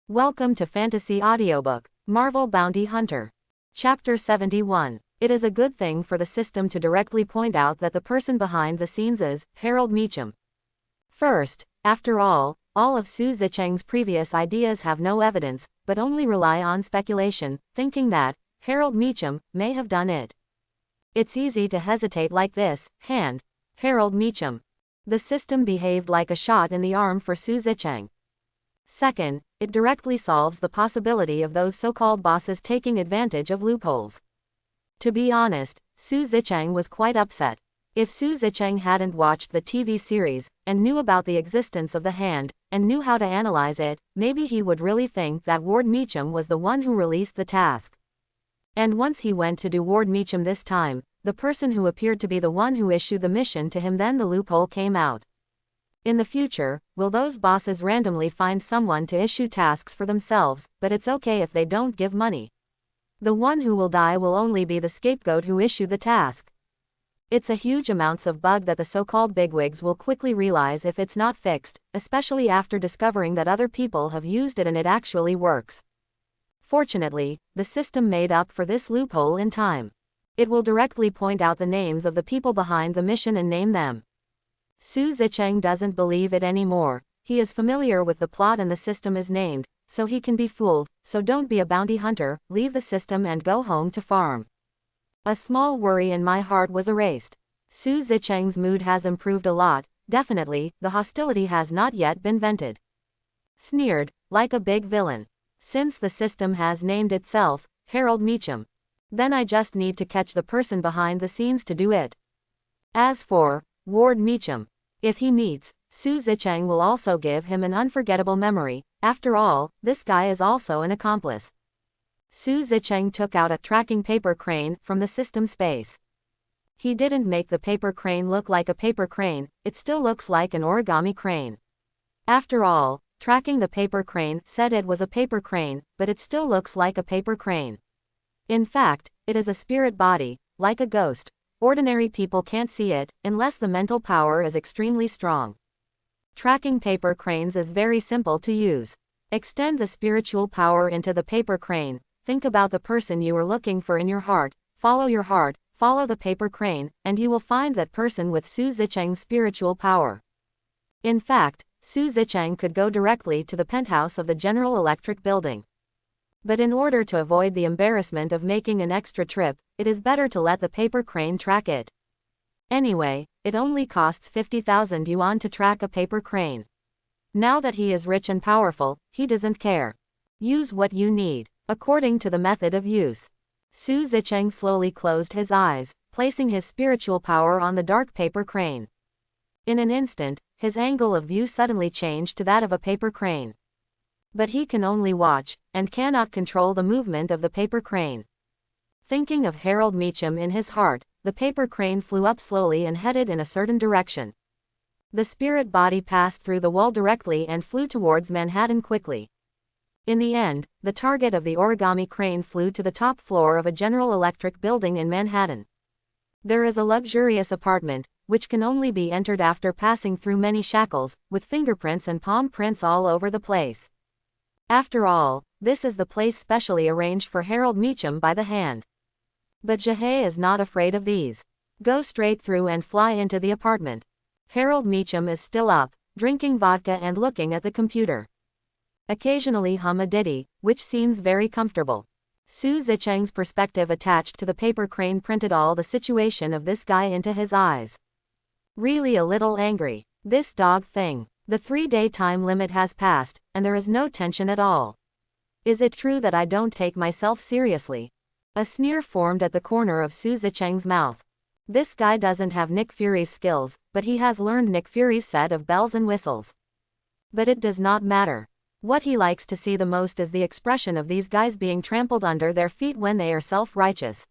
Welcome to Fantasy Audiobook, Marvel Bounty Hunter. Chapter 71. It is a good thing for the system to directly point out that the person behind the scenes is Harold Meacham. First, after all of Su Zicheng's previous ideas have no evidence, but only rely on speculation, thinking that Harold Meacham may have done it. It's easy to hesitate like this, Harold Meacham. The system behaved like a shot in the arm for Su Zicheng. Second, it directly solves the possibility of those so-called bosses taking advantage of loopholes. To be honest, Su Zicheng was quite upset. If Su Zicheng hadn't watched the TV series, and knew about the existence of the hand, and knew how to analyze it, maybe he would really think that Ward Meacham was the one who released the task. And once he went to do Ward Meacham this time, the person who appeared to be the one who issued the mission to him, then the loophole came out. In the future, will those bosses randomly find someone to issue tasks for themselves, but it's okay if they don't give money. The one who will die will only be the scapegoat who issued the task. It's a huge amounts of bug that the so-called bigwigs will quickly realize if it's not fixed, especially after discovering that other people have used it and it actually works. Fortunately, the system made up for this loophole in time. It will directly point out the names of the people behind the mission and name them. Su Zicheng doesn't believe it anymore. He is familiar with the plot and the system is named, so he can be fooled. So don't be a bounty hunter, leave the system and go home to farm. A small worry in my heart was erased. Su Zicheng's mood has improved a lot. Definitely, the hostility has not yet been vented. Sneered, like a big villain. Since the system has named itself Harold Meacham, then I just need to catch the person behind the scenes to do it. As for Ward Meacham, if he meets Su Zicheng will also give him an unforgettable memory. After all, this guy is also an accomplice. Su Zicheng took out a tracking paper crane from the system space. He didn't make the paper crane look like a paper crane, it still looks like an origami crane. After all, tracking the paper crane said it was a paper crane, but it still looks like a paper crane. In fact, it is a spirit body, like a ghost. Ordinary people can't see it, unless the mental power is extremely strong. Tracking paper cranes is very simple to use. Extend the spiritual power into the paper crane, think about the person you are looking for in your heart, follow the paper crane, and you will find that person with Su Zicheng's spiritual power. In fact, Su Zicheng could go directly to the penthouse of the General Electric building. But in order to avoid the embarrassment of making an extra trip, it is better to let the paper crane track it. Anyway, it only costs 50,000 yuan to track a paper crane. Now that he is rich and powerful, he doesn't care. Use what you need, according to the method of use. Su Zicheng slowly closed his eyes, placing his spiritual power on the dark paper crane. In an instant, his angle of view suddenly changed to that of a paper crane. But he can only watch, and cannot control the movement of the paper crane. Thinking of Harold Meacham in his heart, the paper crane flew up slowly and headed in a certain direction. The spirit body passed through the wall directly and flew towards Manhattan quickly. In the end, the target of the origami crane flew to the top floor of a General Electric building in Manhattan. There is a luxurious apartment, which can only be entered after passing through many shackles, with fingerprints and palm prints all over the place. After all, this is the place specially arranged for Harold Meacham by the hand. But Jahe is not afraid of these. Go straight through and fly into the apartment. Harold Meacham is still up, drinking vodka and looking at the computer. Occasionally hum a ditty, which seems very comfortable. Su Zicheng's perspective attached to the paper crane printed all the situation of this guy into his eyes. Really a little angry. This dog thing. The 3-day time limit has passed, and there is no tension at all. Is it true that I don't take myself seriously? A sneer formed at the corner of Su Zicheng's mouth. This guy doesn't have Nick Fury's skills, but he has learned Nick Fury's set of bells and whistles. But it does not matter. What he likes to see the most is the expression of these guys being trampled under their feet when they are self-righteous.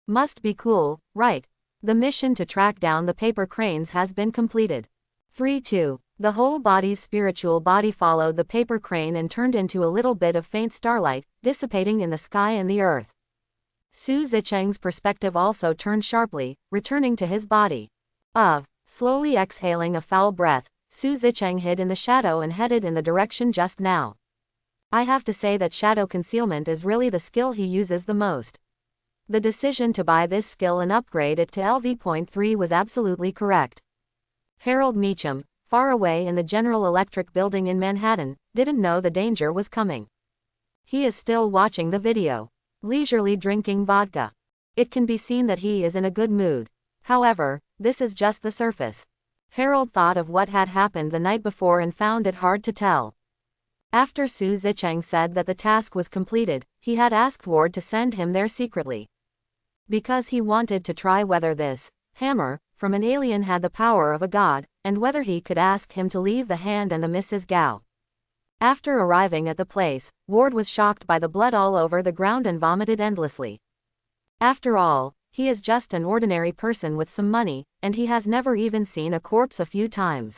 Must be cool, right? The mission to track down the paper cranes has been completed. 3-2. The whole body's spiritual body followed the paper crane and turned into a little bit of faint starlight, dissipating in the sky and the earth. Su Zicheng's perspective also turned sharply, returning to his body. Slowly exhaling a foul breath, Su Zicheng hid in the shadow and headed in the direction just now. I have to say that shadow concealment is really the skill he uses the most. The decision to buy this skill and upgrade it to LV.3 was absolutely correct. Harold Meacham, far away in the General Electric building in Manhattan, didn't know the danger was coming. He is still watching the video, leisurely drinking vodka. It can be seen that he is in a good mood. However, this is just the surface. Harold thought of what had happened the night before and found it hard to tell. After Su Zicheng said that the task was completed, he had asked Ward to send him there secretly. Because he wanted to try whether this hammer from an alien had the power of a god, and whether he could ask him to leave the hand and the Mrs. Gao. After arriving at the place, Ward was shocked by the blood all over the ground and vomited endlessly. After all, he is just an ordinary person with some money, and he has never even seen a corpse a few times.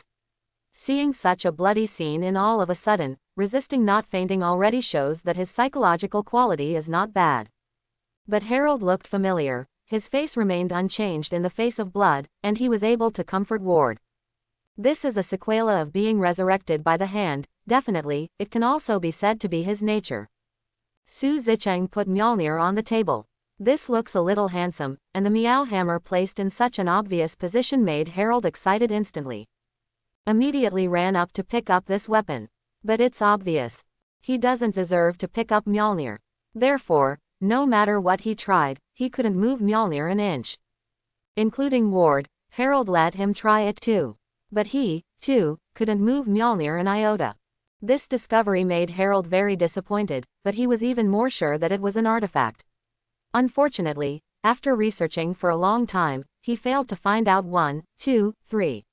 Seeing such a bloody scene in all of a sudden, resisting not fainting already shows that his psychological quality is not bad. But Harold looked familiar, his face remained unchanged in the face of blood, and he was able to comfort Ward. This is a sequela of being resurrected by the hand, definitely, it can also be said to be his nature. Su Zicheng put Mjolnir on the table. This looks a little handsome, and the Miao hammer placed in such an obvious position made Harold excited instantly. Immediately ran up to pick up this weapon. But it's obvious. He doesn't deserve to pick up Mjolnir. Therefore, no matter what he tried, he couldn't move Mjolnir an inch. Including Ward, Harold let him try it too. But he, too, couldn't move Mjolnir an iota. This discovery made Harold very disappointed, but he was even more sure that it was an artifact. Unfortunately, after researching for a long time, he failed to find out 1, 2, 3.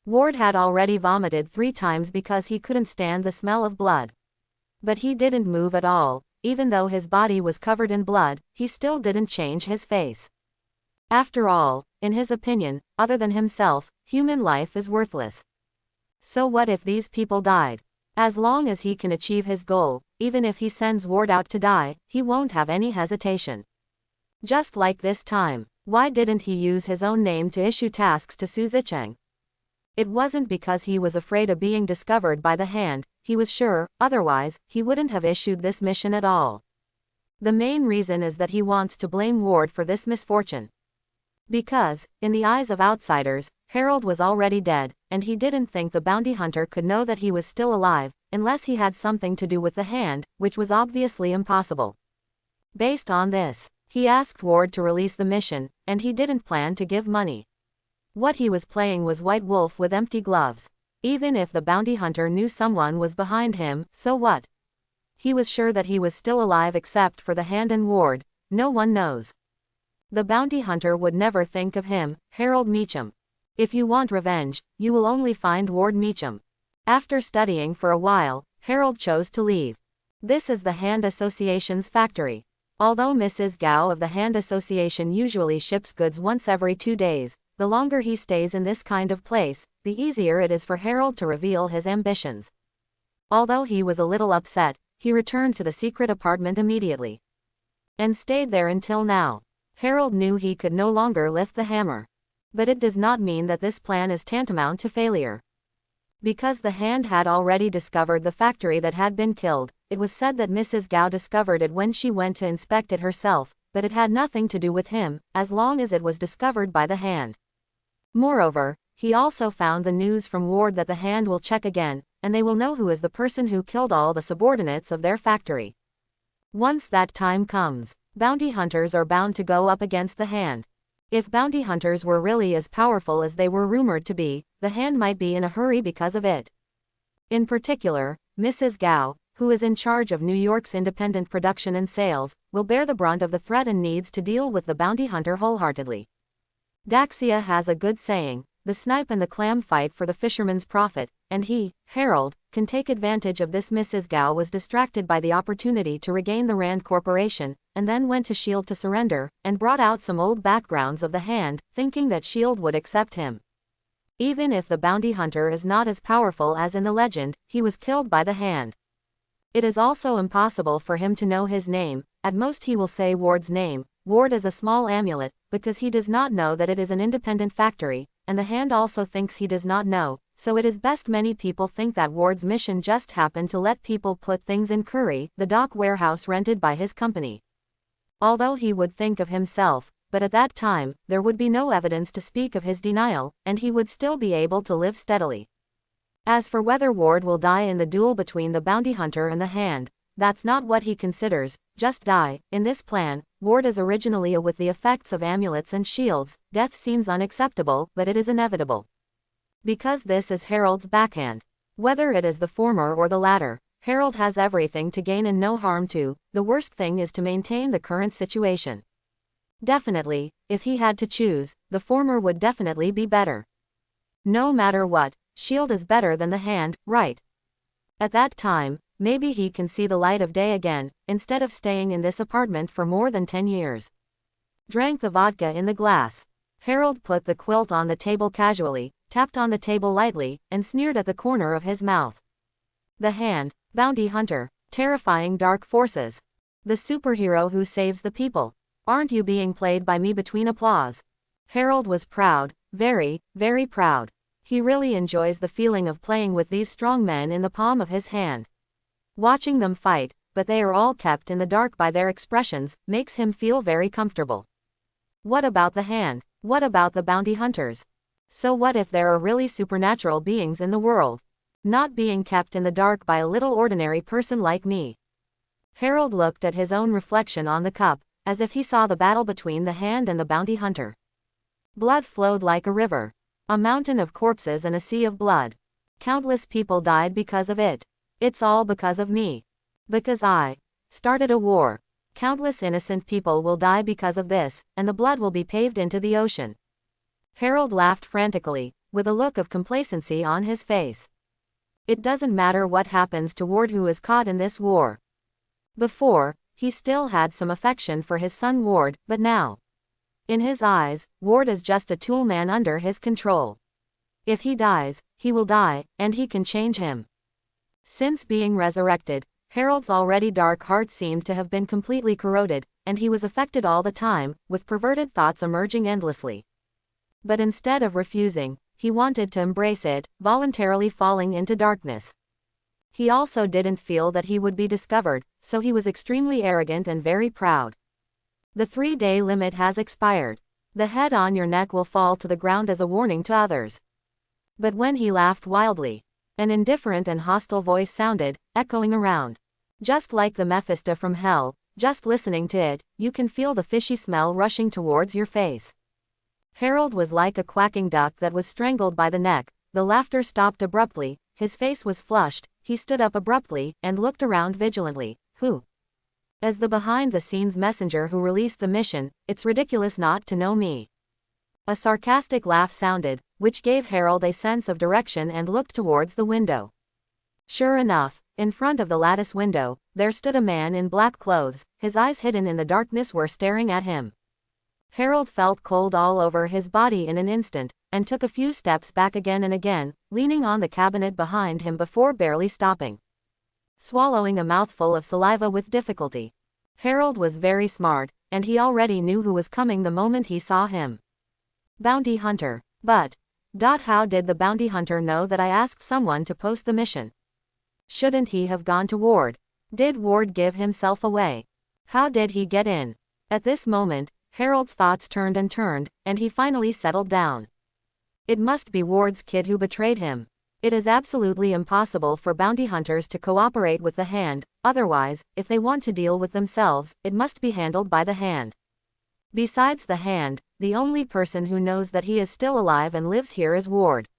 Ward had already vomited 3 times because he couldn't stand the smell of blood. But he didn't move at all. Even though his body was covered in blood, he still didn't change his face. After all, in his opinion, other than himself, human life is worthless. So what if these people died? As long as he can achieve his goal, even if he sends Ward out to die, he won't have any hesitation. Just like this time, why didn't he use his own name to issue tasks to Su Zicheng? It wasn't because he was afraid of being discovered by the hand, he was sure, otherwise, he wouldn't have issued this mission at all. The main reason is that he wants to blame Ward for this misfortune. Because, in the eyes of outsiders, Harold was already dead, and he didn't think the bounty hunter could know that he was still alive, unless he had something to do with the hand, which was obviously impossible. Based on this, he asked Ward to release the mission, and he didn't plan to give money. What he was playing was White Wolf with empty gloves. Even if the bounty hunter knew someone was behind him, so what? He was sure that he was still alive except for the hand and Ward. No one knows. The bounty hunter would never think of him, Harold Meacham. If you want revenge, you will only find Ward Meacham. After studying for a while, Harold chose to leave. This is the Hand Association's factory. Although Mrs. Gao of the Hand Association usually ships goods once every 2 days, the longer he stays in this kind of place, the easier it is for Harold to reveal his ambitions. Although he was a little upset, he returned to the secret apartment immediately. And stayed there until now. Harold knew he could no longer lift the hammer. But it does not mean that this plan is tantamount to failure. Because the hand had already discovered the factory that had been killed, it was said that Mrs. Gao discovered it when she went to inspect it herself, but it had nothing to do with him, as long as it was discovered by the hand. Moreover, he also found the news from Ward that the hand will check again, and they will know who is the person who killed all the subordinates of their factory. Once that time comes, bounty hunters are bound to go up against the hand. If bounty hunters were really as powerful as they were rumored to be, the hand might be in a hurry because of it. In particular, Mrs. Gao, who is in charge of New York's independent production and sales, will bear the brunt of the threat and needs to deal with the bounty hunter wholeheartedly. Daxia has a good saying, the snipe and the clam fight for the fisherman's profit, and he, Harold, can take advantage of this. Mrs. Gao was distracted by the opportunity to regain the Rand Corporation, and then went to S.H.I.E.L.D. to surrender, and brought out some old backgrounds of the hand, thinking that S.H.I.E.L.D. would accept him. Even if the bounty hunter is not as powerful as in the legend, he was killed by the hand. It is also impossible for him to know his name, at most he will say Ward's name. Ward is a small amulet, because he does not know that it is an independent factory, and the hand also thinks he does not know, so it is best many people think that Ward's mission just happened to let people put things in Curry, the dock warehouse rented by his company. Although he would think of himself, but at that time, there would be no evidence to speak of his denial, and he would still be able to live steadily. As for whether Ward will die in the duel between the bounty hunter and the Hand, that's not what he considers, just die. In this plan, Ward is originally with the effects of amulets and shields. Death seems unacceptable, but it is inevitable. Because this is Harold's backhand. Whether it is the former or the latter, Harold has everything to gain and no harm to. The worst thing is to maintain the current situation. Definitely, if he had to choose, the former would definitely be better. No matter what, shield is better than the hand, right? At that time, maybe he can see the light of day again, instead of staying in this apartment for more than 10 years. Drank the vodka in the glass. Harold put the quilt on the table casually, tapped on the table lightly, and sneered at the corner of his mouth. The Hand, bounty hunter, terrifying dark forces. The superhero who saves the people. Aren't you being played by me? Between applause. Harold was proud, very, very proud. He really enjoys the feeling of playing with these strong men in the palm of his hand. Watching them fight, but they are all kept in the dark by their expressions, makes him feel very comfortable. What about the Hand? What about the bounty hunters? So what if there are really supernatural beings in the world? Not being kept in the dark by a little ordinary person like me. Harold looked at his own reflection on the cup, as if he saw the battle between the Hand and the bounty hunter. Blood flowed like a river. A mountain of corpses and a sea of blood. Countless people died because of it. It's all because of me. Because I started a war. Countless innocent people will die because of this, and the blood will be paved into the ocean. Harold laughed frantically, with a look of complacency on his face. It doesn't matter what happens to Ward, who is caught in this war. Before, he still had some affection for his son Ward, but now, in his eyes, Ward is just a tool man under his control. If he dies, he will die, and he can change him. Since being resurrected, Harold's already dark heart seemed to have been completely corroded, and he was affected all the time, with perverted thoughts emerging endlessly. But instead of refusing, he wanted to embrace it, voluntarily falling into darkness. He also didn't feel that he would be discovered, so he was extremely arrogant and very proud. The 3-day limit has expired. The head on your neck will fall to the ground as a warning to others. But when he laughed wildly, an indifferent and hostile voice sounded, echoing around. Just like the Mephisto from hell, just listening to it, you can feel the fishy smell rushing towards your face. Harold was like a quacking duck that was strangled by the neck. The laughter stopped abruptly, his face was flushed, he stood up abruptly, and looked around vigilantly. Who? As the behind-the-scenes messenger who released the mission, it's ridiculous not to know me. A sarcastic laugh sounded, which gave Harold a sense of direction, and looked towards the window. Sure enough, in front of the lattice window, there stood a man in black clothes. His eyes hidden in the darkness were staring at him. Harold felt cold all over his body in an instant, and took a few steps back again and again, leaning on the cabinet behind him before barely stopping. Swallowing a mouthful of saliva with difficulty. Harold was very smart, and he already knew who was coming the moment he saw him. Bounty hunter. But how did the bounty hunter know that I asked someone to post the mission? Shouldn't he have gone to Ward? Did Ward give himself away? How did he get in? At this moment, Harold's thoughts turned, and he finally settled down. It must be Ward's kid who betrayed him. It is absolutely impossible for bounty hunters to cooperate with the Hand, otherwise, if they want to deal with themselves, it must be handled by the Hand. Besides the Hand, the only person who knows that he is still alive and lives here is Ward.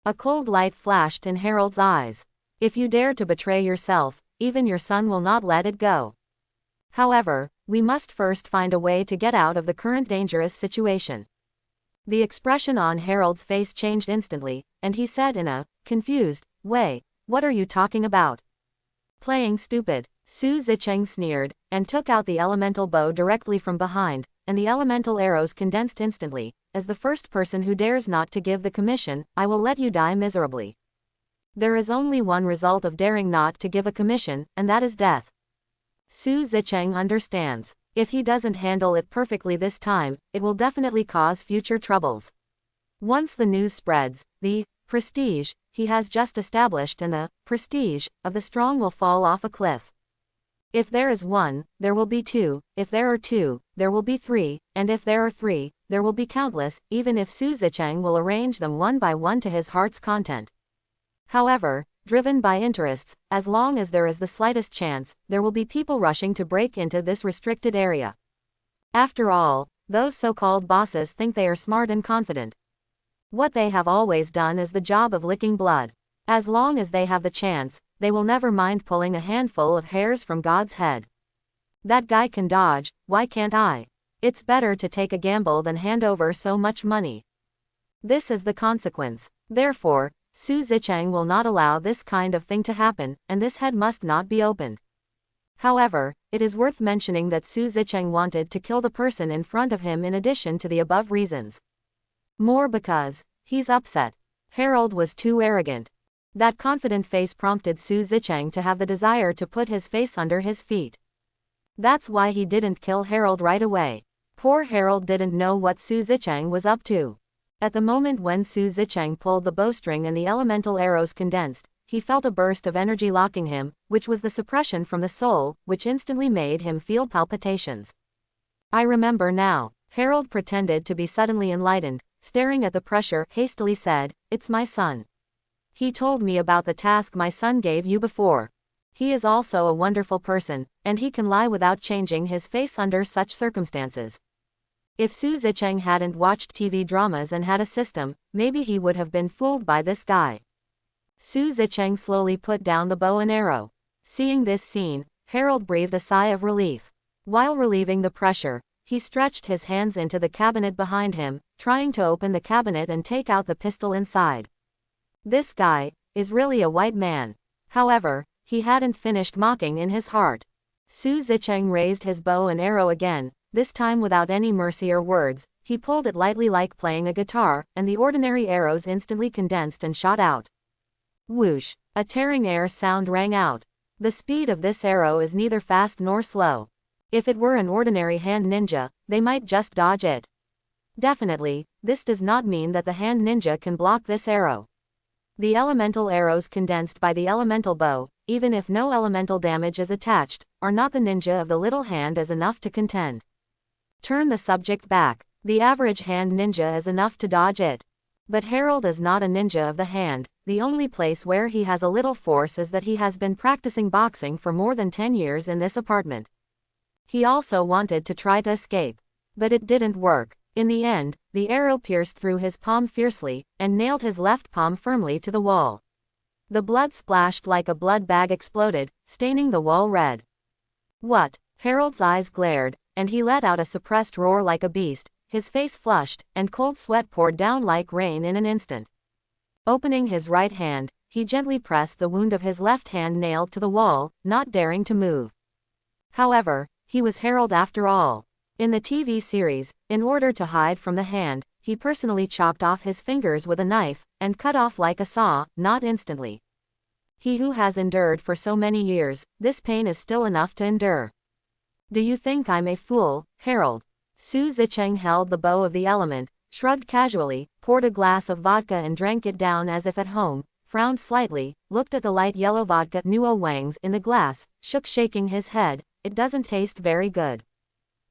A cold light flashed in Harold's eyes. If you dare to betray yourself, even your son will not let it go. However, we must first find a way to get out of the current dangerous situation. The expression on Harold's face changed instantly, and he said in a confused way, "What are you talking about?" "Playing stupid." Su Zicheng sneered, and took out the elemental bow directly from behind, and the elemental arrows condensed instantly. "As the first person who dares not to give the commission, I will let you die miserably." There is only one result of daring not to give a commission, and that is death. Su Zicheng understands. If he doesn't handle it perfectly this time, it will definitely cause future troubles. Once the news spreads, the prestige he has just established, and the prestige of the strong will fall off a cliff. If there is one, there will be two, if there are two, there will be three, and if there are three, there will be countless, even if Su Zicheng will arrange them one by one to his heart's content. However, driven by interests, as long as there is the slightest chance, there will be people rushing to break into this restricted area. After all, those so-called bosses think they are smart and confident. What they have always done is the job of licking blood. As long as they have the chance, they will never mind pulling a handful of hairs from God's head. That guy can dodge, why can't I? It's better to take a gamble than hand over so much money. This is the consequence. Therefore, Su Zicheng will not allow this kind of thing to happen, and this head must not be opened. However, it is worth mentioning that Su Zicheng wanted to kill the person in front of him in addition to the above reasons. More because he's upset. Harold was too arrogant. That confident face prompted Su Zicheng to have the desire to put his face under his feet. That's why he didn't kill Harold right away. Poor Harold didn't know what Su Zicheng was up to. At the moment when Su Zicheng pulled the bowstring and the elemental arrows condensed, he felt a burst of energy locking him, which was the suppression from the soul, which instantly made him feel palpitations. I remember now. Harold pretended to be suddenly enlightened, staring at the pressure, hastily said, "It's my son. He told me about the task my son gave you before. He is also a wonderful person, and he can lie without changing his face under such circumstances." If Su Zicheng hadn't watched TV dramas and had a system, maybe he would have been fooled by this guy. Su Zicheng slowly put down the bow and arrow. Seeing this scene, Harold breathed a sigh of relief. While relieving the pressure, he stretched his hands into the cabinet behind him, trying to open the cabinet and take out the pistol inside. This guy is really a white man. However, he hadn't finished mocking in his heart. Su Zicheng raised his bow and arrow again, this time without any mercy or words. He pulled it lightly like playing a guitar, and the ordinary arrows instantly condensed and shot out. Whoosh! A tearing air sound rang out. The speed of this arrow is neither fast nor slow. If it were an ordinary hand ninja, they might just dodge it. Definitely, this does not mean that the hand ninja can block this arrow. The elemental arrows condensed by the elemental bow, even if no elemental damage is attached, are not the ninja of the little hand as enough to contend. Turn the subject back. The average hand ninja is enough to dodge it. But Harold is not a ninja of the hand. The only place where he has a little force is that he has been practicing boxing for more than 10 years in this apartment. He also wanted to try to escape. But it didn't work. In the end, the arrow pierced through his palm fiercely, and nailed his left palm firmly to the wall. The blood splashed like a blood bag exploded, staining the wall red. What? Harold's eyes glared, and he let out a suppressed roar like a beast. His face flushed, and cold sweat poured down like rain in an instant. Opening his right hand, he gently pressed the wound of his left hand nailed to the wall, not daring to move. However, he was Harold after all. In the TV series, in order to hide from the hand, he personally chopped off his fingers with a knife, and cut off like a saw, not instantly. He who has endured for so many years, this pain is still enough to endure. Do you think I'm a fool, Harold? Su Zicheng held the bow of the element, shrugged casually, poured a glass of vodka and drank it down as if at home, frowned slightly, looked at the light yellow vodka Nuo Wangs in the glass, shook shaking his head. It doesn't taste very good.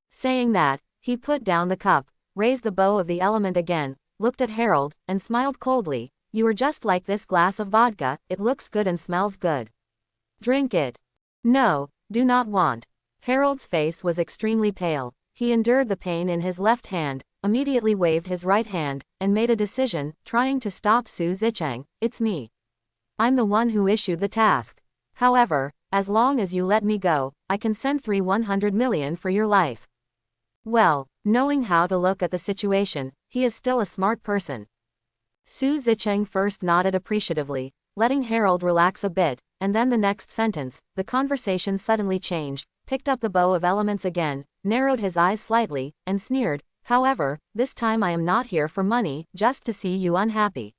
Saying that, he put down the cup, raised the bow of the element again, looked at Harold, and smiled coldly. You are just like this glass of vodka, it looks good and smells good. Drink it. No, do not want. Harold's face was extremely pale. He endured the pain in his left hand, immediately waved his right hand, and made a decision, trying to stop Su Zicheng. It's me. I'm the one who issued the task. However, as long as you let me go, I can send 100 million for your life. Well, knowing how to look at the situation, he is still a smart person. Su Zicheng first nodded appreciatively, letting Harold relax a bit, and then the next sentence, the conversation suddenly changed, picked up the bow of elements again, narrowed his eyes slightly, and sneered, however, this time I am not here for money, just to see you unhappy.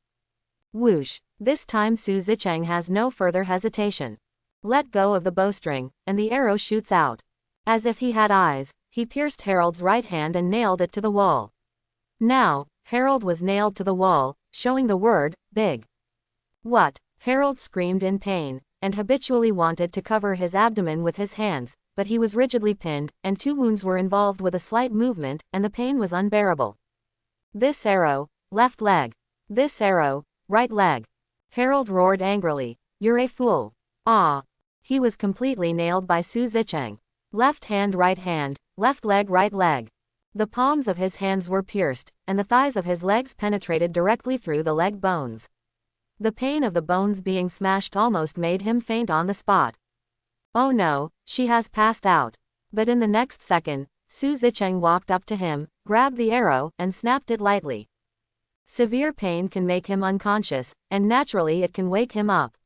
Whoosh. This time Su Zicheng has no further hesitation. Let go of the bowstring, and the arrow shoots out. As if he had eyes, he pierced Harold's right hand and nailed it to the wall. Now, Harold was nailed to the wall, showing the word, big. What? Harold screamed in pain, and habitually wanted to cover his abdomen with his hands, but he was rigidly pinned, and 2 wounds were involved with a slight movement, and the pain was unbearable. This arrow, left leg. This arrow, right leg. Harold roared angrily. You're a fool. Ah. He was completely nailed by Su Zicheng. Left hand, left leg, right leg. The palms of his hands were pierced, and the thighs of his legs penetrated directly through the leg bones. The pain of the bones being smashed almost made him faint on the spot. Oh no, she has passed out. But in the next second, Su Zicheng walked up to him, grabbed the arrow, and snapped it lightly. Severe pain can make him unconscious, and naturally it can wake him up.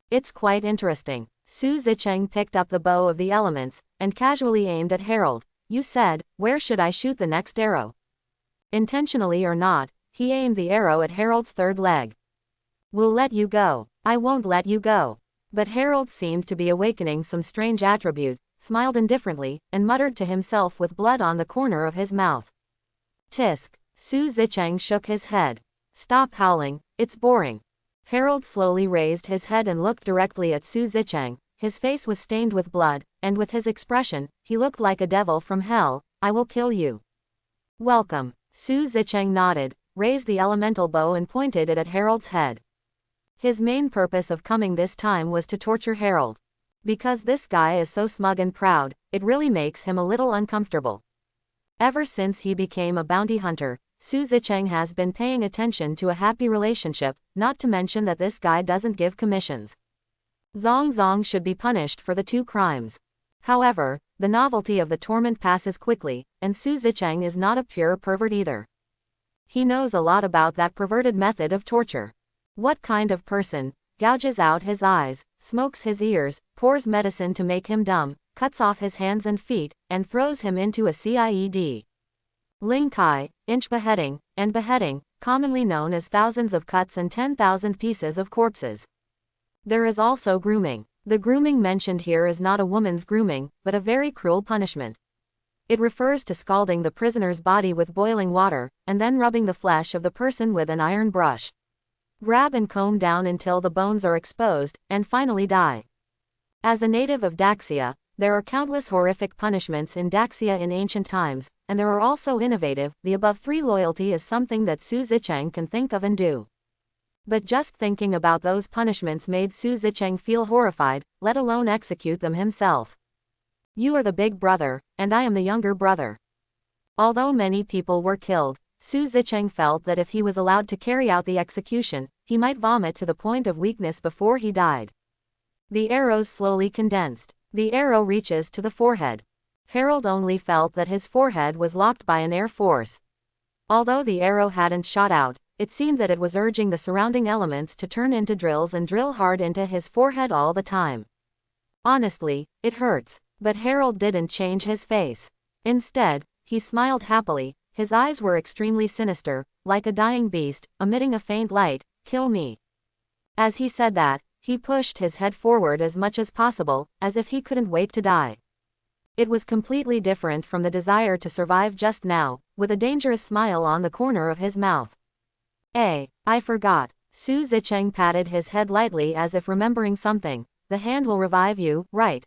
It's quite interesting. Su Zicheng picked up the bow of the elements, and casually aimed at Harold. You said, where should I shoot the next arrow? Intentionally or not, he aimed the arrow at Harold's third leg. We'll let you go. I won't let you go. But Harold seemed to be awakening some strange attribute, smiled indifferently, and muttered to himself with blood on the corner of his mouth. Tisk. Su Zicheng shook his head. Stop howling, it's boring. Harold slowly raised his head and looked directly at Su Zicheng. His face was stained with blood, and with his expression, he looked like a devil from hell. I will kill you. Welcome. Su Zicheng nodded, raised the elemental bow and pointed it at Harold's head. His main purpose of coming this time was to torture Harold. Because this guy is so smug and proud, it really makes him a little uncomfortable. Ever since he became a bounty hunter, Su Zicheng has been paying attention to a happy relationship, not to mention that this guy doesn't give commissions. Zong Zong should be punished for the 2 crimes. However, the novelty of the torment passes quickly, and Su Zicheng is not a pure pervert either. He knows a lot about that perverted method of torture. What kind of person gouges out his eyes, smokes his ears, pours medicine to make him dumb, cuts off his hands and feet, and throws him into a CIED? Ling Kai, inch beheading, and beheading, commonly known as thousands of cuts and 10,000 pieces of corpses. There is also grooming. The grooming mentioned here is not a woman's grooming, but a very cruel punishment. It refers to scalding the prisoner's body with boiling water, and then rubbing the flesh of the person with an iron brush. Grab and comb down until the bones are exposed, and finally die. As a native of Daxia, there are countless horrific punishments in Daxia in ancient times, and there are also innovative. The above 3 loyalty is something that Su Zicheng can think of and do. But just thinking about those punishments made Su Zicheng feel horrified, let alone execute them himself. You are the big brother, and I am the younger brother. Although many people were killed, Su Zicheng felt that if he was allowed to carry out the execution, he might vomit to the point of weakness before he died. The arrows slowly condensed. The arrow reaches to the forehead. Harold only felt that his forehead was locked by an air force. Although the arrow hadn't shot out, it seemed that it was urging the surrounding elements to turn into drills and drill hard into his forehead all the time. Honestly, it hurts. But Harold didn't change his face. Instead, he smiled happily. His eyes were extremely sinister, like a dying beast, emitting a faint light. Kill me. As he said that, he pushed his head forward as much as possible, as if he couldn't wait to die. It was completely different from the desire to survive just now, with a dangerous smile on the corner of his mouth. I forgot. Su Zicheng patted his head lightly as if remembering something. The hand will revive you, right?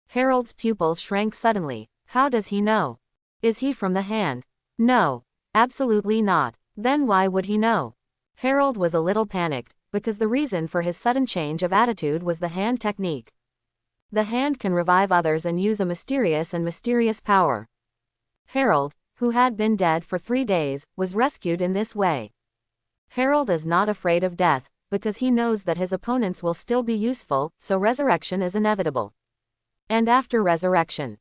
Harold's pupils shrank suddenly. How does he know? Is he from the hand? No. Absolutely not. Then why would he know? Harold was a little panicked, because the reason for his sudden change of attitude was the hand technique. The hand can revive others and use a mysterious power. Harold, who had been dead for 3 days, was rescued in this way. Harold is not afraid of death, because he knows that his opponents will still be useful, so resurrection is inevitable. And after resurrection,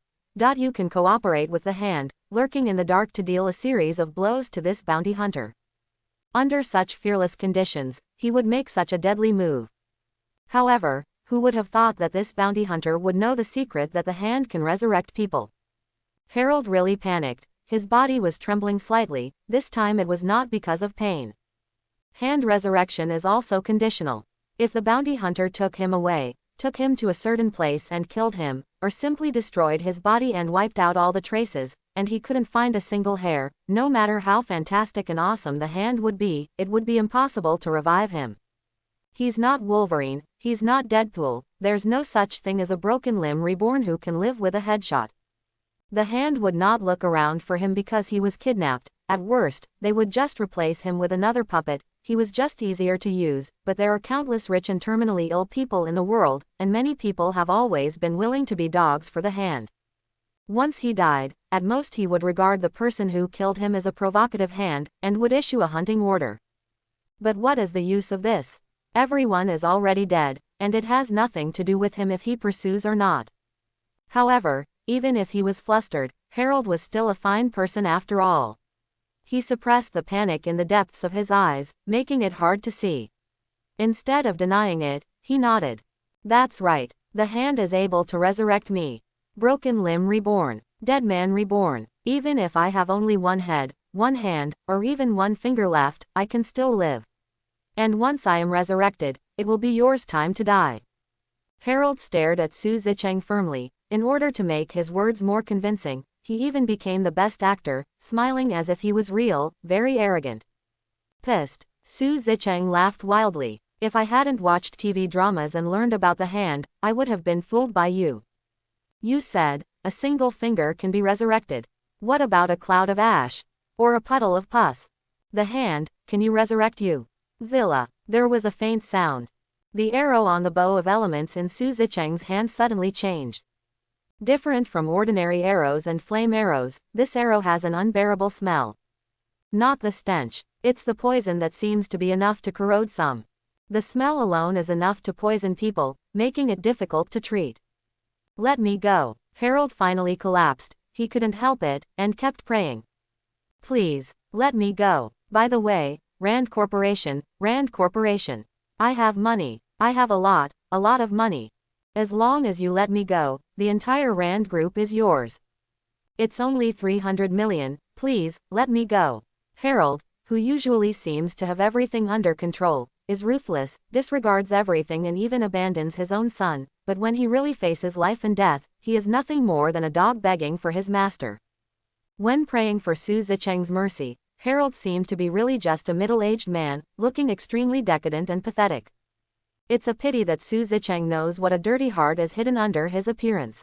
you can cooperate with the hand, lurking in the dark to deal a series of blows to this bounty hunter. Under such fearless conditions, he would make such a deadly move. However, who would have thought that this bounty hunter would know the secret that the hand can resurrect people? Harold really panicked. His body was trembling slightly. This time it was not because of pain. Hand resurrection is also conditional. If the bounty hunter took him away, took him to a certain place and killed him, or simply destroyed his body and wiped out all the traces, and he couldn't find a single hair, no matter how fantastic and awesome the hand would be, it would be impossible to revive him. He's not Wolverine, he's not Deadpool, there's no such thing as a broken limb reborn who can live with a headshot. The Hand would not look around for him because he was kidnapped. At worst, they would just replace him with another puppet. He was just easier to use, but there are countless rich and terminally ill people in the world, and many people have always been willing to be dogs for the Hand. Once he died, at most he would regard the person who killed him as a provocative hand, and would issue a hunting order. But what is the use of this? Everyone is already dead, and it has nothing to do with him if he pursues or not. However, even if he was flustered, Harold was still a fine person after all. He suppressed the panic in the depths of his eyes, making it hard to see. Instead of denying it, he nodded. That's right, the Hand is able to resurrect me. Broken limb reborn, dead man reborn. Even if I have only one head, one hand, or even one finger left, I can still live. And once I am resurrected, it will be yours time to die. Harold stared at Su Zicheng firmly. In order to make his words more convincing, he even became the best actor, smiling as if he was real, very arrogant. Pissed, Su Zicheng laughed wildly. If I hadn't watched TV dramas and learned about the Hand, I would have been fooled by you. You said, a single finger can be resurrected. What about a cloud of ash? Or a puddle of pus? The Hand, can you resurrect you? Zilla. There was a faint sound. The arrow on the bow of elements in Su Zicheng's hand suddenly changed. Different from ordinary arrows and flame arrows, this arrow has an unbearable smell. Not the stench. It's the poison that seems to be enough to corrode some. The smell alone is enough to poison people, making it difficult to treat. Let me go. Harold finally collapsed. He couldn't help it, and kept praying. Please, let me go. By the way, Rand Corporation. I have money. I have a lot of money. As long as you let me go, the entire Rand Group is yours. It's only 300 million, please, let me go. Harold, who usually seems to have everything under control, is ruthless, disregards everything and even abandons his own son, but when he really faces life and death, he is nothing more than a dog begging for his master. When praying for Su Zicheng's mercy, Harold seemed to be really just a middle-aged man, looking extremely decadent and pathetic. It's a pity that Su Zicheng knows what a dirty heart is hidden under his appearance.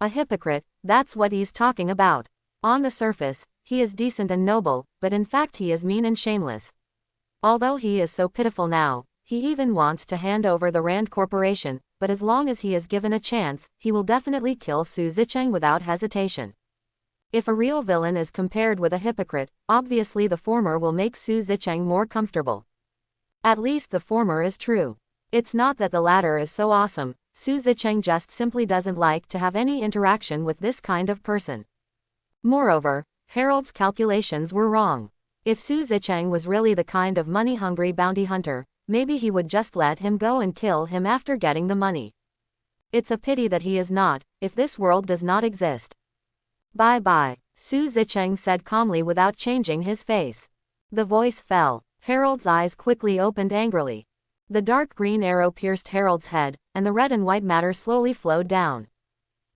A hypocrite, that's what he's talking about. On the surface, he is decent and noble, but in fact he is mean and shameless. Although he is so pitiful now, he even wants to hand over the Rand Corporation, but as long as he is given a chance, he will definitely kill Su Zicheng without hesitation. If a real villain is compared with a hypocrite, obviously the former will make Su Zicheng more comfortable. At least the former is true. It's not that the latter is so awesome, Su Zicheng just simply doesn't like to have any interaction with this kind of person. Moreover, Harold's calculations were wrong. If Su Zicheng was really the kind of money-hungry bounty hunter, maybe he would just let him go and kill him after getting the money. It's a pity that he is not, if this world does not exist. Bye-bye, Su Zicheng said calmly without changing his face. The voice fell. Harold's eyes quickly opened angrily. The dark green arrow pierced Harold's head, and the red and white matter slowly flowed down.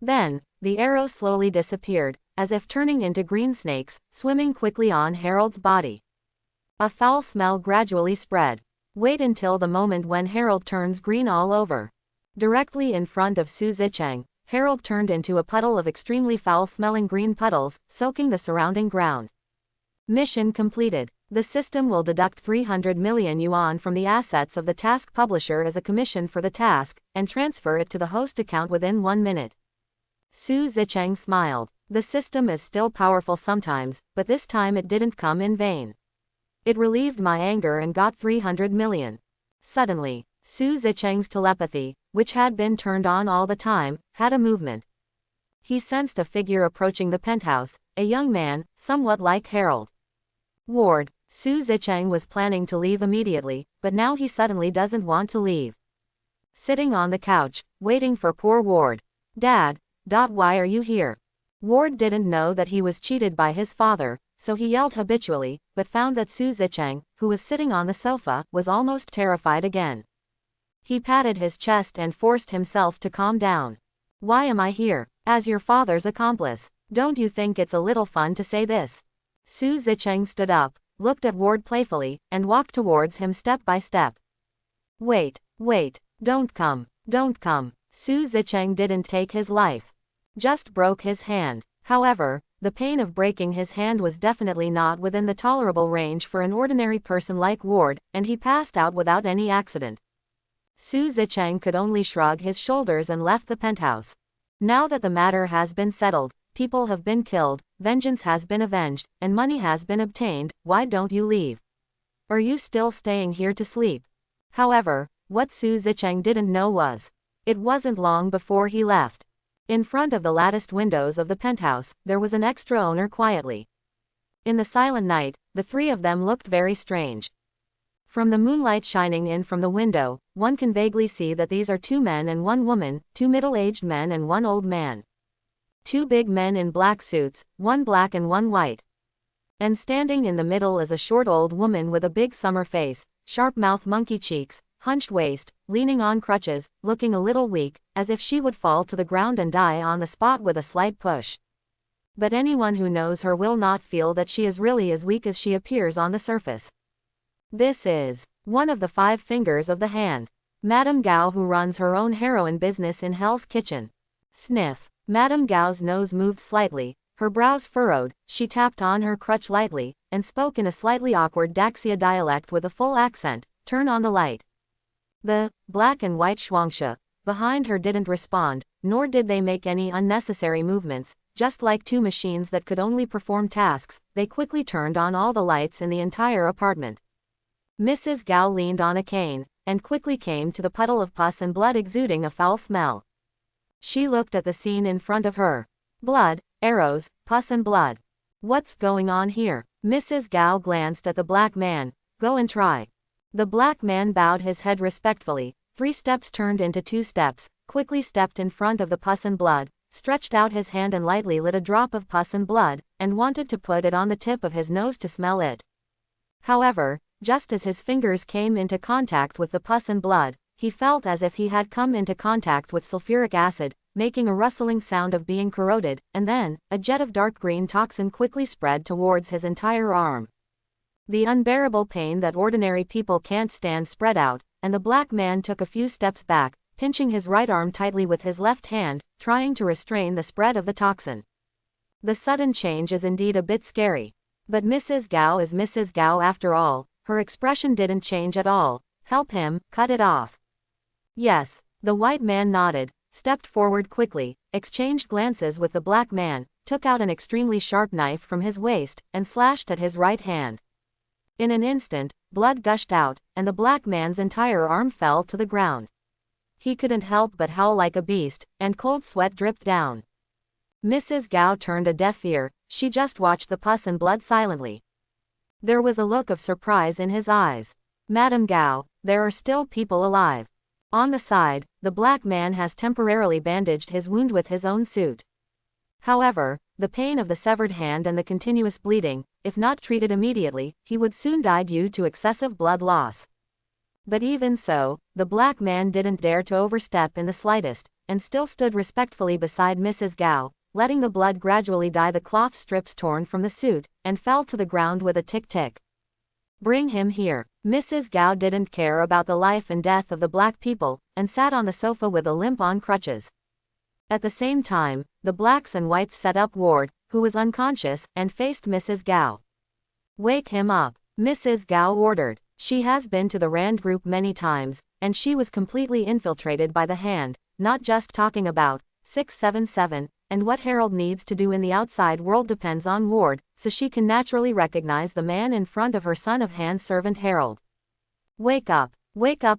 Then, the arrow slowly disappeared, as if turning into green snakes, swimming quickly on Harold's body. A foul smell gradually spread. Wait until the moment when Harold turns green all over. Directly in front of Su Zicheng, Harold turned into a puddle of extremely foul-smelling green puddles, soaking the surrounding ground. Mission completed. The system will deduct 300 million yuan from the assets of the task publisher as a commission for the task, and transfer it to the host account within 1 minute. Su Zicheng smiled. The system is still powerful sometimes, but this time it didn't come in vain. It relieved my anger and got 300 million. Suddenly, Su Zicheng's telepathy, which had been turned on all the time, had a movement. He sensed a figure approaching the penthouse, a young man, somewhat like Harold. Ward. Su Zicheng was planning to leave immediately, but now he suddenly doesn't want to leave. Sitting on the couch, waiting for poor Ward. Dad, why are you here? Ward didn't know that he was cheated by his father, so he yelled habitually, but found that Su Zicheng, who was sitting on the sofa, was almost terrified again. He patted his chest and forced himself to calm down. Why am I here? As your father's accomplice. Don't you think it's a little fun to say this? Su Zicheng stood up, looked at Ward playfully, and walked towards him step by step. Wait, wait, don't come, don't come. Su Zicheng didn't take his life. Just broke his hand. However, the pain of breaking his hand was definitely not within the tolerable range for an ordinary person like Ward, and he passed out without any accident. Su Zicheng could only shrug his shoulders and left the penthouse. Now that the matter has been settled, people have been killed, vengeance has been avenged, and money has been obtained, why don't you leave? Are you still staying here to sleep? However, what Su Zicheng didn't know was, it wasn't long before he left. In front of the latticed windows of the penthouse, there was an extra owner quietly. In the silent night, the three of them looked very strange. From the moonlight shining in from the window, one can vaguely see that these are two men and one woman, two middle-aged men and one old man. Two big men in black suits, one black and one white. And standing in the middle is a short old woman with a big summer face, sharp mouth, monkey cheeks, hunched waist, leaning on crutches, looking a little weak, as if she would fall to the ground and die on the spot with a slight push. But anyone who knows her will not feel that she is really as weak as she appears on the surface. This is one of the 5 fingers of the hand. Madame Gao, who runs her own heroin business in Hell's Kitchen. Sniff. Madame Gao's nose moved slightly, her brows furrowed, she tapped on her crutch lightly, and spoke in a slightly awkward Daxia dialect with a full accent, "Turn on the light." The black and white Shuangxia behind her didn't respond, nor did they make any unnecessary movements. Just like two machines that could only perform tasks, they quickly turned on all the lights in the entire apartment. Mrs. Gao leaned on a cane, and quickly came to the puddle of pus and blood exuding a foul smell. She looked at the scene in front of her. Blood, arrows, pus and blood. What's going on here? Mrs. Gao glanced at the black man. Go and try. The black man bowed his head respectfully, 3 steps turned into 2 steps, quickly stepped in front of the pus and blood, stretched out his hand and lightly lit a drop of pus and blood, and wanted to put it on the tip of his nose to smell it. However, just as his fingers came into contact with the pus and blood, he felt as if he had come into contact with sulfuric acid, making a rustling sound of being corroded, and then, a jet of dark green toxin quickly spread towards his entire arm. The unbearable pain that ordinary people can't stand spread out, and the black man took a few steps back, pinching his right arm tightly with his left hand, trying to restrain the spread of the toxin. The sudden change is indeed a bit scary. But Mrs. Gao is Mrs. Gao after all. Her expression didn't change at all. Help him, cut it off. Yes. The white man nodded, stepped forward quickly, exchanged glances with the black man, took out an extremely sharp knife from his waist, and slashed at his right hand. In an instant, blood gushed out, and the black man's entire arm fell to the ground. He couldn't help but howl like a beast, and cold sweat dripped down. Mrs. Gao turned a deaf ear, she just watched the pus and blood silently. There was a look of surprise in his eyes. Madame Gao, there are still people alive. On the side, the black man has temporarily bandaged his wound with his own suit. However, the pain of the severed hand and the continuous bleeding, if not treated immediately, he would soon die due to excessive blood loss. But even so, the black man didn't dare to overstep in the slightest, and still stood respectfully beside Mrs. Gao, letting the blood gradually dye the cloth strips torn from the suit, and fell to the ground with a tick-tick. Bring him here. Mrs. Gao didn't care about the life and death of the black people, and sat on the sofa with a limp on crutches. At the same time, the blacks and whites set up Ward, who was unconscious, and faced Mrs. Gao. Wake him up, Mrs. Gao ordered. She has been to the Rand group many times, and she was completely infiltrated by the hand, not just talking about 677, and what Harold needs to do in the outside world depends on Ward, so she can naturally recognize the man in front of her son of hand servant Harold. Wake up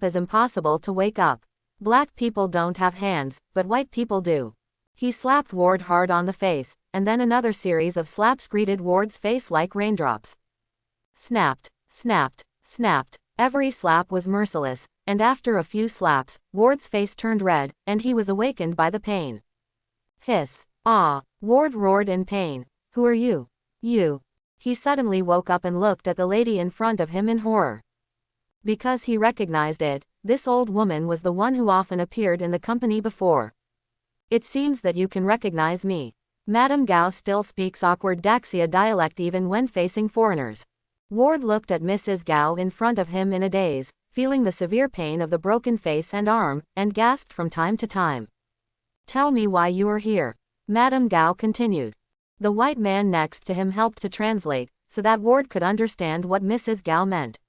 is impossible to wake up. Black people don't have hands, but white people do. He slapped Ward hard on the face, and then another series of slaps greeted Ward's face like raindrops. Snapped, snapped, snapped. Every slap was merciless, and after a few slaps, Ward's face turned red, and he was awakened by the pain. Hiss. Ah. Ward roared in pain. Who are you? You. He suddenly woke up and looked at the lady in front of him in horror. Because he recognized it, this old woman was the one who often appeared in the company before. It seems that you can recognize me. Madame Gao still speaks awkward Daxia dialect even when facing foreigners. Ward looked at Mrs. Gao in front of him in a daze. feeling the severe pain of the broken face and arm, and gasped from time to time. "Tell me why you are here," Madame Gao continued. The white man next to him helped to translate, so that Ward could understand what Mrs. Gao meant.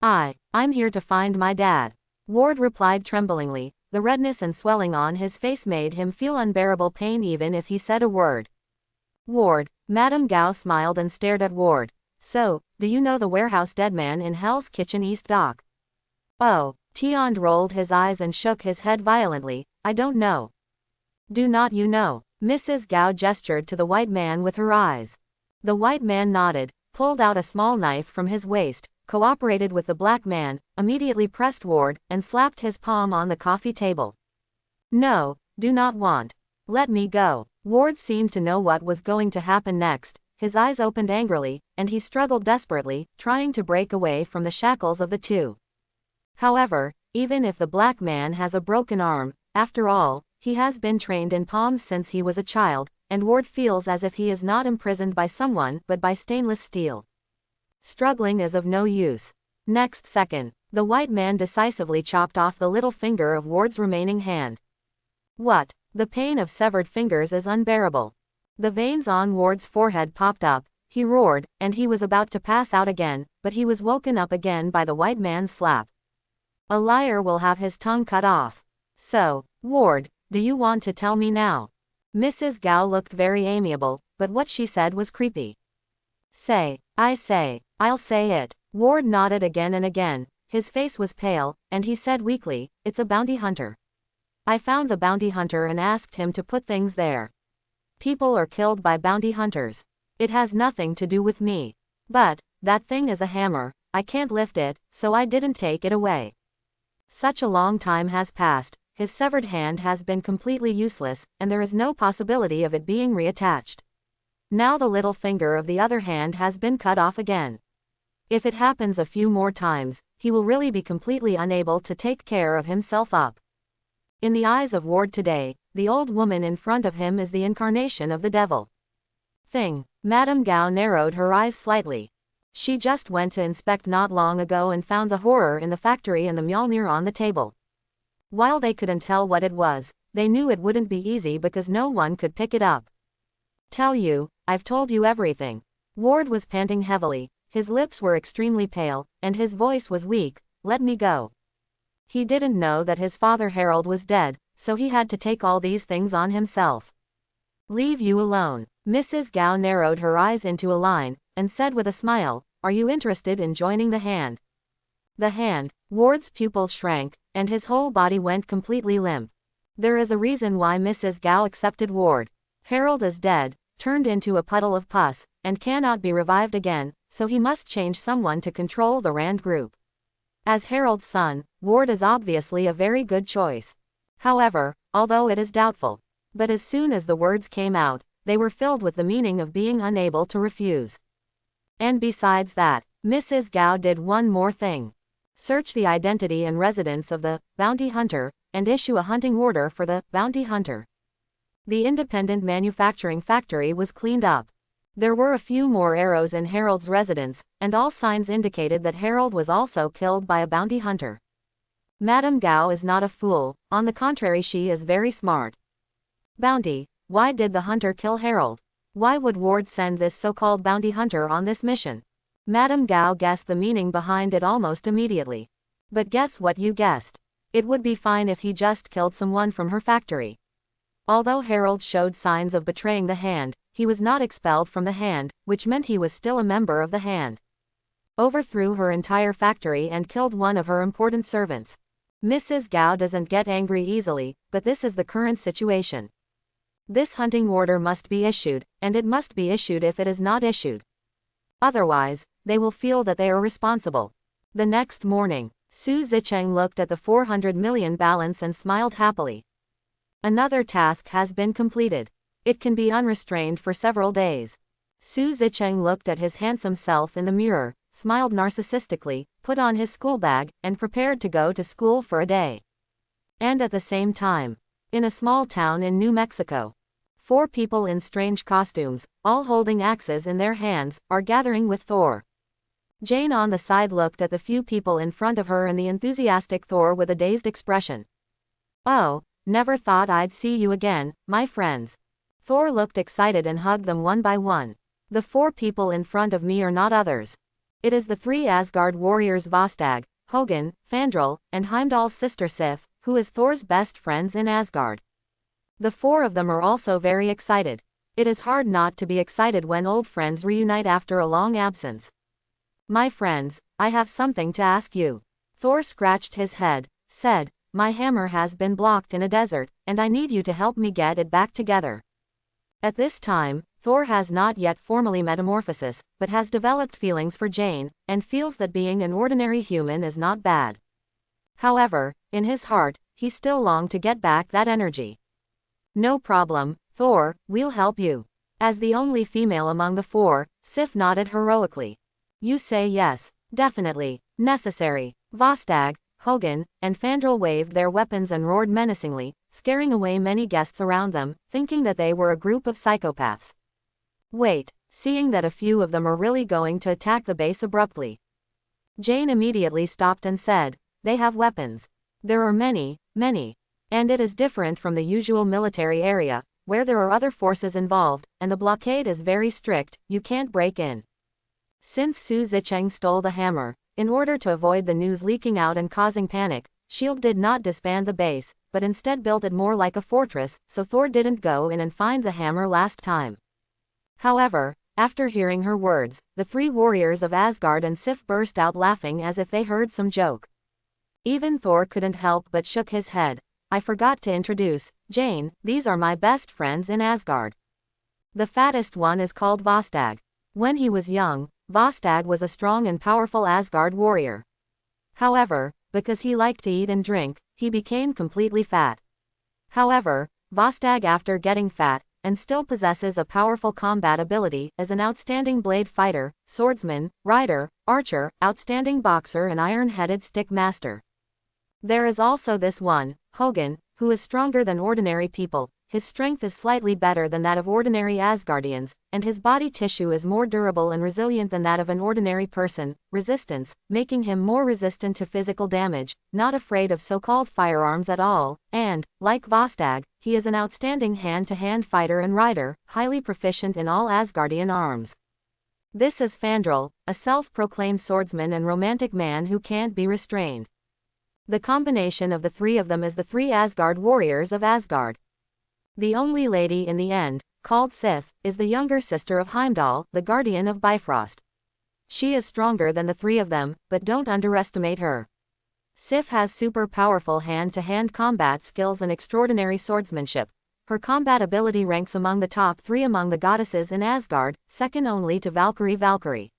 I'm here to find my dad," Ward replied tremblingly. The redness and swelling on his face made him feel unbearable pain even if he said a word. "Ward," Madame Gao smiled and stared at Ward. "So, do you know the warehouse dead man in Hell's Kitchen East Dock?" "Oh," Tiand rolled his eyes and shook his head violently. "I don't know." "Do not you know?" Mrs. Gao gestured to the white man with her eyes. The white man nodded, pulled out a small knife from his waist, cooperated with the black man, immediately pressed Ward, and slapped his palm on the coffee table. "No, do not want. Let me go." Ward seemed to know what was going to happen next. His eyes opened angrily, and he struggled desperately, trying to break away from the shackles of the two. However, even if the black man has a broken arm, after all, he has been trained in palms since he was a child, and Ward feels as if he is not imprisoned by someone but by stainless steel. Struggling is of no use. Next second, the white man decisively chopped off the little finger of Ward's remaining hand. What? The pain of severed fingers is unbearable. The veins on Ward's forehead popped up, he roared, and he was about to pass out again, but he was woken up again by the white man's slap. "A liar will have his tongue cut off. So, Ward, do you want to tell me now?" Mrs. Gao looked very amiable, but what she said was creepy. I'll say it." Ward nodded again and again. His face was pale, and he said weakly, "It's a bounty hunter. I found the bounty hunter and asked him to put things there. People are killed by bounty hunters. It has nothing to do with me. But, that thing is a hammer, I can't lift it, so I didn't take it away. Such a long time has passed, his severed hand has been completely useless, and there is no possibility of it being reattached. Now the little finger of the other hand has been cut off again. If it happens a few more times, he will really be completely unable to take care of himself up." In the eyes of Ward today, the old woman in front of him is the incarnation of the devil. Madame Gao narrowed her eyes slightly. She just went to inspect not long ago and found the horror in the factory and the Mjolnir on the table. While they couldn't tell what it was, they knew it wouldn't be easy because no one could pick it up. I've told you everything." Ward was panting heavily, his lips were extremely pale, and his voice was weak. "Let me go." He didn't know that his father Harold was dead, so he had to take all these things on himself. "Leave you alone." Mrs. Gao narrowed her eyes into a line, and said with a smile, "Are you interested in joining the hand?" The hand. Ward's pupils shrank, and his whole body went completely limp. There is a reason why Mrs. Gao accepted Ward. Harold is dead, turned into a puddle of pus, and cannot be revived again, so he must change someone to control the Rand group. As Harold's son, Ward is obviously a very good choice. However, although it is doubtful. But as soon as the words came out, they were filled with the meaning of being unable to refuse. And besides that, Mrs. Gao did one more thing. Search the identity and residence of the bounty hunter, and issue a hunting order for the bounty hunter. The independent manufacturing factory was cleaned up. There were a few more arrows in Harold's residence, and all signs indicated that Harold was also killed by a bounty hunter. Madame Gao is not a fool, on the contrary she is very smart. Bounty. Why did the hunter kill Harold? Why would Ward send this so-called bounty hunter on this mission? Madame Gao guessed the meaning behind it almost immediately. But guess what you guessed? It would be fine if he just killed someone from her factory. Although Harold showed signs of betraying the hand, he was not expelled from the hand, which meant he was still a member of the hand. Overthrew her entire factory and killed one of her important servants. Mrs. Gao doesn't get angry easily, but this is the current situation. This hunting order must be issued, and it must be issued if it is not issued. Otherwise, they will feel that they are responsible. The next morning, Su Zicheng looked at the 400 million balance and smiled happily. Another task has been completed. It can be unrestrained for several days. Su Zicheng looked at his handsome self in the mirror, smiled narcissistically, put on his school bag, and prepared to go to school for a day. And at the same time, in a small town in New Mexico, 4 people in strange costumes, all holding axes in their hands, are gathering with Thor. Jane on the side looked at the few people in front of her and the enthusiastic Thor with a dazed expression. Oh, never thought I'd see you again, my friends. Thor looked excited and hugged them one by one. The 4 people in front of me are not others. It is the 3 Asgard warriors Vostag, Hogun, Fandral, and Heimdall's sister Sif, who is Thor's best friends in Asgard. The 4 of them are also very excited. It is hard not to be excited when old friends reunite after a long absence. My friends, I have something to ask you. Thor scratched his head, said, my hammer has been blocked in a desert, and I need you to help me get it back together. At this time, Thor has not yet formally metamorphosis, but has developed feelings for Jane, and feels that being an ordinary human is not bad. However, in his heart, he still longed to get back that energy. No problem, Thor, we'll help you. As the only female among the 4, Sif nodded heroically. You say yes, definitely, necessary. Vostag, Hogun, and Fandral waved their weapons and roared menacingly, scaring away many guests around them, thinking that they were a group of psychopaths. Wait, seeing that a few of them are really going to attack the base abruptly. Jane immediately stopped and said, they have weapons. There are many, many. And it is different from the usual military area, where there are other forces involved, and the blockade is very strict, you can't break in. Since Su Zicheng stole the hammer, in order to avoid the news leaking out and causing panic, S.H.I.E.L.D. did not disband the base, but instead built it more like a fortress, so Thor didn't go in and find the hammer last time. However, after hearing her words, the 3 warriors of Asgard and Sif burst out laughing as if they heard some joke. Even Thor couldn't help but shook his head. I forgot to introduce, Jane, these are my best friends in Asgard. The fattest one is called Vostag. When he was young, Vostag was a strong and powerful Asgard warrior. However, because he liked to eat and drink, he became completely fat. However, Vostag after getting fat, and still possesses a powerful combat ability as an outstanding blade fighter, swordsman, rider, archer, outstanding boxer and iron-headed stick master. There is also this one, Hogun, who is stronger than ordinary people. His strength is slightly better than that of ordinary Asgardians, and his body tissue is more durable and resilient than that of an ordinary person, resistance, making him more resistant to physical damage, not afraid of so-called firearms at all, and, like Vostag, he is an outstanding hand-to-hand fighter and rider, highly proficient in all Asgardian arms. This is Fandral, a self-proclaimed swordsman and romantic man who can't be restrained. The combination of the 3 of them is the 3 Asgard warriors of Asgard. The only lady in the end, called Sif, is the younger sister of Heimdall, the guardian of Bifrost. She is stronger than the 3 of them, but don't underestimate her. Sif has super powerful hand-to-hand combat skills and extraordinary swordsmanship. Her combat ability ranks among the top 3 among the goddesses in Asgard, second only to Valkyrie.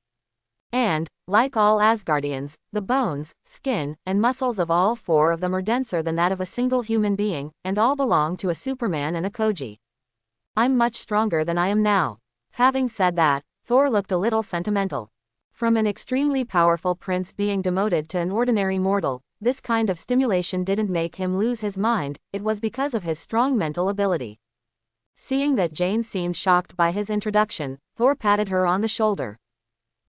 And, like all Asgardians, the bones, skin, and muscles of all 4 of them are denser than that of a single human being, and all belong to a Superman and a Koji. I'm much stronger than I am now. Having said that, Thor looked a little sentimental. From an extremely powerful prince being demoted to an ordinary mortal, this kind of stimulation didn't make him lose his mind, it was because of his strong mental ability. Seeing that Jane seemed shocked by his introduction, Thor patted her on the shoulder.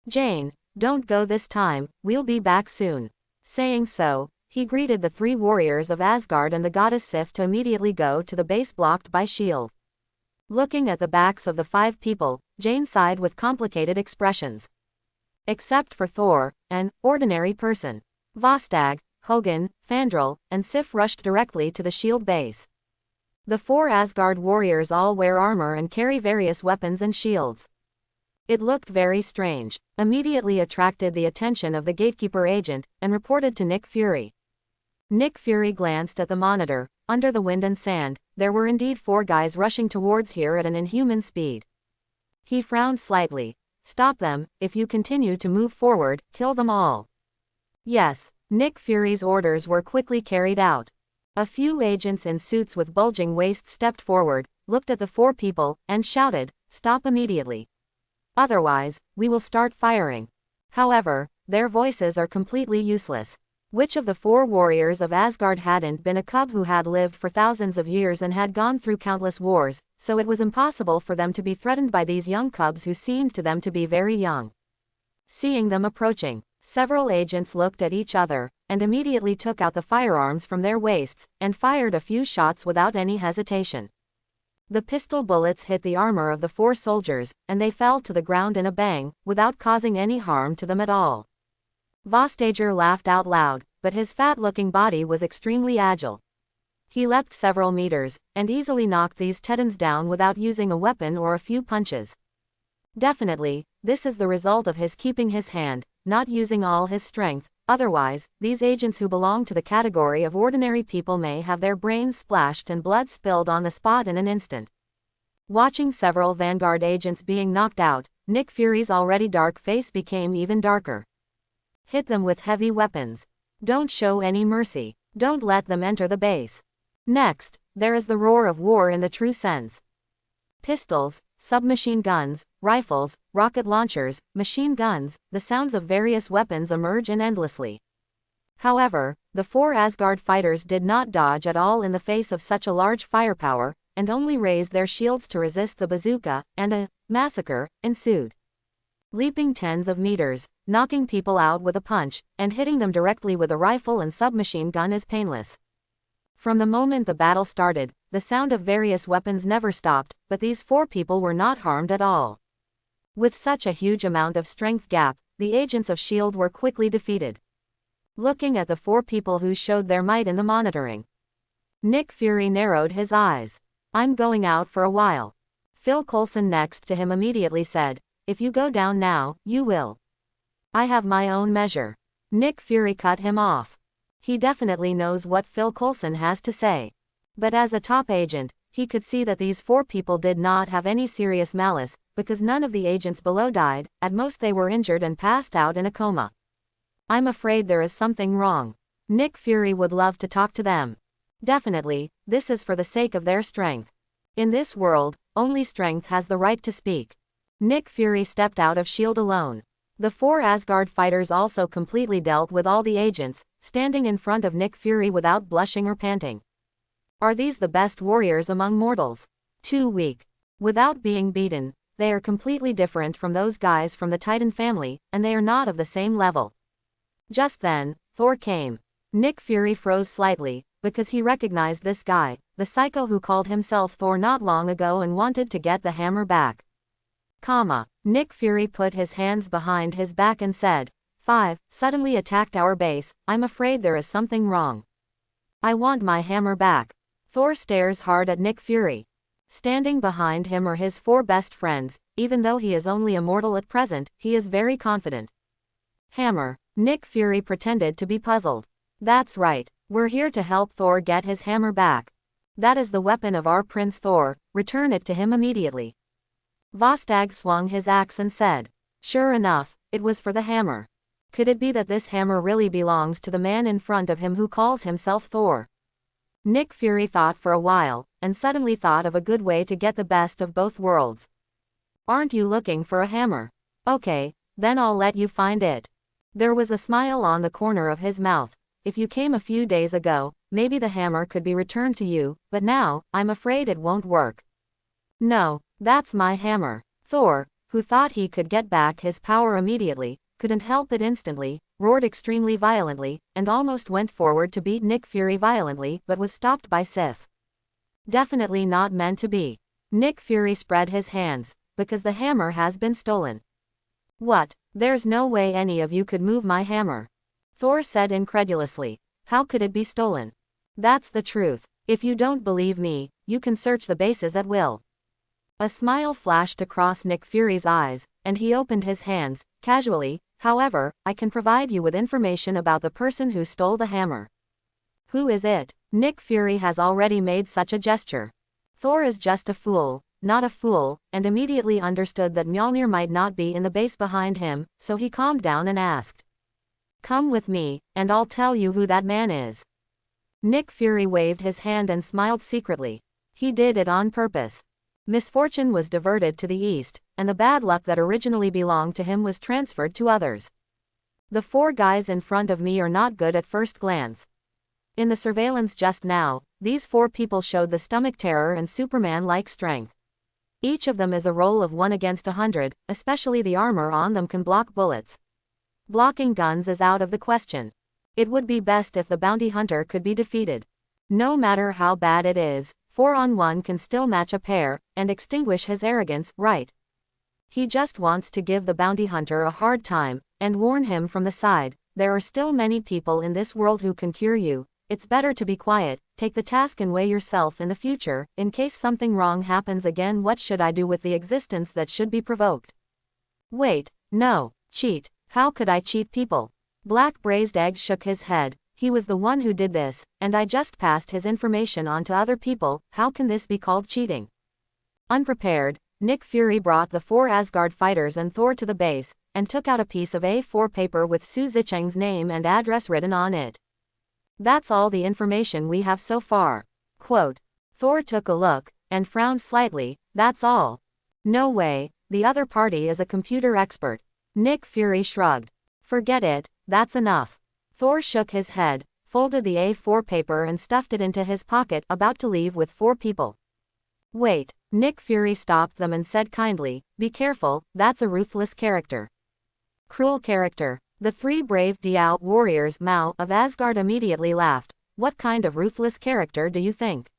Jane, don't go this time, we'll be back soon. Saying so, he greeted the 3 warriors of Asgard and the goddess Sif to immediately go to the base blocked by S.H.I.E.L.D. Looking at the backs of the 5 people, Jane sighed with complicated expressions. Except for Thor, an ordinary person. Vostag, Hogun, Fandral, and Sif rushed directly to the S.H.I.E.L.D. base. The 4 Asgard warriors all wear armor and carry various weapons and shields. It looked very strange, immediately attracted the attention of the gatekeeper agent, and reported to Nick Fury. Nick Fury glanced at the monitor. Under the wind and sand, there were indeed 4 guys rushing towards here at an inhuman speed. He frowned slightly. Stop them, if you continue to move forward, kill them all. Yes, Nick Fury's orders were quickly carried out. A few agents in suits with bulging waists stepped forward, looked at the 4 people, and shouted, "Stop immediately. Otherwise, we will start firing." However, their voices are completely useless. Which of the 4 warriors of Asgard hadn't been a cub who had lived for thousands of years and had gone through countless wars, so it was impossible for them to be threatened by these young cubs who seemed to them to be very young. Seeing them approaching, several agents looked at each other, and immediately took out the firearms from their waists, and fired a few shots without any hesitation. The pistol bullets hit the armor of the 4 soldiers, and they fell to the ground in a bang, without causing any harm to them at all. Vostager laughed out loud, but his fat-looking body was extremely agile. He leapt several meters, and easily knocked these Titans down without using a weapon or a few punches. Definitely, this is the result of his keeping his hand, not using all his strength. Otherwise, these agents who belong to the category of ordinary people may have their brains splashed and blood spilled on the spot in an instant. Watching several Vanguard agents being knocked out, Nick Fury's already dark face became even darker. Hit them with heavy weapons. Don't show any mercy. Don't let them enter the base. Next, there is the roar of war in the true sense. Pistols, submachine guns, rifles, rocket launchers, machine guns, the sounds of various weapons emerge endlessly. However, the 4 Asgard fighters did not dodge at all in the face of such a large firepower, and only raised their shields to resist the bazooka, and a massacre ensued. Leaping tens of meters, knocking people out with a punch, and hitting them directly with a rifle and submachine gun is painless. From the moment the battle started, the sound of various weapons never stopped, but these 4 people were not harmed at all. With such a huge amount of strength gap, the agents of S.H.I.E.L.D. were quickly defeated. Looking at the 4 people who showed their might in the monitoring, Nick Fury narrowed his eyes. I'm going out for a while. Phil Coulson next to him immediately said, if you go down now, you will. I have my own measure. Nick Fury cut him off. He definitely knows what Phil Coulson has to say. But as a top agent, he could see that these 4 people did not have any serious malice, because none of the agents below died, at most they were injured and passed out in a coma. I'm afraid there is something wrong. Nick Fury would love to talk to them. Definitely, this is for the sake of their strength. In this world, only strength has the right to speak. Nick Fury stepped out of S.H.I.E.L.D. alone. The 4 Asgard fighters also completely dealt with all the agents, standing in front of Nick Fury without blushing or panting. Are these the best warriors among mortals? Too weak. Without being beaten, they are completely different from those guys from the Titan family, and they are not of the same level. Just then, Thor came. Nick Fury froze slightly, because he recognized this guy, the psycho who called himself Thor not long ago and wanted to get the hammer back. Nick Fury put his hands behind his back and said, 5 suddenly attacked our base. I'm afraid there is something wrong. I want my hammer back. Thor stares hard at Nick Fury. Standing behind him are his 4 best friends. Even though he is only a mortal at present, he is very confident. Hammer. Nick Fury pretended to be puzzled. That's right. We're here to help Thor get his hammer back. That is the weapon of our Prince Thor. Return it to him immediately. Vostag swung his axe and said, sure enough, it was for the hammer. Could it be that this hammer really belongs to the man in front of him who calls himself Thor? Nick Fury thought for a while, and suddenly thought of a good way to get the best of both worlds. Aren't you looking for a hammer? Okay, then I'll let you find it. There was a smile on the corner of his mouth. If you came a few days ago, maybe the hammer could be returned to you, but now, I'm afraid it won't work. No, that's my hammer. Thor, who thought he could get back his power immediately, couldn't help it instantly, roared extremely violently, and almost went forward to beat Nick Fury violently but was stopped by Sif. Definitely not meant to be. Nick Fury spread his hands, because the hammer has been stolen. What? There's no way any of you could move my hammer. Thor said incredulously. How could it be stolen? That's the truth. If you don't believe me, you can search the bases at will. A smile flashed across Nick Fury's eyes, and he opened his hands, casually. However, I can provide you with information about the person who stole the hammer. Who is it? Nick Fury has already made such a gesture. Thor is just a fool, not a fool, and immediately understood that Mjolnir might not be in the base behind him, so he calmed down and asked. Come with me, and I'll tell you who that man is. Nick Fury waved his hand and smiled secretly. He did it on purpose. Misfortune was diverted to the east, and the bad luck that originally belonged to him was transferred to others. The 4 guys in front of me are not good at first glance. In the surveillance just now, these 4 people showed the stomach terror and Superman-like strength. Each of them is a roll of 1 against 100, especially the armor on them can block bullets. Blocking guns is out of the question. It would be best if the bounty hunter could be defeated. No matter how bad it is, 4-on-1 can still match a pair, and extinguish his arrogance, right? He just wants to give the bounty hunter a hard time, and warn him from the side, there are still many people in this world who can cure you. It's better to be quiet, take the task and weigh yourself in the future, in case something wrong happens again. What should I do with the existence that should be provoked? Wait, no, cheat, how could I cheat people? Black Braised Egg shook his head, he was the one who did this, and I just passed his information on to other people, how can this be called cheating? Unprepared, Nick Fury brought the 4 Asgard fighters and Thor to the base, and took out a piece of A4 paper with Su Zicheng's name and address written on it. That's all the information we have so far. Quote. Thor took a look, and frowned slightly, that's all. No way, the other party is a computer expert. Nick Fury shrugged. Forget it, that's enough. Thor shook his head, folded the A4 paper and stuffed it into his pocket, about to leave with 4 people. Wait, Nick Fury stopped them and said kindly, be careful, that's a ruthless character. Cruel character. The 3 brave Diao warriors Mao of Asgard immediately laughed. What kind of ruthless character do you think?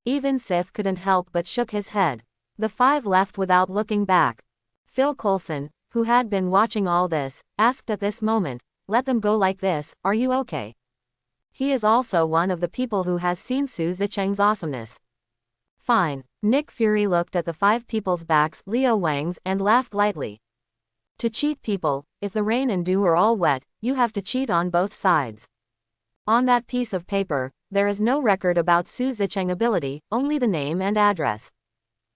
Even Sif couldn't help but shook his head. The 5 left without looking back. Phil Coulson, who had been watching all this, asked at this moment, let them go like this, are you okay? He is also one of the people who has seen Su Zicheng's awesomeness. Fine. Nick Fury looked at the 5 people's backs, Leo Wang's, and laughed lightly. To cheat people, if the rain and dew are all wet, you have to cheat on both sides. On that piece of paper, there is no record about Su Zicheng ability, only the name and address.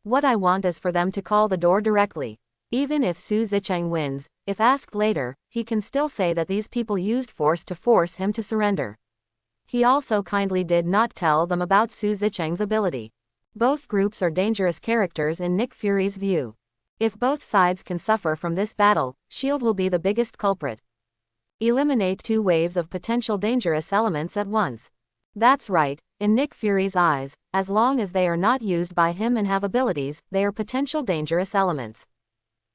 What I want is for them to call the door directly. Even if Su Zicheng wins, if asked later, he can still say that these people used force to force him to surrender. He also kindly did not tell them about Su Zicheng's ability. Both groups are dangerous characters in Nick Fury's view. If both sides can suffer from this battle, S.H.I.E.L.D. will be the biggest culprit. Eliminate 2 waves of potential dangerous elements at once. That's right, in Nick Fury's eyes, as long as they are not used by him and have abilities, they are potential dangerous elements.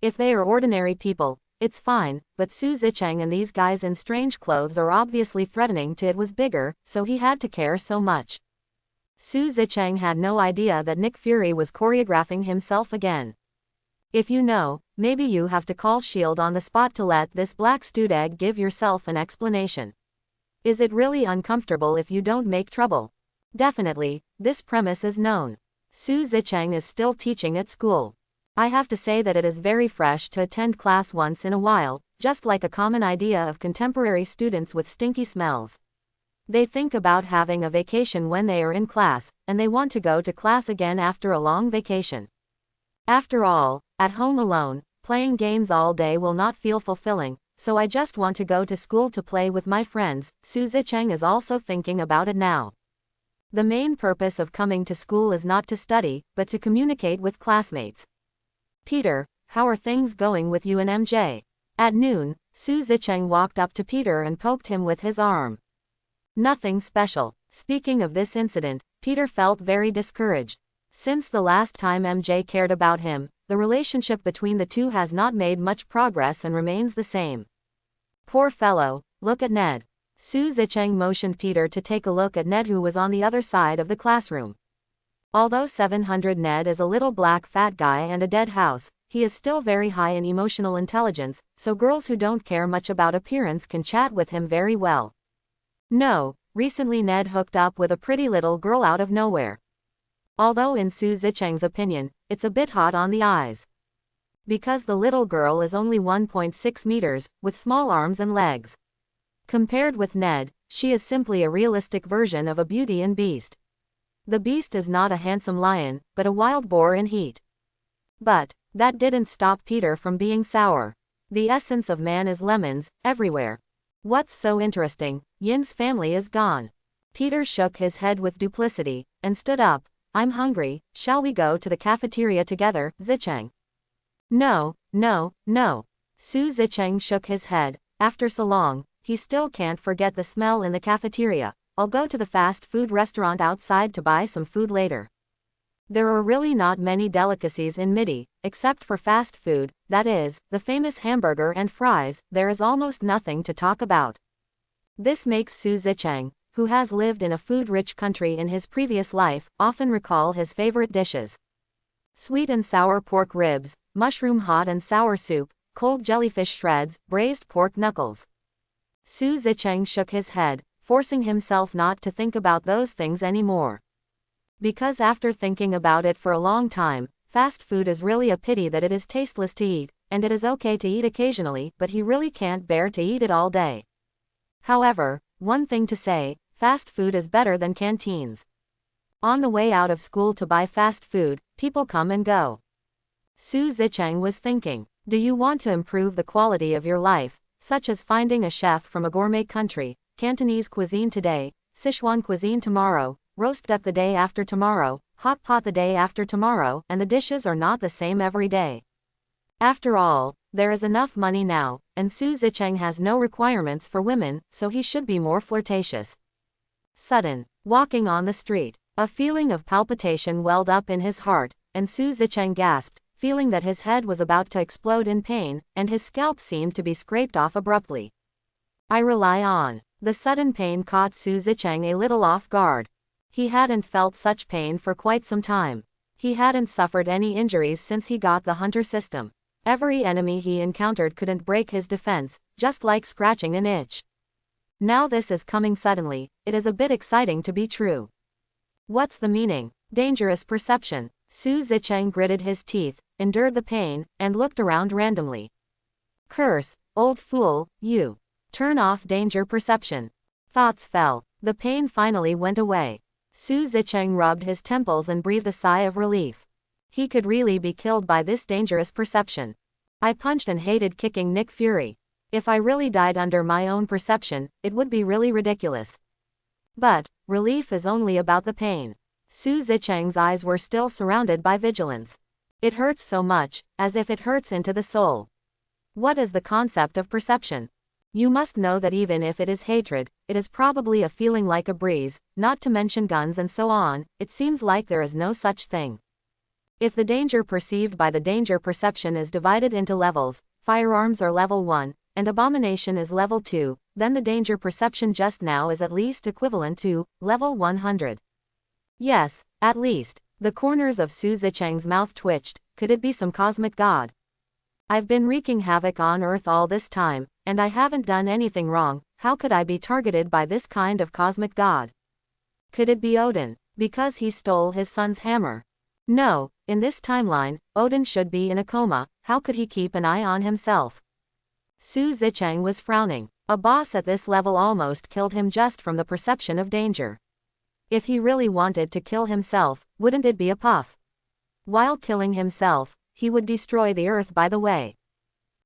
If they are ordinary people, it's fine, but Su Zicheng and these guys in strange clothes are obviously threatening to. It was bigger, so he had to care so much. Su Zicheng had no idea that Nick Fury was choreographing himself again. If you know, maybe you have to call S.H.I.E.L.D. on the spot to let this black stewed egg give yourself an explanation. Is it really uncomfortable if you don't make trouble? Definitely, this premise is known. Su Zicheng is still teaching at school. I have to say that it is very fresh to attend class once in a while, just like a common idea of contemporary students with stinky smells. They think about having a vacation when they are in class, and they want to go to class again after a long vacation. After all, at home alone, playing games all day will not feel fulfilling, so I just want to go to school to play with my friends. Su Zicheng is also thinking about it now. The main purpose of coming to school is not to study, but to communicate with classmates. Peter, how are things going with you and MJ? At noon, Su Zicheng walked up to Peter and poked him with his arm. Nothing special. Speaking of this incident, Peter felt very discouraged. Since the last time MJ cared about him, the relationship between the two has not made much progress and remains the same. Poor fellow, look at Ned. Su Zicheng motioned Peter to take a look at Ned, who was on the other side of the classroom. Although 700 Ned is a little black fat guy and a dead house, he is still very high in emotional intelligence, so girls who don't care much about appearance can chat with him very well. No, recently Ned hooked up with a pretty little girl out of nowhere. Although in Su Zicheng's opinion, it's a bit hot on the eyes. Because the little girl is only 1.6 meters, with small arms and legs. Compared with Ned, she is simply a realistic version of a Beauty and Beast. The Beast is not a handsome lion, but a wild boar in heat. But that didn't stop Peter from being sour. The essence of man is lemons, everywhere. What's so interesting? Yin's family is gone. Peter shook his head with duplicity, and stood up. I'm hungry, shall we go to the cafeteria together, Zicheng? No, no, no. Su Zicheng shook his head. After so long, he still can't forget the smell in the cafeteria. I'll go to the fast food restaurant outside to buy some food later. There are really not many delicacies in Midi, except for fast food, that is, the famous hamburger and fries. There is almost nothing to talk about. This makes Su Zicheng, who has lived in a food-rich country in his previous life, often recall his favorite dishes. Sweet and sour pork ribs, mushroom hot and sour soup, cold jellyfish shreds, braised pork knuckles. Su Zicheng shook his head, forcing himself not to think about those things anymore. Because after thinking about it for a long time, fast food is really a pity that it is tasteless to eat, and it is okay to eat occasionally, but he really can't bear to eat it all day. However, one thing to say, fast food is better than canteens. On the way out of school to buy fast food, people come and go. Su Zicheng was thinking, do you want to improve the quality of your life, such as finding a chef from a gourmet country, Cantonese cuisine today, Sichuan cuisine tomorrow, roast duck the day after tomorrow, hot pot the day after tomorrow, and the dishes are not the same every day. After all, there is enough money now, and Su Zicheng has no requirements for women, so he should be more flirtatious. Sudden, walking on the street, a feeling of palpitation welled up in his heart, and Su Zicheng gasped, feeling that his head was about to explode in pain, and his scalp seemed to be scraped off abruptly. I rely on. The sudden pain caught Su Zicheng a little off guard. He hadn't felt such pain for quite some time. He hadn't suffered any injuries since he got the hunter system. Every enemy he encountered couldn't break his defense, just like scratching an itch. Now this is coming suddenly, it is a bit exciting to be true. What's the meaning? Dangerous perception. Su Zicheng gritted his teeth, endured the pain, and looked around randomly. Curse, old fool, you. Turn off danger perception. Thoughts fell. The pain finally went away. Su Zicheng rubbed his temples and breathed a sigh of relief. He could really be killed by this dangerous perception. I punched and hated kicking Nick Fury. If I really died under my own perception, it would be really ridiculous. But, relief is only about the pain. Su Zicheng's eyes were still surrounded by vigilance. It hurts so much, as if it hurts into the soul. What is the concept of perception? You must know that even if it is hatred, it is probably a feeling like a breeze, not to mention guns and so on. It seems like there is no such thing. If the danger perceived by the danger perception is divided into levels, firearms are level 1, and abomination is level 2, then the danger perception just now is at least equivalent to level 100. Yes, at least. The corners of Su Zicheng's mouth twitched. Could it be some cosmic god? I've been wreaking havoc on Earth all this time, and I haven't done anything wrong. How could I be targeted by this kind of cosmic god? Could it be Odin, because he stole his son's hammer? No, in this timeline, Odin should be in a coma. How could he keep an eye on himself? Su Zicheng was frowning. A boss at this level almost killed him just from the perception of danger. If he really wanted to kill himself, wouldn't it be a puff? While killing himself, he would destroy the Earth by the way.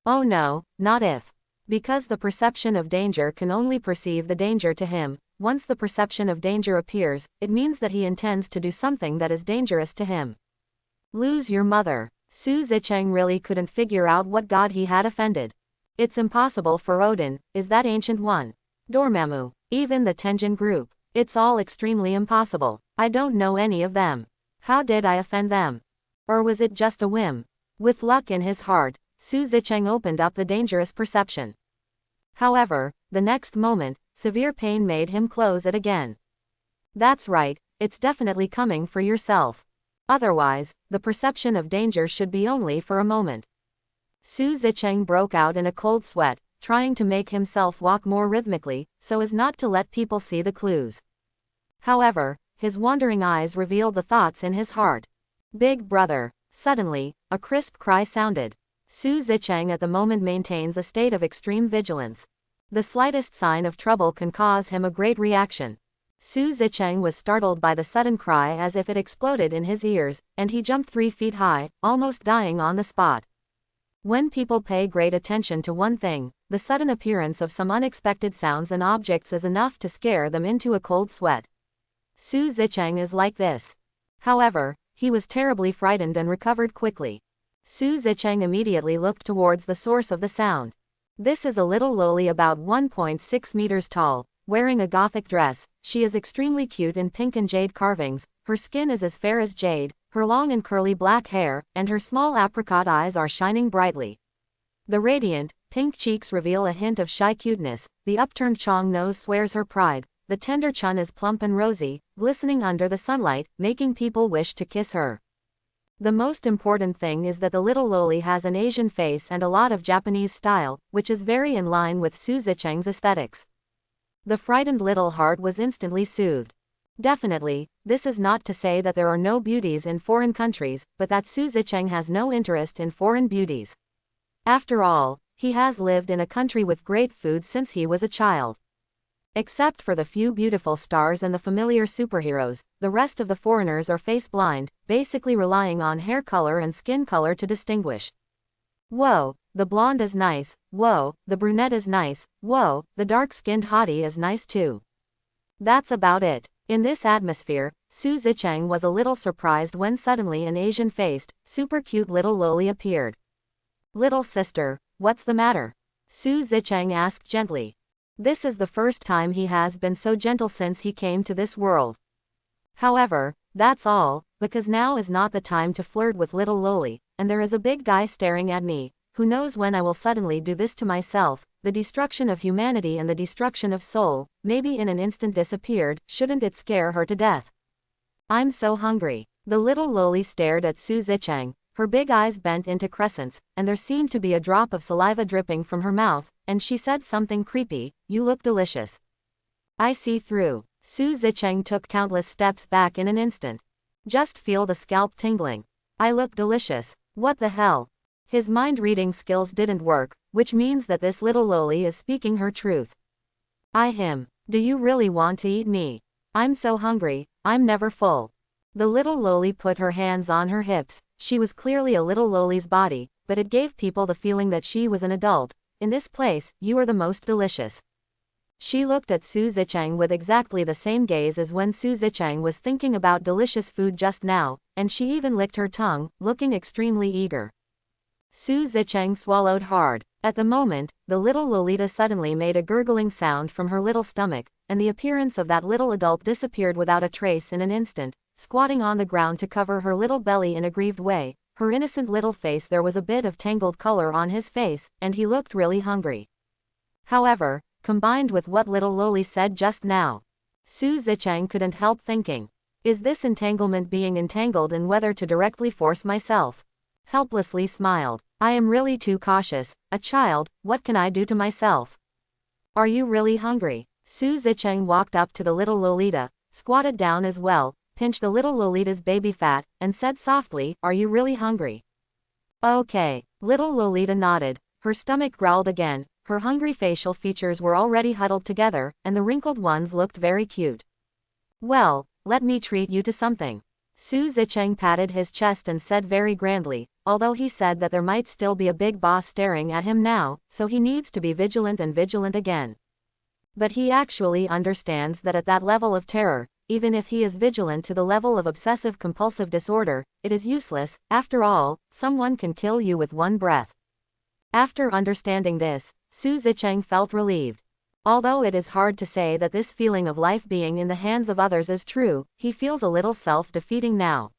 Oh no, not if. Because the perception of danger can only perceive the danger to him. Once the perception of danger appears, it means that he intends to do something that is dangerous to him. Lose your mother. Su Zicheng really couldn't figure out what god he had offended. It's impossible for Odin, is that ancient one. Dormammu, even the Tenjin group. It's all extremely impossible. I don't know any of them. How did I offend them? Or was it just a whim? With luck in his heart, Su Zicheng opened up the dangerous perception. However, the next moment, severe pain made him close it again. That's right, it's definitely coming for yourself. Otherwise, the perception of danger should be only for a moment. Su Zicheng broke out in a cold sweat, trying to make himself walk more rhythmically, so as not to let people see the clues. However, his wandering eyes revealed the thoughts in his heart. Big brother. Suddenly, a crisp cry sounded. Su Zicheng at the moment maintains a state of extreme vigilance. The slightest sign of trouble can cause him a great reaction. Su Zicheng was startled by the sudden cry as if it exploded in his ears, and he jumped 3 feet high, almost dying on the spot. When people pay great attention to one thing, the sudden appearance of some unexpected sounds and objects is enough to scare them into a cold sweat. Su Zicheng is like this. However, he was terribly frightened and recovered quickly. Su Zicheng immediately looked towards the source of the sound. This is a little lowly about 1.6 meters tall, wearing a gothic dress. She is extremely cute in pink and jade carvings, her skin is as fair as jade, her long and curly black hair, and her small apricot eyes are shining brightly. The radiant, pink cheeks reveal a hint of shy cuteness, the upturned Chong nose swears her pride, the tender chin is plump and rosy, glistening under the sunlight, making people wish to kiss her. The most important thing is that the little loli has an Asian face and a lot of Japanese style, which is very in line with Su Zicheng's aesthetics. The frightened little heart was instantly soothed. Definitely, this is not to say that there are no beauties in foreign countries, but that Su Zicheng has no interest in foreign beauties. After all, he has lived in a country with great food since he was a child. Except for the few beautiful stars and the familiar superheroes, the rest of the foreigners are face blind, basically relying on hair color and skin color to distinguish. Whoa, the blonde is nice, whoa, the brunette is nice, whoa, the dark-skinned hottie is nice too. That's about it. In this atmosphere, Su Zicheng was a little surprised when suddenly an Asian-faced, super cute little loli appeared. Little sister, what's the matter? Su Zicheng asked gently. This is the first time he has been so gentle since he came to this world. However, that's all, because now is not the time to flirt with little loli, and there is a big guy staring at me, who knows when I will suddenly do this to myself, the destruction of humanity and the destruction of soul, maybe in an instant disappeared, shouldn't it scare her to death? I'm so hungry. The little loli stared at Su Zicheng, her big eyes bent into crescents, and there seemed to be a drop of saliva dripping from her mouth, and she said something creepy, you look delicious. I see through. Su Zicheng took countless steps back in an instant. Just feel the scalp tingling. I look delicious. What the hell? His mind-reading skills didn't work, which means that this little loli is speaking her truth. Do you really want to eat me? I'm so hungry, I'm never full. The little loli put her hands on her hips. She was clearly a little loli's body, but it gave people the feeling that she was an adult. In this place, you are the most delicious. She looked at Su Zicheng with exactly the same gaze as when Su Zicheng was thinking about delicious food just now, and she even licked her tongue, looking extremely eager. Su Zicheng swallowed hard. At the moment, the little Lolita suddenly made a gurgling sound from her little stomach, and the appearance of that little adult disappeared without a trace in an instant, squatting on the ground to cover her little belly in a grieved way. Her innocent little face, there was a bit of tangled color on his face, and he looked really hungry. However, combined with what little loli said just now, Su Zicheng couldn't help thinking, is this entanglement being entangled in whether to directly force myself? Helplessly smiled. I am really too cautious, a child, what can I do to myself? Are you really hungry? Su Zicheng walked up to the little Lolita, squatted down as well, pinched the little Lolita's baby fat, and said softly, are you really hungry? Okay. Little Lolita nodded, her stomach growled again, her hungry facial features were already huddled together, and the wrinkled ones looked very cute. Well, let me treat you to something. Su Zicheng patted his chest and said very grandly, although he said that there might still be a big boss staring at him now, so he needs to be vigilant and vigilant again. But he actually understands that at that level of terror, even if he is vigilant to the level of obsessive-compulsive disorder, it is useless. After all, someone can kill you with one breath. After understanding this, Su Zicheng felt relieved. Although it is hard to say that this feeling of life being in the hands of others is true, he feels a little self-defeating now.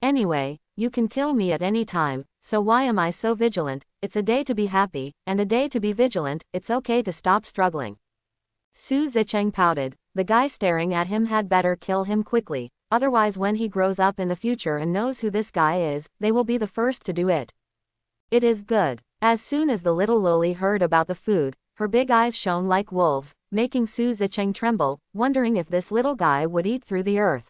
Anyway, you can kill me at any time, so why am I so vigilant? It's a day to be happy, and a day to be vigilant. It's okay to stop struggling. Su Zicheng pouted. The guy staring at him had better kill him quickly, otherwise when he grows up in the future and knows who this guy is, they will be the first to do it. It is good. As soon as the little loli heard about the food, her big eyes shone like wolves, making Su Zicheng tremble, wondering if this little guy would eat through the earth.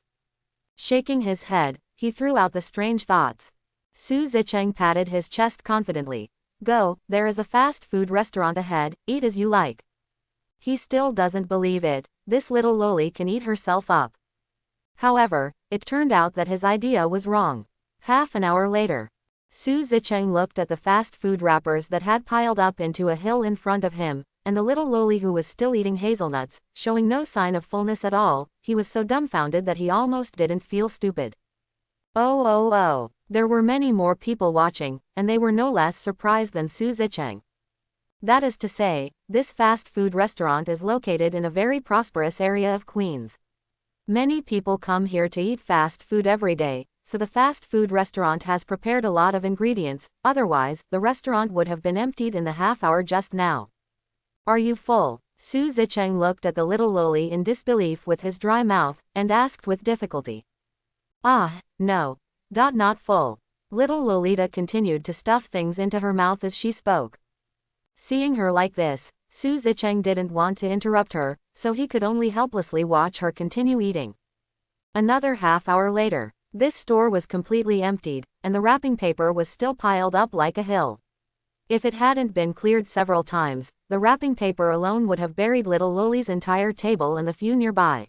Shaking his head, he threw out the strange thoughts. Su Zicheng patted his chest confidently. Go, there is a fast food restaurant ahead, eat as you like. He still doesn't believe it. This little loli can eat herself up. However, it turned out that his idea was wrong. Half an hour later, Su Zicheng looked at the fast food wrappers that had piled up into a hill in front of him, and the little loli who was still eating hazelnuts, showing no sign of fullness at all. He was so dumbfounded that he almost didn't feel stupid. Oh. There were many more people watching, and they were no less surprised than Su Zicheng. That is to say, This fast food restaurant is located in a very prosperous area of Queens. Many people come here to eat fast food every day, so the fast food restaurant has prepared a lot of ingredients, otherwise, the restaurant would have been emptied in the half hour just now. Are you full? Su Zicheng looked at the little loli in disbelief with his dry mouth, and asked with difficulty. Ah, no. Not full. Little Lolita continued to stuff things into her mouth as she spoke. Seeing her like this, Su Zicheng didn't want to interrupt her, so he could only helplessly watch her continue eating. Another half hour later, this store was completely emptied, and the wrapping paper was still piled up like a hill. If it hadn't been cleared several times, the wrapping paper alone would have buried little Loli's entire table and the few nearby.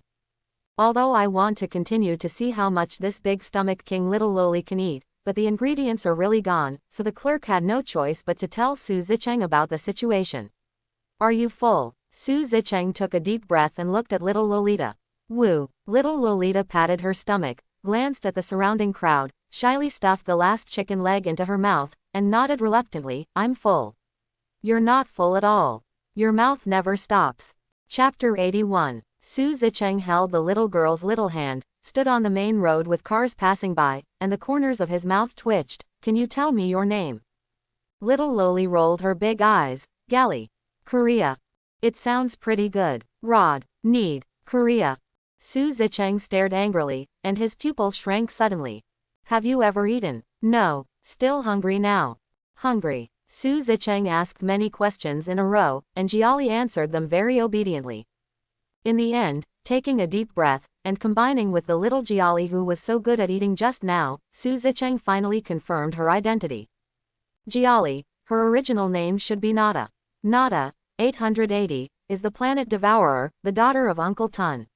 Although I want to continue to see how much this big stomach king little Loli can eat, but the ingredients are really gone, so the clerk had no choice but to tell Su Zicheng about the situation. Are you full? Su Zicheng took a deep breath and looked at little Lolita. Woo! Little Lolita patted her stomach, glanced at the surrounding crowd, shyly stuffed the last chicken leg into her mouth, and nodded reluctantly, I'm full. You're not full at all. Your mouth never stops. Chapter 81. Su Zicheng held the little girl's little hand, stood on the main road with cars passing by, and the corners of his mouth twitched. Can you tell me your name? Little Loli rolled her big eyes. Gali. Korea. It sounds pretty good. Rod. Need. Korea. Su Zicheng stared angrily, and his pupils shrank suddenly. Have you ever eaten? No. Still hungry now. Hungry. Su Zicheng asked many questions in a row, and Jiali answered them very obediently. In the end, taking a deep breath, and combining with the little Jiali who was so good at eating just now, Su Zicheng finally confirmed her identity. Jiali, her original name should be Nada. Nada, 880, is the planet devourer, the daughter of Uncle Tun.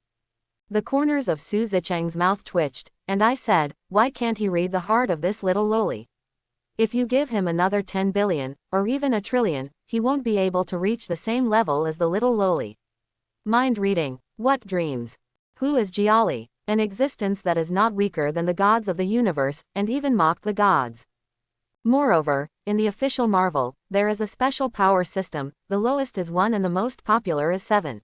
The corners of Su Zicheng's mouth twitched, and I said, why can't he read the heart of this little Loli? If you give him another 10 billion, or even a trillion, he won't be able to reach the same level as the little Loli. Mind reading. What dreams? Who is Jiali? An existence that is not weaker than the gods of the universe, and even mocked the gods. Moreover, in the official Marvel, there is a special power system, the lowest is 1 and the most popular is 7.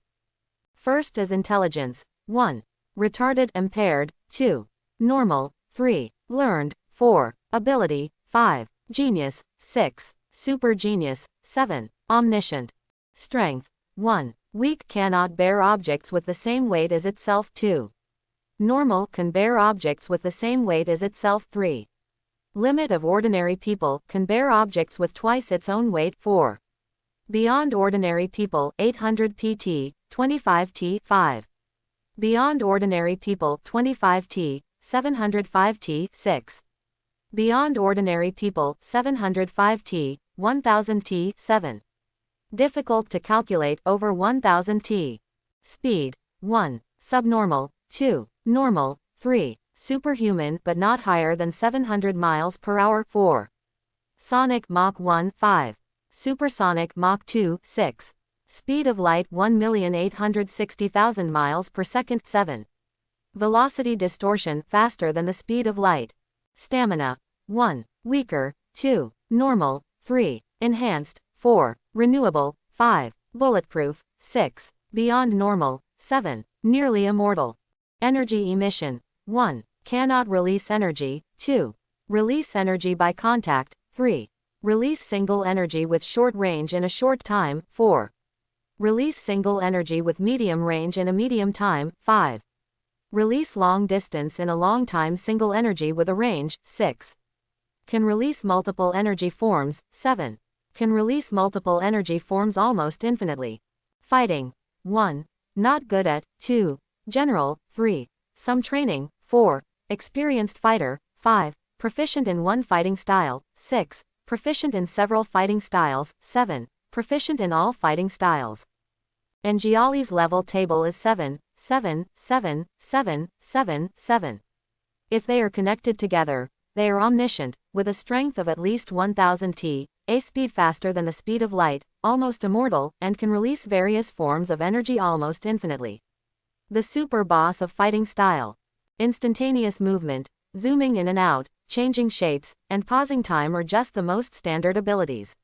First is intelligence, 1. Retarded impaired, 2. Normal, 3. Learned, 4. Ability, 5. Genius, 6. Super genius, 7. Omniscient. Strength, 1. Weak cannot bear objects with the same weight as itself, 2. Normal can bear objects with the same weight as itself, 3. Limit of ordinary people can bear objects with twice its own weight, 4. Beyond ordinary people, 800 pt, 25 t, 5. Beyond ordinary people, 25 t, 705 t, 6. Beyond ordinary people, 705 t, 1000 t, 7. Difficult to calculate over 1000 t. Speed, 1. Subnormal, 2. Normal, 3. Superhuman but not higher than 700 miles per hour, 4. Sonic Mach 1, 5. Supersonic Mach 2, 6. Speed of light 1,860,000 miles per second, 7. Velocity distortion faster than the speed of light. Stamina, 1. Weaker, 2. Normal, 3. Enhanced, 4. Renewable, 5. Bulletproof, 6. Beyond normal, 7. Nearly immortal. Energy emission, 1. Cannot release energy, 2. Release energy by contact, 3. Release single energy with short range in a short time, 4. Release single energy with medium range in a medium time, 5. Release long distance in a long time single energy with a range, 6. Can release multiple energy forms, 7. Can release multiple energy forms almost infinitely. Fighting, 1. Not good at, 2. General, 3. Some training, 4. Experienced fighter, 5. Proficient in one fighting style, 6. Proficient in several fighting styles, 7. Proficient in all fighting styles. And Jiali's level table is 7, 7, 7, 7, 7, 7. If they are connected together, they are omniscient, with a strength of at least 1000 t, a speed faster than the speed of light, almost immortal, and can release various forms of energy almost infinitely. The super boss of fighting style. Instantaneous movement, zooming in and out, changing shapes, and pausing time are just the most standard abilities.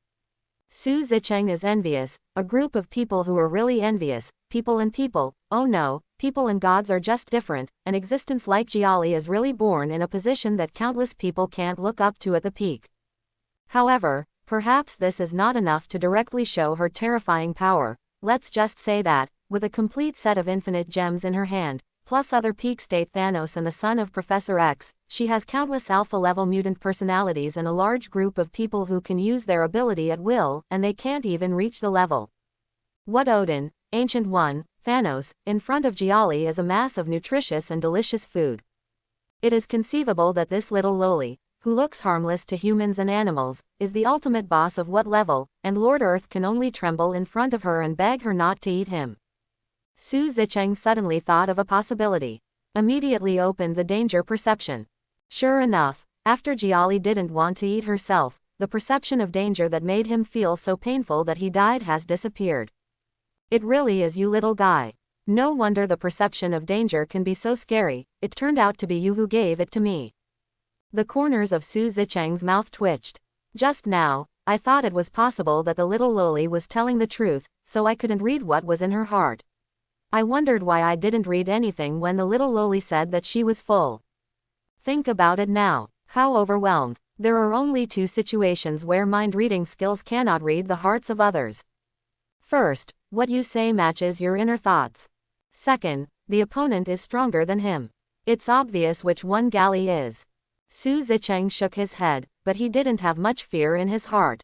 Su Zicheng is envious, a group of people who are really envious, people and people, oh no, people and gods are just different, an existence like Jiali is really born in a position that countless people can't look up to at the peak. However, perhaps this is not enough to directly show her terrifying power. Let's just say that, with a complete set of infinite gems in her hand, plus other peak state Thanos and the son of Professor X, she has countless alpha-level mutant personalities and a large group of people who can use their ability at will, and they can't even reach the level. What Odin, Ancient One, Thanos, in front of Jiali is a mass of nutritious and delicious food. It is conceivable that this little loli, who looks harmless to humans and animals, is the ultimate boss of what level, and Lord Earth can only tremble in front of her and beg her not to eat him. Su Zicheng suddenly thought of a possibility. Immediately opened the danger perception. Sure enough, after Jiali didn't want to eat herself, the perception of danger that made him feel so painful that he died has disappeared. It really is you, little guy. No wonder the perception of danger can be so scary. It turned out to be you who gave it to me. The corners of Su Zicheng's mouth twitched. Just now, I thought it was possible that the little loli was telling the truth, so I couldn't read what was in her heart. I wondered why I didn't read anything when the little loli said that she was full. Think about it now. How overwhelmed. There are only two situations where mind-reading skills cannot read the hearts of others. First, what you say matches your inner thoughts. Second, the opponent is stronger than him. It's obvious which one Gali is. Su Zicheng shook his head, but he didn't have much fear in his heart.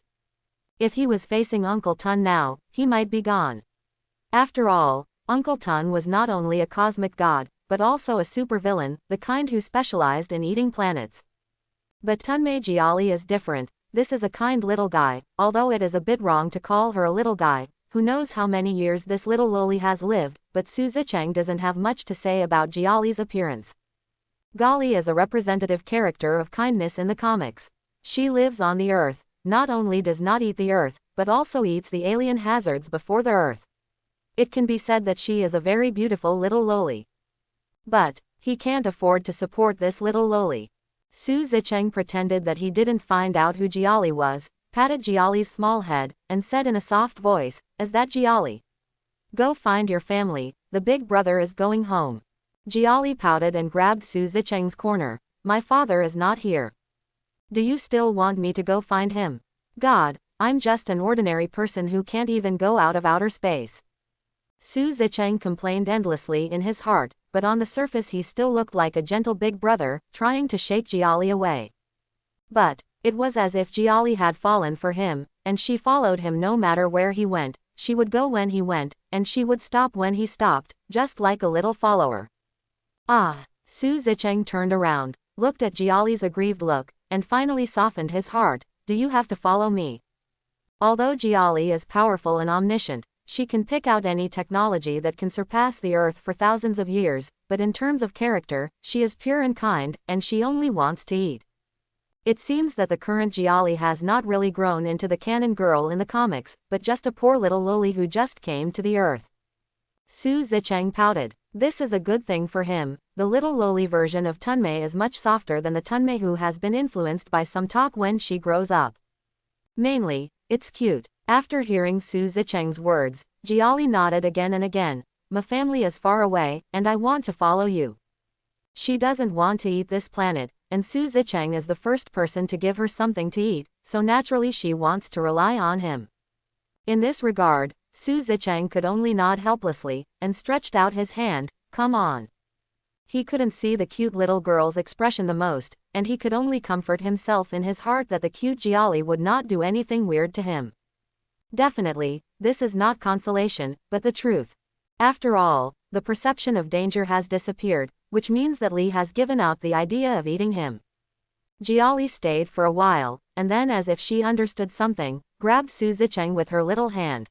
If he was facing Uncle Tun now, he might be gone. After all, Uncle Tun was not only a cosmic god, but also a supervillain, the kind who specialized in eating planets. But Tunmei Jiali is different. This is a kind little guy, although it is a bit wrong to call her a little guy. Who knows how many years this little loli has lived, but Su Zicheng doesn't have much to say about Jiali's appearance. Gali is a representative character of kindness in the comics. She lives on the Earth, not only does not eat the Earth, but also eats the alien hazards before the Earth. It can be said that she is a very beautiful little loli. But he can't afford to support this little loli. Su Zicheng pretended that he didn't find out who Jiali was, patted Jiali's small head, and said in a soft voice, "Is that Jiali? Go find your family, the big brother is going home." Jiali pouted and grabbed Su Zicheng's corner. "My father is not here. Do you still want me to go find him? God, I'm just an ordinary person who can't even go out of outer space." Su Zicheng complained endlessly in his heart, but on the surface he still looked like a gentle big brother, trying to shake Jiali away. But it was as if Jiali had fallen for him, and she followed him no matter where he went. She would go when he went, and she would stop when he stopped, just like a little follower. Ah! Su Zicheng turned around, looked at Jiali's aggrieved look, and finally softened his heart. "Do you have to follow me?" Although Jiali is powerful and omniscient, she can pick out any technology that can surpass the Earth for thousands of years, but in terms of character, she is pure and kind, and she only wants to eat. It seems that the current Jiali has not really grown into the canon girl in the comics, but just a poor little loli who just came to the Earth. Su Zicheng pouted. This is a good thing for him. The little loli version of Tunmei is much softer than the Tunmei who has been influenced by some talk when she grows up. Mainly, it's cute. After hearing Su Zicheng's words, Jiali nodded again and again. "My family is far away, and I want to follow you." She doesn't want to eat this planet, and Su Zicheng is the first person to give her something to eat, so naturally she wants to rely on him. In this regard, Su Zicheng could only nod helplessly, and stretched out his hand. "Come on." He couldn't see the cute little girl's expression the most, and he could only comfort himself in his heart that the cute Jiali would not do anything weird to him. Definitely, this is not consolation, but the truth. After all, the perception of danger has disappeared, which means that Li has given up the idea of eating him. Jiali stayed for a while, and then as if she understood something, grabbed Su Zicheng with her little hand.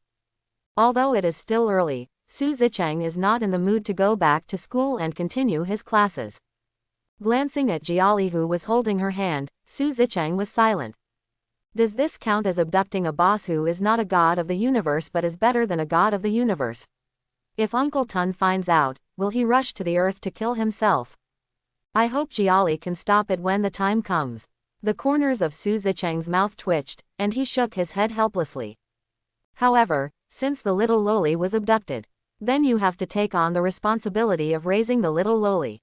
Although it is still early, Su Zicheng is not in the mood to go back to school and continue his classes. Glancing at Jiali who was holding her hand, Su Zicheng was silent. Does this count as abducting a boss who is not a god of the universe but is better than a god of the universe? If Uncle Tun finds out, will he rush to the Earth to kill himself? I hope Jiali can stop it when the time comes. The corners of Su Zicheng's mouth twitched, and he shook his head helplessly. However, since the little loli was abducted, then you have to take on the responsibility of raising the little loli.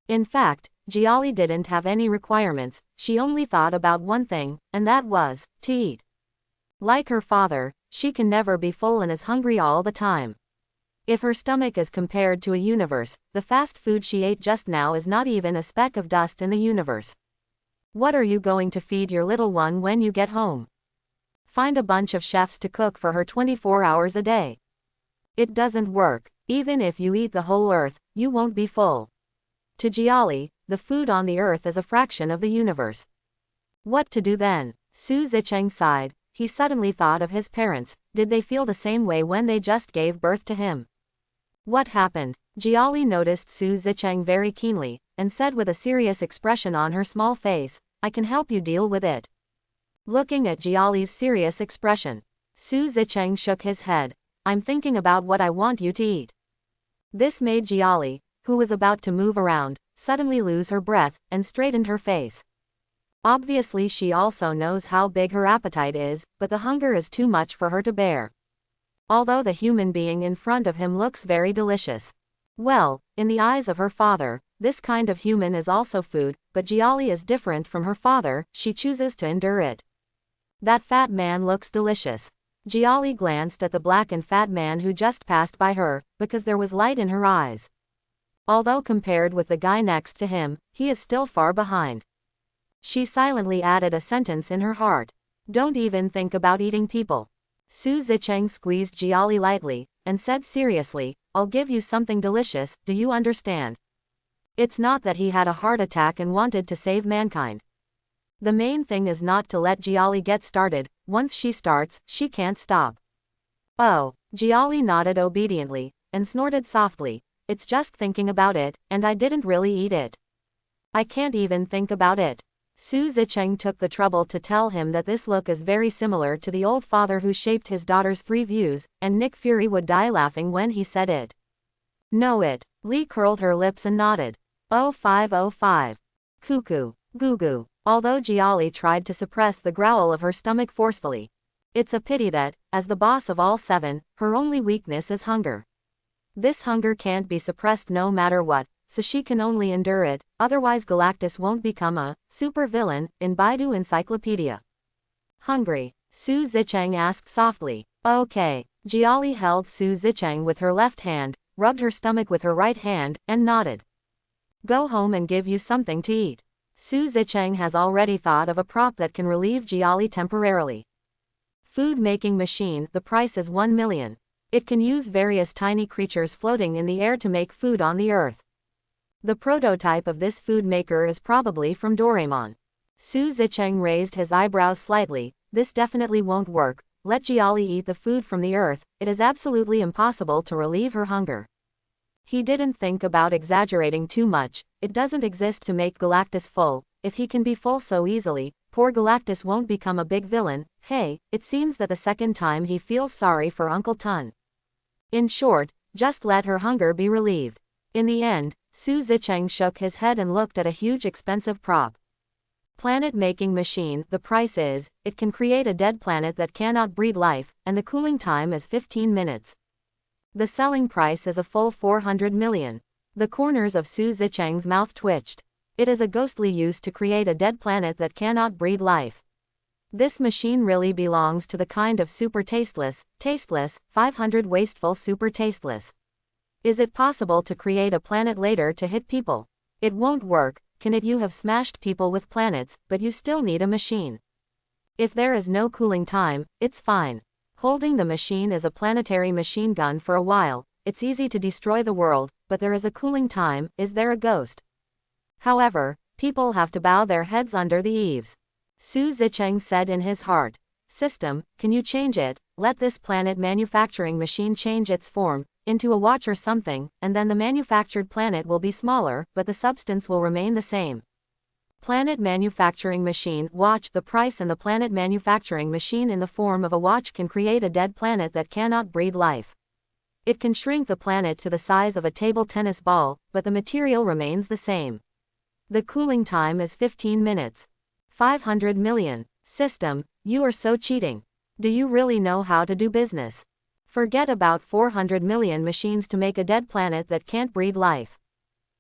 In fact, Jiali didn't have any requirements, she only thought about one thing, and that was, to eat. Like her father, she can never be full and is hungry all the time. If her stomach is compared to a universe, the fast food she ate just now is not even a speck of dust in the universe. What are you going to feed your little one when you get home? Find a bunch of chefs to cook for her 24 hours a day. It doesn't work. Even if you eat the whole earth, you won't be full. To Jiali, the food on the earth is a fraction of the universe. What to do then? Su Zicheng sighed. He suddenly thought of his parents. Did they feel the same way when they just gave birth to him? What happened? Jiali noticed Su Zicheng very keenly, and said with a serious expression on her small face, I can help you deal with it. Looking at Jiali's serious expression, Su Zicheng shook his head. I'm thinking about what I want you to eat. This made Jiali, who was about to move around, suddenly lose her breath, and straightened her face. Obviously she also knows how big her appetite is, but the hunger is too much for her to bear. Although the human being in front of him looks very delicious. Well, in the eyes of her father, this kind of human is also food, but Jiali is different from her father, she chooses to endure it. That fat man looks delicious. Jiali glanced at the black and fat man who just passed by her, because there was light in her eyes. Although compared with the guy next to him, he is still far behind. She silently added a sentence in her heart. Don't even think about eating people. Su Zicheng squeezed Jiali lightly, and said seriously, I'll give you something delicious, do you understand? It's not that he had a heart attack and wanted to save mankind. The main thing is not to let Jiali get started. Once she starts, she can't stop. Oh, Jiali nodded obediently, and snorted softly. It's just thinking about it, and I didn't really eat it. I can't even think about it. Su Zicheng took the trouble to tell him that this look is very similar to the old father who shaped his daughter's 3 views, and Nick Fury would die laughing when he said it. Know it. Lee curled her lips and nodded. 0505. Cuckoo. Goo goo. Although Jiali tried to suppress the growl of her stomach forcefully. It's a pity that, as the boss of all 7, her only weakness is hunger. This hunger can't be suppressed no matter what, so she can only endure it, otherwise Galactus won't become a super villain in Baidu Encyclopedia. Hungry? Su Zicheng asked softly. Okay. Jiali held Su Zicheng with her left hand, rubbed her stomach with her right hand, and nodded. Go home and give you something to eat. Su Zicheng has already thought of a prop that can relieve Jiali temporarily. Food making machine, the price is 1 million. It can use various tiny creatures floating in the air to make food on the earth. The prototype of this food maker is probably from Doraemon. Su Zicheng raised his eyebrows slightly. This definitely won't work. Let Jiali eat the food from the earth, it is absolutely impossible to relieve her hunger. He didn't think about exaggerating too much. It doesn't exist to make Galactus full. If he can be full so easily, poor Galactus won't become a big villain. Hey, it seems that the second time he feels sorry for Uncle Tun. In short, just let her hunger be relieved. In the end, Su Zicheng shook his head and looked at a huge expensive prop. Planet-making machine, the price is, it can create a dead planet that cannot breathe life, and the cooling time is 15 minutes. The selling price is a full 400 million. The corners of Su Zicheng's mouth twitched. It is a ghostly use to create a dead planet that cannot breathe life. This machine really belongs to the kind of super tasteless, 500 wasteful super tasteless. Is it possible to create a planet later to hit people? It won't work. Can it? You have smashed people with planets, but you still need a machine. If there is no cooling time, it's fine. Holding the machine is a planetary machine gun for a while. It's easy to destroy the world, but there is a cooling time. Is there a ghost? However, people have to bow their heads under the eaves. Su Zicheng said in his heart. System, can you change it? Let this planet manufacturing machine change its form into a watch or something, and then the manufactured planet will be smaller, but the substance will remain the same. Planet manufacturing machine, watch. The price and the planet manufacturing machine in the form of a watch can create a dead planet that cannot breathe life. It can shrink the planet to the size of a table tennis ball, but the material remains the same. The cooling time is 15 minutes. 500 million. System, you are so cheating. Do you really know how to do business? Forget about 400 million machines to make a dead planet that can't breathe life.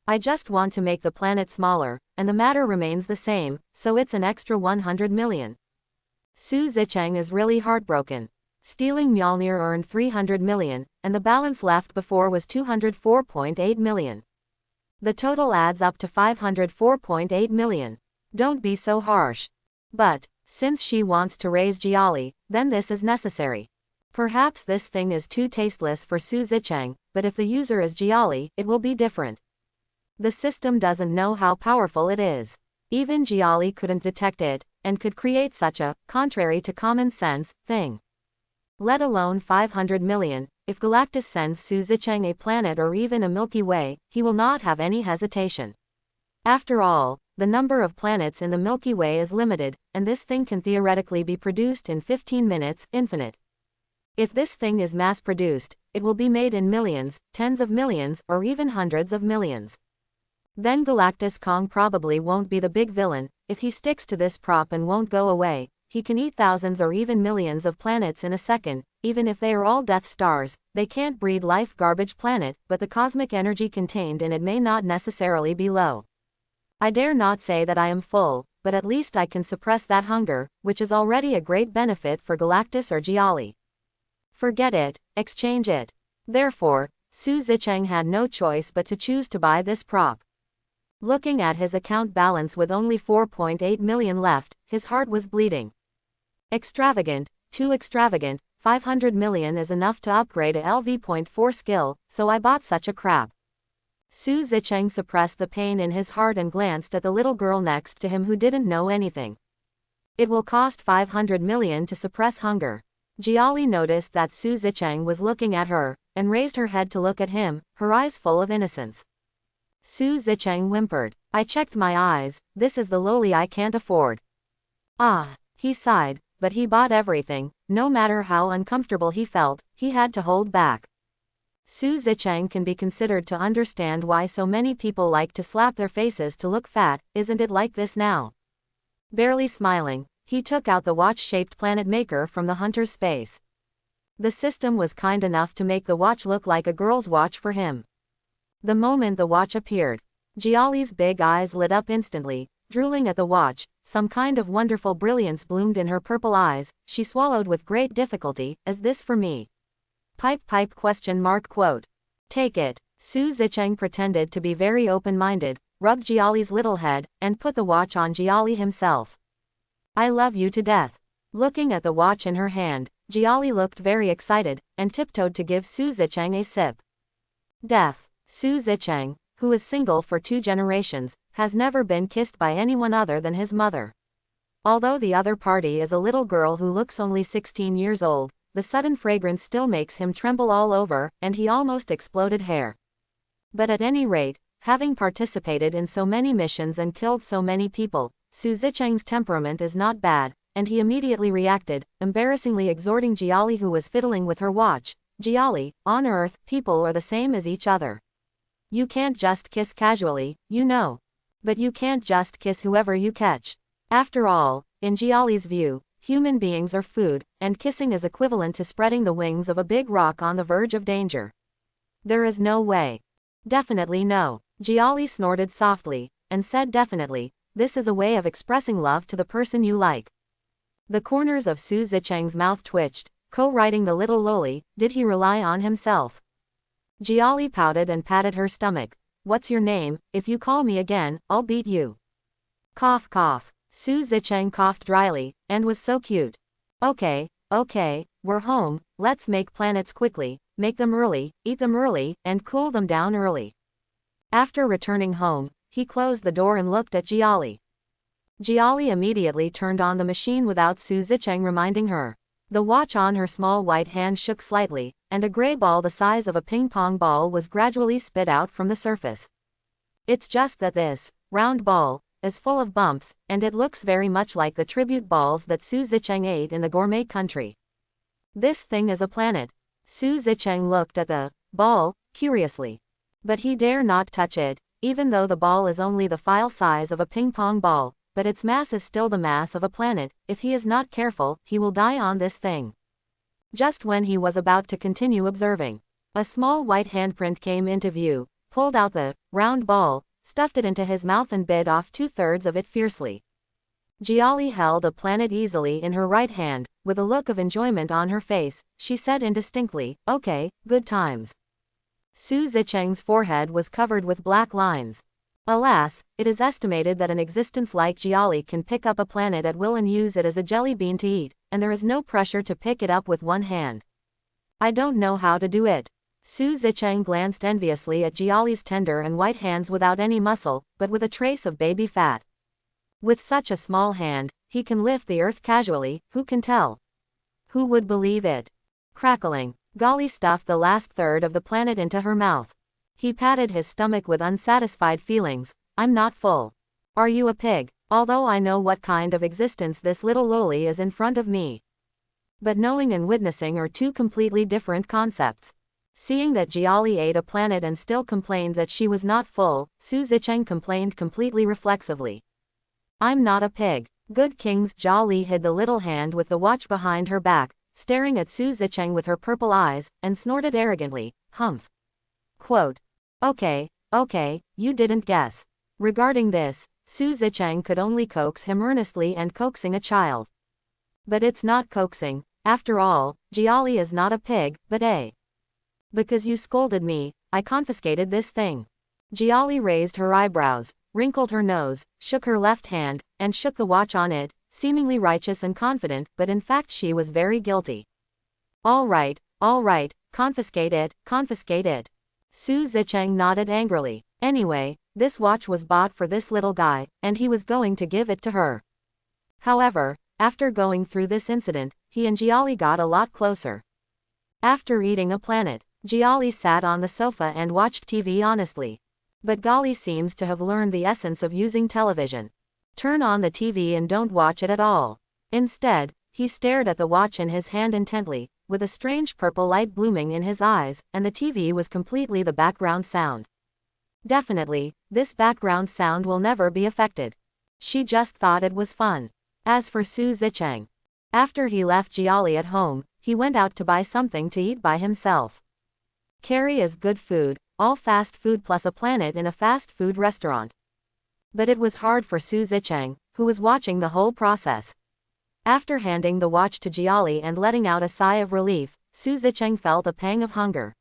I just want to make the planet smaller, and the matter remains the same, so it's an extra 100 million. Su Zicheng is really heartbroken. Stealing Mjolnir earned 300 million, and the balance left before was 204.8 million. The total adds up to 504.8 million. Don't be so harsh. But, since she wants to raise Jiali, then this is necessary. Perhaps this thing is too tasteless for Su Zicheng, but if the user is Jiali, it will be different. The system doesn't know how powerful it is. Even Jiali couldn't detect it, and could create such a, contrary to common sense, thing. Let alone 500 million, if Galactus sends Su Zicheng a planet or even a Milky Way, he will not have any hesitation. After all, the number of planets in the Milky Way is limited, and this thing can theoretically be produced in 15 minutes, infinite. If this thing is mass-produced, it will be made in millions, tens of millions, or even hundreds of millions. Then Galactus Kong probably won't be the big villain. If he sticks to this prop and won't go away, he can eat thousands or even millions of planets in a second. Even if they are all Death Stars, they can't breed life. Garbage planet, but the cosmic energy contained in it may not necessarily be low. I dare not say that I am full, but at least I can suppress that hunger, which is already a great benefit for Galactus or Jiali. Forget it, exchange it. Therefore, Su Zicheng had no choice but to choose to buy this prop. Looking at his account balance with only 4.8 million left, his heart was bleeding. Extravagant, too extravagant. 500 million is enough to upgrade a LV.4 skill, so I bought such a crap. Su Zicheng suppressed the pain in his heart and glanced at the little girl next to him who didn't know anything. It will cost 500 million to suppress hunger. Jiali noticed that Su Zicheng was looking at her, and raised her head to look at him, her eyes full of innocence. Su Zicheng whimpered, "I checked my eyes, this is the lowly I can't afford." Ah, he sighed, but he bought everything. No matter how uncomfortable he felt, he had to hold back. Su Zicheng can be considered to understand why so many people like to slap their faces to look fat. Isn't it like this now? Barely smiling, he took out the watch-shaped planet maker from the hunter's space. The system was kind enough to make the watch look like a girl's watch for him. The moment the watch appeared, Jiali's big eyes lit up instantly. Drooling at the watch, some kind of wonderful brilliance bloomed in her purple eyes. She swallowed with great difficulty. "Is this for me?" Pipe quote. "Take it." Su Zicheng pretended to be very open-minded, rubbed Jiali's little head, and put the watch on Jiali himself. "I love you to death." Looking at the watch in her hand, Jiali looked very excited, and tiptoed to give Su Zicheng a sip. Deaf. Su Zicheng, who is single for 2 generations, has never been kissed by anyone other than his mother. Although the other party is a little girl who looks only 16 years old, the sudden fragrance still makes him tremble all over, and he almost exploded hair. But at any rate, having participated in so many missions and killed so many people, Su Zicheng's temperament is not bad, and he immediately reacted, embarrassingly exhorting Jiali, who was fiddling with her watch. "Jiali, on Earth, people are the same as each other. You can't just kiss casually, you know. But you can't just kiss whoever you catch. After all, in Jiali's view, human beings are food, and kissing is equivalent to spreading the wings of a big rock on the verge of danger. There is no way. Definitely no." Jiali snorted softly, and said definitely, "This is a way of expressing love to the person you like." The corners of Su Zicheng's mouth twitched. Co-writing the little loli, did he rely on himself? Jiali pouted and patted her stomach. "What's your name? If you call me again, I'll beat you." Cough cough. Su Zicheng coughed dryly, and was so cute. Okay, we're home, let's make planets quickly, make them early, eat them early, and cool them down early. After returning home, he closed the door and looked at Jiali. Jiali immediately turned on the machine without Su Zicheng reminding her. The watch on her small white hand shook slightly, and a gray ball the size of a ping-pong ball was gradually spit out from the surface. It's just that this round ball is full of bumps, and it looks very much like the tribute balls that Su Zicheng ate in the gourmet country. "This thing is a planet." Su Zicheng looked at the ball curiously. But he dare not touch it, even though the ball is only the file size of a ping-pong ball. but its mass is still the mass of a planet. If he is not careful, he will die on this thing. Just when he was about to continue observing, a small white handprint came into view, pulled out the round ball, stuffed it into his mouth and bit off 2/3 of it fiercely. Jiali held a planet easily in her right hand, with a look of enjoyment on her face. She said indistinctly, "Okay, good times." Su Zicheng's forehead was covered with black lines. Alas, it is estimated that an existence like Jiali can pick up a planet at will and use it as a jelly bean to eat, and there is no pressure to pick it up with one hand. "I don't know how to do it." Su Zicheng glanced enviously at Jiali's tender and white hands without any muscle, but with a trace of baby fat. With such a small hand, he can lift the earth casually, who can tell? Who would believe it? Crackling, Gali stuffed the last third of the planet into her mouth. He patted his stomach with unsatisfied feelings. "I'm not full. Are you a pig? Although I know what kind of existence this little loli is in front of me." But knowing and witnessing are two completely different concepts. Seeing that Jiali ate a planet and still complained that she was not full, Su Zicheng complained completely reflexively. "I'm not a pig." Good Kings. Jiali hid the little hand with the watch behind her back, staring at Su Zicheng with her purple eyes, and snorted arrogantly, "Humph." Quote. Okay, you didn't guess. Regarding this, Su Zicheng could only coax him earnestly and coaxing a child. But it's not coaxing. After all, Jiali is not a pig, but a. Because you scolded me, I confiscated this thing. Jiali raised her eyebrows, wrinkled her nose, shook her left hand, and shook the watch on it, seemingly righteous and confident, but in fact she was very guilty. All right, confiscate it. Su Zicheng nodded angrily. Anyway, this watch was bought for this little guy, and he was going to give it to her. However, after going through this incident, he and Jiali got a lot closer. After eating a planet, Jiali sat on the sofa and watched TV honestly. But Gali seems to have learned the essence of using television. Turn on the TV and don't watch it at all. Instead, he stared at the watch in his hand intently, with a strange purple light blooming in his eyes, and the TV was completely the background sound. Definitely, this background sound will never be affected. She just thought it was fun. As for Su Zicheng, after he left Jiali at home, he went out to buy something to eat by himself. Carry is good food, all fast food plus a planet in a fast food restaurant. But it was hard for Su Zicheng, who was watching the whole process. After handing the watch to Jiali and letting out a sigh of relief, Su Zicheng felt a pang of hunger.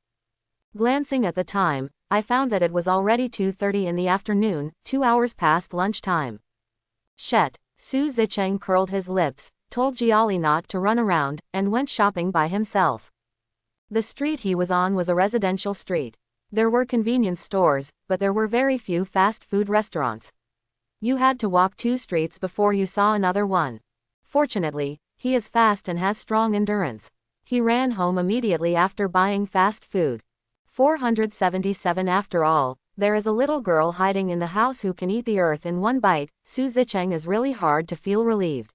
Glancing at the time, I found that it was already 2:30 in the afternoon, 2 hours past lunchtime. Shet. Su Zicheng curled his lips, told Jiali not to run around, and went shopping by himself. The street he was on was a residential street. There were convenience stores, but there were very few fast food restaurants. You had to walk 2 streets before you saw another one. Fortunately, he is fast and has strong endurance. He ran home immediately after buying fast food. 477. After all, there is a little girl hiding in the house who can eat the earth in one bite. Su Zicheng is really hard to feel relieved.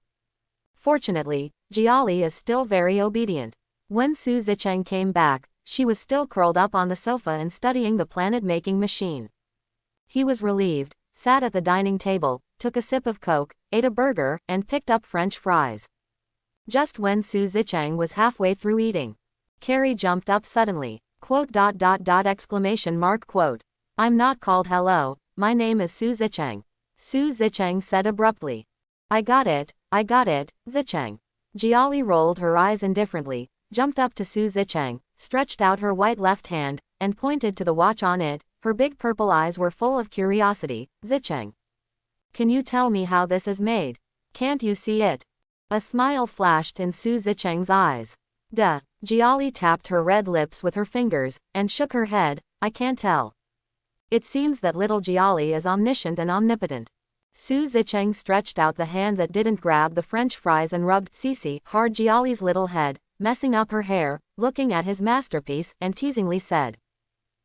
Fortunately, Jiali is still very obedient. When Su Zicheng came back, she was still curled up on the sofa and studying the planet-making machine. He was relieved, sat at the dining table, took a sip of Coke, ate a burger, and picked up French fries. Just when Su Zicheng was halfway through eating, Carrie jumped up suddenly. Quote. Quote. "I'm not called hello, my name is Su Zicheng," Su Zicheng said abruptly. I got it, Zicheng." Jiali rolled her eyes indifferently, jumped up to Su Zicheng, stretched out her white left hand, and pointed to the watch on it. Her big purple eyes were full of curiosity. "Zicheng, can you tell me how this is made? Can't you see it?" A smile flashed in Su Zicheng's eyes. Duh. Jiali tapped her red lips with her fingers, and shook her head. "I can't tell." It seems that little Jiali is omniscient and omnipotent. Su Zicheng stretched out the hand that didn't grab the French fries and rubbed Sisi hard Jiali's little head, messing up her hair, looking at his masterpiece, and teasingly said,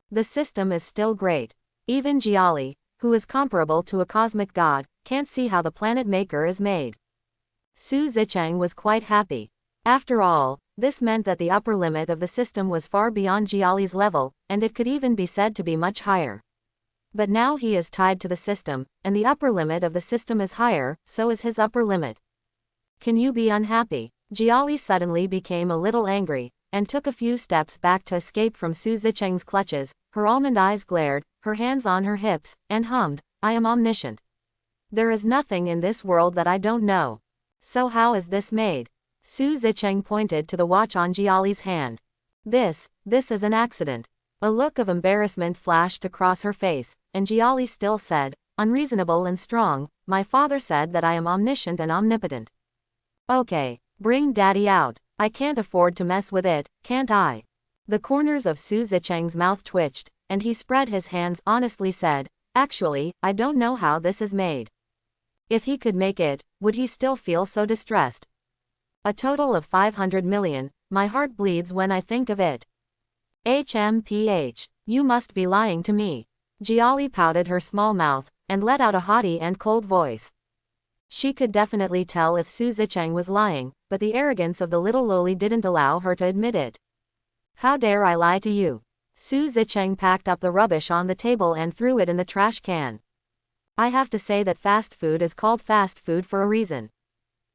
"The system is still great. Even Jiali, who is comparable to a cosmic god, can't see how the planet maker is made." Su Zicheng was quite happy. After all, this meant that the upper limit of the system was far beyond Jiali's level, and it could even be said to be much higher. But now he is tied to the system, and the upper limit of the system is higher, so is his upper limit. Can you be unhappy? Jiali suddenly became a little angry, and took a few steps back to escape from Su Zicheng's clutches. Her almond eyes glared, her hands on her hips, and hummed, I am omniscient. There is nothing in this world that I don't know. So how is this made? Su Zicheng pointed to the watch on Jiali's hand. This is an accident. A look of embarrassment flashed across her face, and Jiali still said, unreasonable and strong, my father said that I am omniscient and omnipotent. Okay, bring daddy out. I can't afford to mess with it, can't I? The corners of Su Zicheng's mouth twitched, and he spread his hands honestly said, actually, I don't know how this is made. If he could make it, would he still feel so distressed? A total of 500 million, my heart bleeds when I think of it. HMPH, you must be lying to me. Jiali pouted her small mouth, and let out a haughty and cold voice. She could definitely tell if Su Zicheng was lying, but the arrogance of the little loli didn't allow her to admit it. How dare I lie to you? Su Zicheng packed up the rubbish on the table and threw it in the trash can. I have to say that fast food is called fast food for a reason.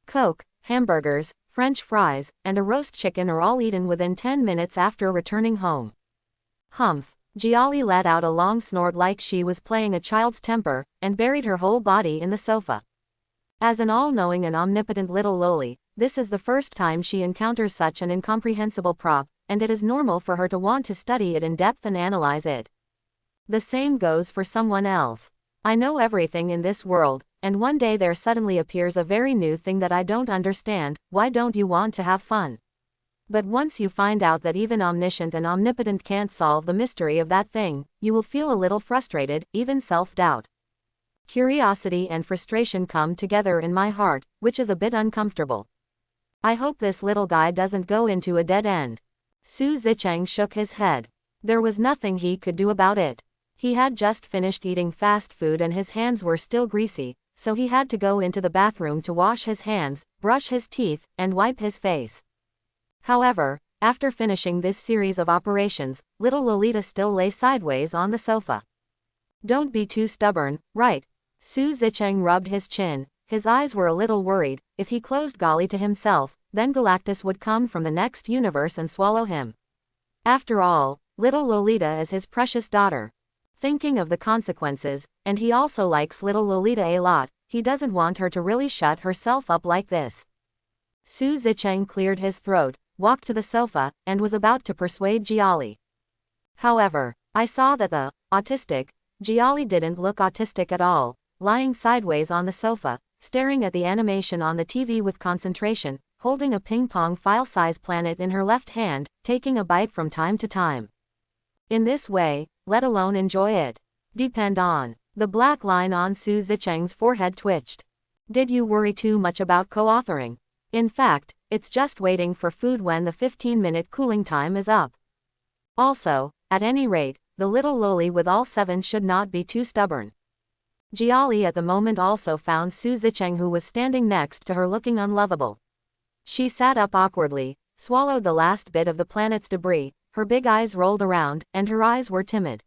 Coke, hamburgers, French fries, and a roast chicken are all eaten within 10 minutes after returning home. Humph. Jiali let out a long snort like she was playing a child's temper, and buried her whole body in the sofa. As an all-knowing and omnipotent little loli, this is the first time she encounters such an incomprehensible prop, and it is normal for her to want to study it in depth and analyze it. The same goes for someone else. I know everything in this world, and one day there suddenly appears a very new thing that I don't understand. Why don't you want to have fun? But once you find out that even omniscient and omnipotent can't solve the mystery of that thing, you will feel a little frustrated, even self-doubt. Curiosity and frustration come together in my heart, which is a bit uncomfortable. I hope this little guy doesn't go into a dead end. Su Zicheng shook his head. There was nothing he could do about it. He had just finished eating fast food and his hands were still greasy, so he had to go into the bathroom to wash his hands, brush his teeth, and wipe his face. However, after finishing this series of operations, little Lolita still lay sideways on the sofa. Don't be too stubborn, right? Su Zicheng rubbed his chin. His eyes were a little worried. If he closed Gali to himself, then Galactus would come from the next universe and swallow him. After all, little Lolita is his precious daughter. Thinking of the consequences, and he also likes little Lolita a lot, he doesn't want her to really shut herself up like this. Su Zicheng cleared his throat, walked to the sofa, and was about to persuade Jiali. However, I saw that the autistic Jiali didn't look autistic at all, lying sideways on the sofa, staring at the animation on the TV with concentration, holding a ping-pong file-size planet in her left hand, taking a bite from time to time. In this way, let alone enjoy it. Depend on. The black line on Su Zicheng's forehead twitched. Did you worry too much about co-authoring? In fact, it's just waiting for food when the 15-minute cooling time is up. Also, at any rate, the little loli with all 7 should not be too stubborn. Jiali at the moment also found Su Zicheng, who was standing next to her, looking unlovable. She sat up awkwardly, swallowed the last bit of the planet's debris, her big eyes rolled around, and her eyes were timid.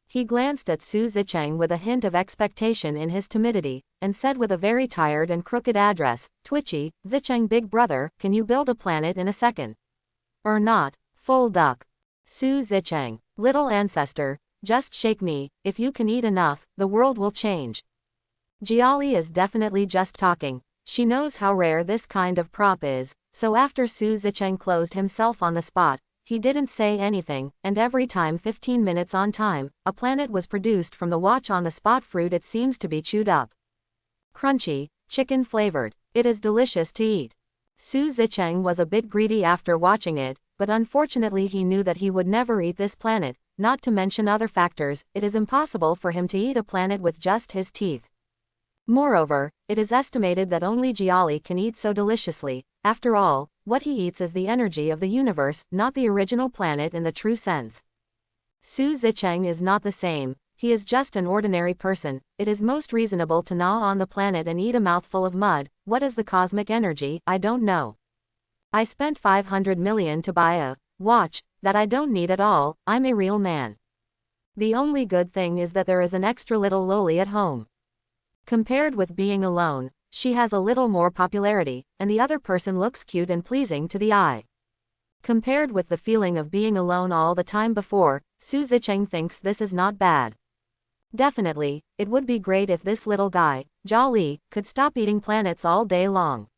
He glanced at Su Zicheng with a hint of expectation in his timidity, and said with a very tired and crooked address, Twitchy, Zicheng big brother, can you build a planet in a second? Or not, full duck. Su Zicheng, little ancestor, just shake me, if you can eat enough, the world will change. Jiali is definitely just talking. She knows how rare this kind of prop is, so after Su Zicheng closed himself on the spot, he didn't say anything, and every time 15 minutes on time, a planet was produced from the watch on the spot fruit. It seems to be chewed up. Crunchy, chicken flavored. It is delicious to eat. Su Zicheng was a bit greedy after watching it, but unfortunately he knew that he would never eat this planet, not to mention other factors. It is impossible for him to eat a planet with just his teeth. Moreover, it is estimated that only Jiali can eat so deliciously. After all, what he eats is the energy of the universe, not the original planet in the true sense. Su Zicheng is not the same. He is just an ordinary person. It is most reasonable to gnaw on the planet and eat a mouthful of mud. What is the cosmic energy? I don't know. I spent 500 million to buy a watch that I don't need at all. I'm a real man. The only good thing is that there is an extra little loli at home. Compared with being alone, she has a little more popularity, and the other person looks cute and pleasing to the eye. Compared with the feeling of being alone all the time before, Su Zicheng thinks this is not bad. Definitely, it would be great if this little guy, Jia could stop eating planets all day long.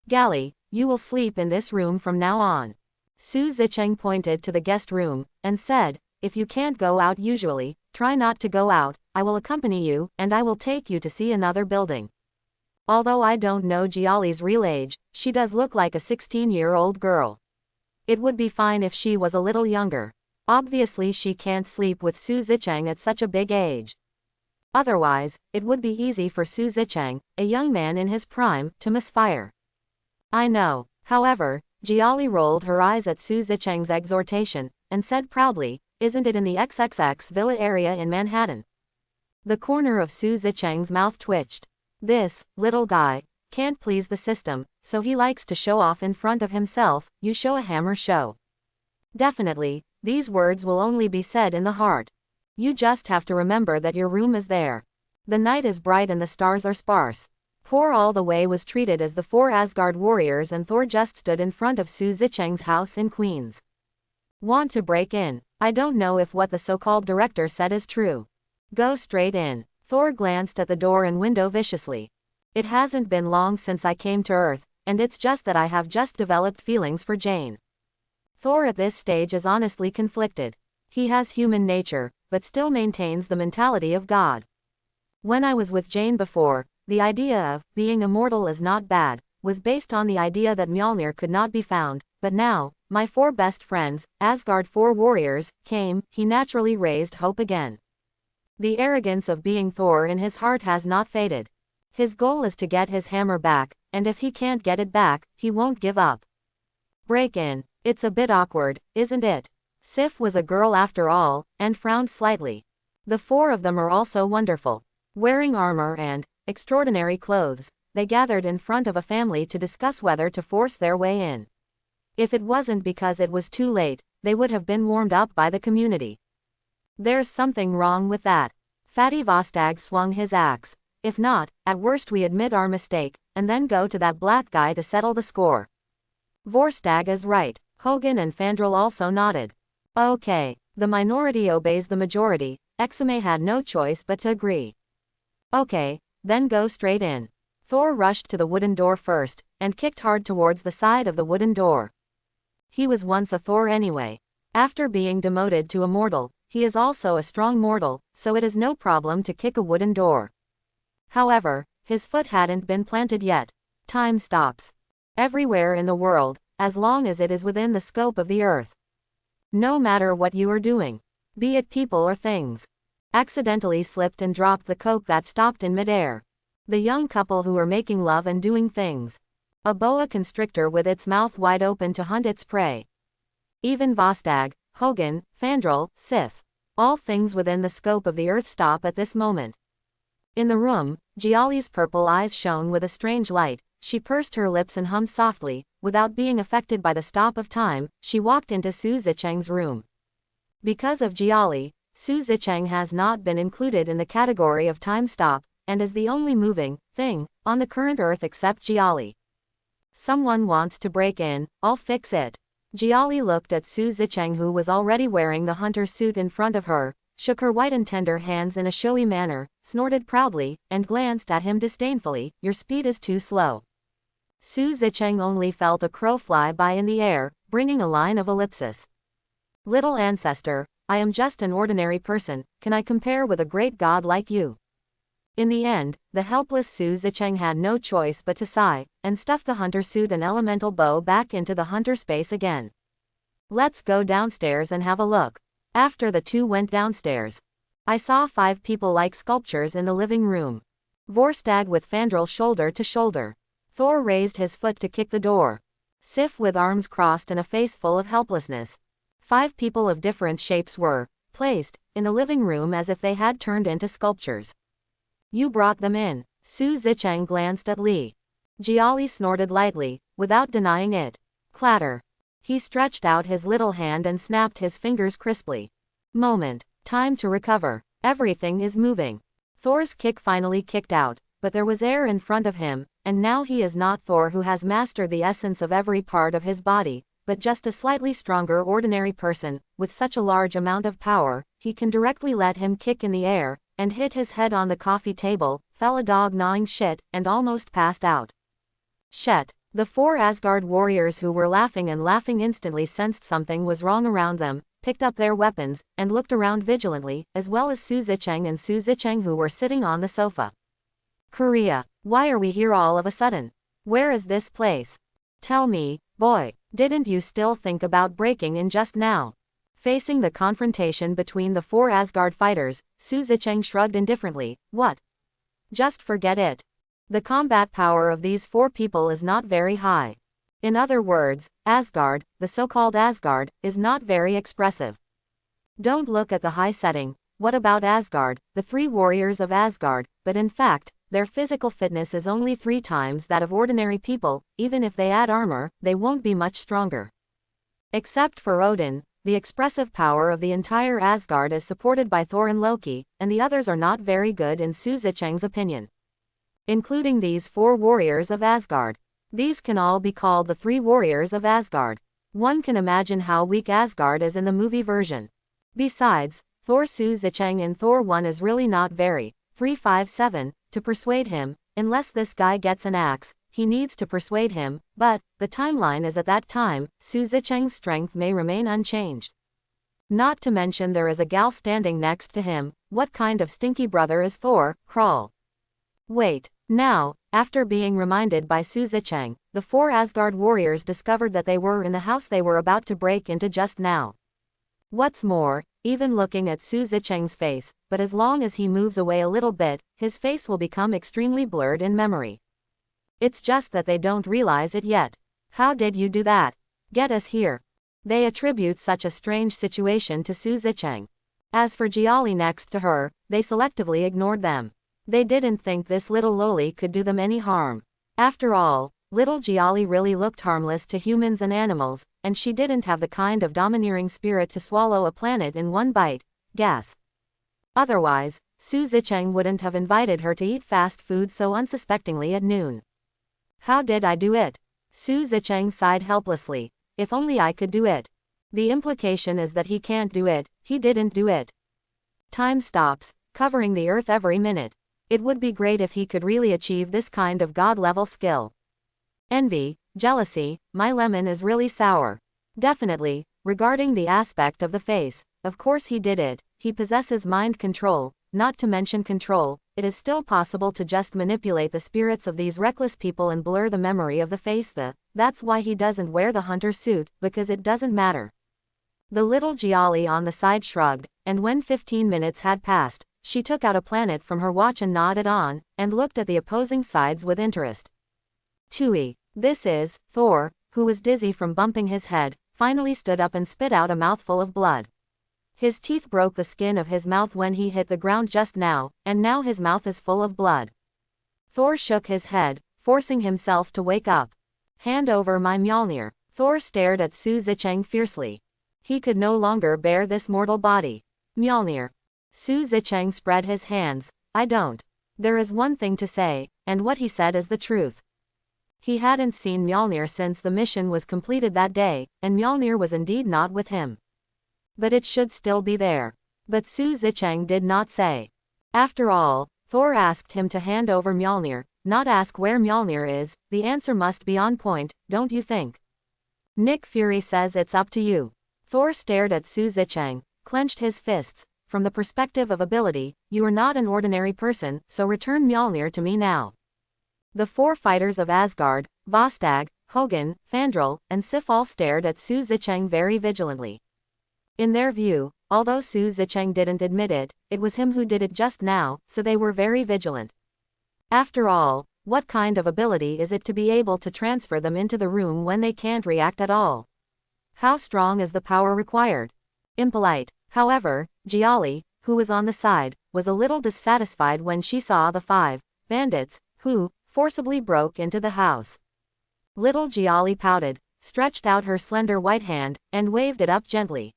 Gally, you will sleep in this room from now on. Su Zicheng pointed to the guest room, and said, if you can't go out usually, try not to go out, I will accompany you, and I will take you to see another building. Although I don't know Jiali's real age, she does look like a 16-year-old girl. It would be fine if she was a little younger. Obviously she can't sleep with Su Zicheng at such a big age. Otherwise, it would be easy for Su Zicheng, a young man in his prime, to misfire. I know. However, Jiali rolled her eyes at Su Zicheng's exhortation, and said proudly, isn't it in the XXX Villa area in Manhattan? The corner of Su Zicheng's mouth twitched. This little guy can't please the system, so he likes to show off in front of himself. You show a hammer show. Definitely, these words will only be said in the heart. You just have to remember that your room is there. The night is bright and the stars are sparse. Poor All the Way was treated as the 4 Asgard warriors, and Thor just stood in front of Su Zicheng's house in Queens. Want to break in? I don't know if what the so-called director said is true. Go straight in. Thor glanced at the door and window viciously. It hasn't been long since I came to Earth, and it's just that I have just developed feelings for Jane. Thor at this stage is honestly conflicted. He has human nature, but still maintains the mentality of God. When I was with Jane before, the idea of being immortal is not bad, was based on the idea that Mjolnir could not be found, but now, my 4 best friends, Asgard 4 warriors, came, he naturally raised hope again. The arrogance of being Thor in his heart has not faded. His goal is to get his hammer back, and if he can't get it back, he won't give up. Break in. It's a bit awkward, isn't it? Sif was a girl after all, and frowned slightly. The 4 of them are also wonderful. Wearing armor and extraordinary clothes, they gathered in front of a family to discuss whether to force their way in. If it wasn't because it was too late, they would have been warmed up by the community. There's something wrong with that. Fatty Vostag swung his axe. If not, at worst we admit our mistake, and then go to that black guy to settle the score. Vorstag is right. Hogan and Fandral also nodded. Okay. The minority obeys the majority. Exame had no choice but to agree. Okay, then go straight in. Thor rushed to the wooden door first, and kicked hard towards the side of the wooden door. He was once a Thor anyway. After being demoted to a mortal, he is also a strong mortal, so it is no problem to kick a wooden door. However, his foot hadn't been planted yet. Time stops. Everywhere in the world, as long as it is within the scope of the earth. No matter what you are doing, be it people or things. Accidentally slipped and dropped the coke that stopped in midair. The young couple who were making love and doing things. A boa constrictor with its mouth wide open to hunt its prey. Even Vostag, Hogan, Fandral, Sif. All things within the scope of the earth stop at this moment. In the room, Jiali's purple eyes shone with a strange light. She pursed her lips and hummed softly. Without being affected by the stop of time, she walked into Su Zicheng's room. Because of Jiali, Su Zicheng has not been included in the category of time stop, and is the only moving thing on the current earth except Jiali. Someone wants to break in, I'll fix it. Jiali looked at Su Zicheng, who was already wearing the hunter suit in front of her, shook her white and tender hands in a showy manner, snorted proudly, and glanced at him disdainfully. Your speed is too slow. Su Zicheng only felt a crow fly by in the air, bringing a line of ellipsis. Little ancestor, I am just an ordinary person, can I compare with a great god like you? In the end, the helpless Su Zicheng had no choice but to sigh, and stuff the hunter suit and elemental bow back into the hunter space again. Let's go downstairs and have a look. After the 2 went downstairs, I saw 5 people like sculptures in the living room. Vorstag with Fandral shoulder to shoulder. Thor raised his foot to kick the door. Sif with arms crossed and a face full of helplessness. 5 people of different shapes were placed in the living room as if they had turned into sculptures. You brought them in. Su Zicheng glanced at Li. Jiali snorted lightly, without denying it. Clatter. He stretched out his little hand and snapped his fingers crisply. Moment. Time to recover. Everything is moving. Thor's kick finally kicked out, but there was air in front of him, and now he is not Thor who has mastered the essence of every part of his body, but just a slightly stronger ordinary person. With such a large amount of power, he can directly let him kick in the air, and hit his head on the coffee table, fell a dog gnawing shit, and almost passed out. Shet. The 4 Asgard warriors who were laughing instantly sensed something was wrong around them, picked up their weapons, and looked around vigilantly, as well as Su Zicheng and Su Zicheng who were sitting on the sofa. Korea, why are we here all of a sudden? Where is this place? Tell me, boy, didn't you still think about breaking in just now? Facing the confrontation between the 4 Asgard fighters, Su Zicheng shrugged indifferently. What? Just forget it. The combat power of these 4 people is not very high. In other words, Asgard, the so-called Asgard, is not very expressive. Don't look at the high setting. What about Asgard, the 3 warriors of Asgard? But in fact, their physical fitness is only 3 times that of ordinary people. Even if they add armor, they won't be much stronger. Except for Odin, the expressive power of the entire Asgard is supported by Thor and Loki, and the others are not very good in Su Zicheng's opinion. Including these 4 warriors of Asgard. These can all be called the 3 warriors of Asgard. One can imagine how weak Asgard is in the movie version. Besides, Thor Su Zicheng in Thor 1 is really not very, 357, to persuade him, unless this guy gets an axe, he needs to persuade him, but, the timeline is at that time, Su Zicheng's strength may remain unchanged. Not to mention there is a gal standing next to him. What kind of stinky brother is Thor? Crawl. Wait. Now, after being reminded by Su Zicheng, the 4 Asgard warriors discovered that they were in the house they were about to break into just now. What's more, even looking at Su Zicheng's face, but as long as he moves away a little bit, his face will become extremely blurred in memory. It's just that they don't realize it yet. How did you do that? Get us here. They attribute such a strange situation to Su Zicheng. As for Jiali next to her, they selectively ignored them. They didn't think this little loli could do them any harm. After all, little Jiali really looked harmless to humans and animals, and she didn't have the kind of domineering spirit to swallow a planet in one bite. Gas. Otherwise, Su Zicheng wouldn't have invited her to eat fast food so unsuspectingly at noon. How did I do it? Su Zicheng sighed helplessly. If only I could do it. The implication is that he can't do it. He didn't do it. Time stops, covering the earth every minute. It would be great if he could really achieve this kind of god-level skill. Envy, jealousy, my lemon is really sour. Definitely, regarding the aspect of the face, of course he did it. He possesses mind control, not to mention control. It is still possible to just manipulate the spirits of these reckless people and blur the memory of the face. That's why he doesn't wear the hunter suit, because it doesn't matter. The little Jiali on the side shrugged, and when 15 minutes had passed, she took out a planet from her watch and nodded on, and looked at the opposing sides with interest. Tui. This is, Thor, who was dizzy from bumping his head, finally stood up and spit out a mouthful of blood. His teeth broke the skin of his mouth when he hit the ground just now, and now his mouth is full of blood. Thor shook his head, forcing himself to wake up. Hand over my Mjolnir. Thor stared at Su Zicheng fiercely. He could no longer bear this mortal body. Mjolnir. Su Zicheng spread his hands. I don't. There is one thing to say, and what he said is the truth. He hadn't seen Mjolnir since the mission was completed that day, and Mjolnir was indeed not with him. But it should still be there. But Su Zicheng did not say. After all, Thor asked him to hand over Mjolnir, not ask where Mjolnir is. The answer must be on point, don't you think? Nick Fury says it's up to you. Thor stared at Su Zicheng, clenched his fists. From the perspective of ability, you are not an ordinary person, so return Mjolnir to me now. The 4 fighters of Asgard, Vostag, Hogun, Fandral, and Sif all stared at Su Zicheng very vigilantly. In their view, although Su Zicheng didn't admit it, it was him who did it just now, so they were very vigilant. After all, what kind of ability is it to be able to transfer them into the room when they can't react at all? How strong is the power required? Impolite. However, Jiali, who was on the side, was a little dissatisfied when she saw the 5 bandits, who forcibly broke into the house. Little Jiali pouted, stretched out her slender white hand, and waved it up gently.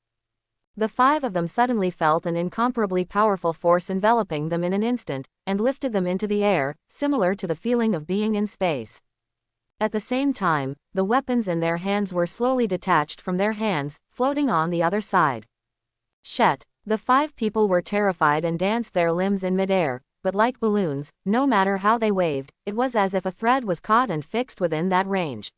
The 5 of them suddenly felt an incomparably powerful force enveloping them in an instant, and lifted them into the air, similar to the feeling of being in space. At the same time, the weapons in their hands were slowly detached from their hands, floating on the other side. Shet. The 5 people were terrified and danced their limbs in midair, but like balloons, no matter how they waved, it was as if a thread was caught and fixed within that range.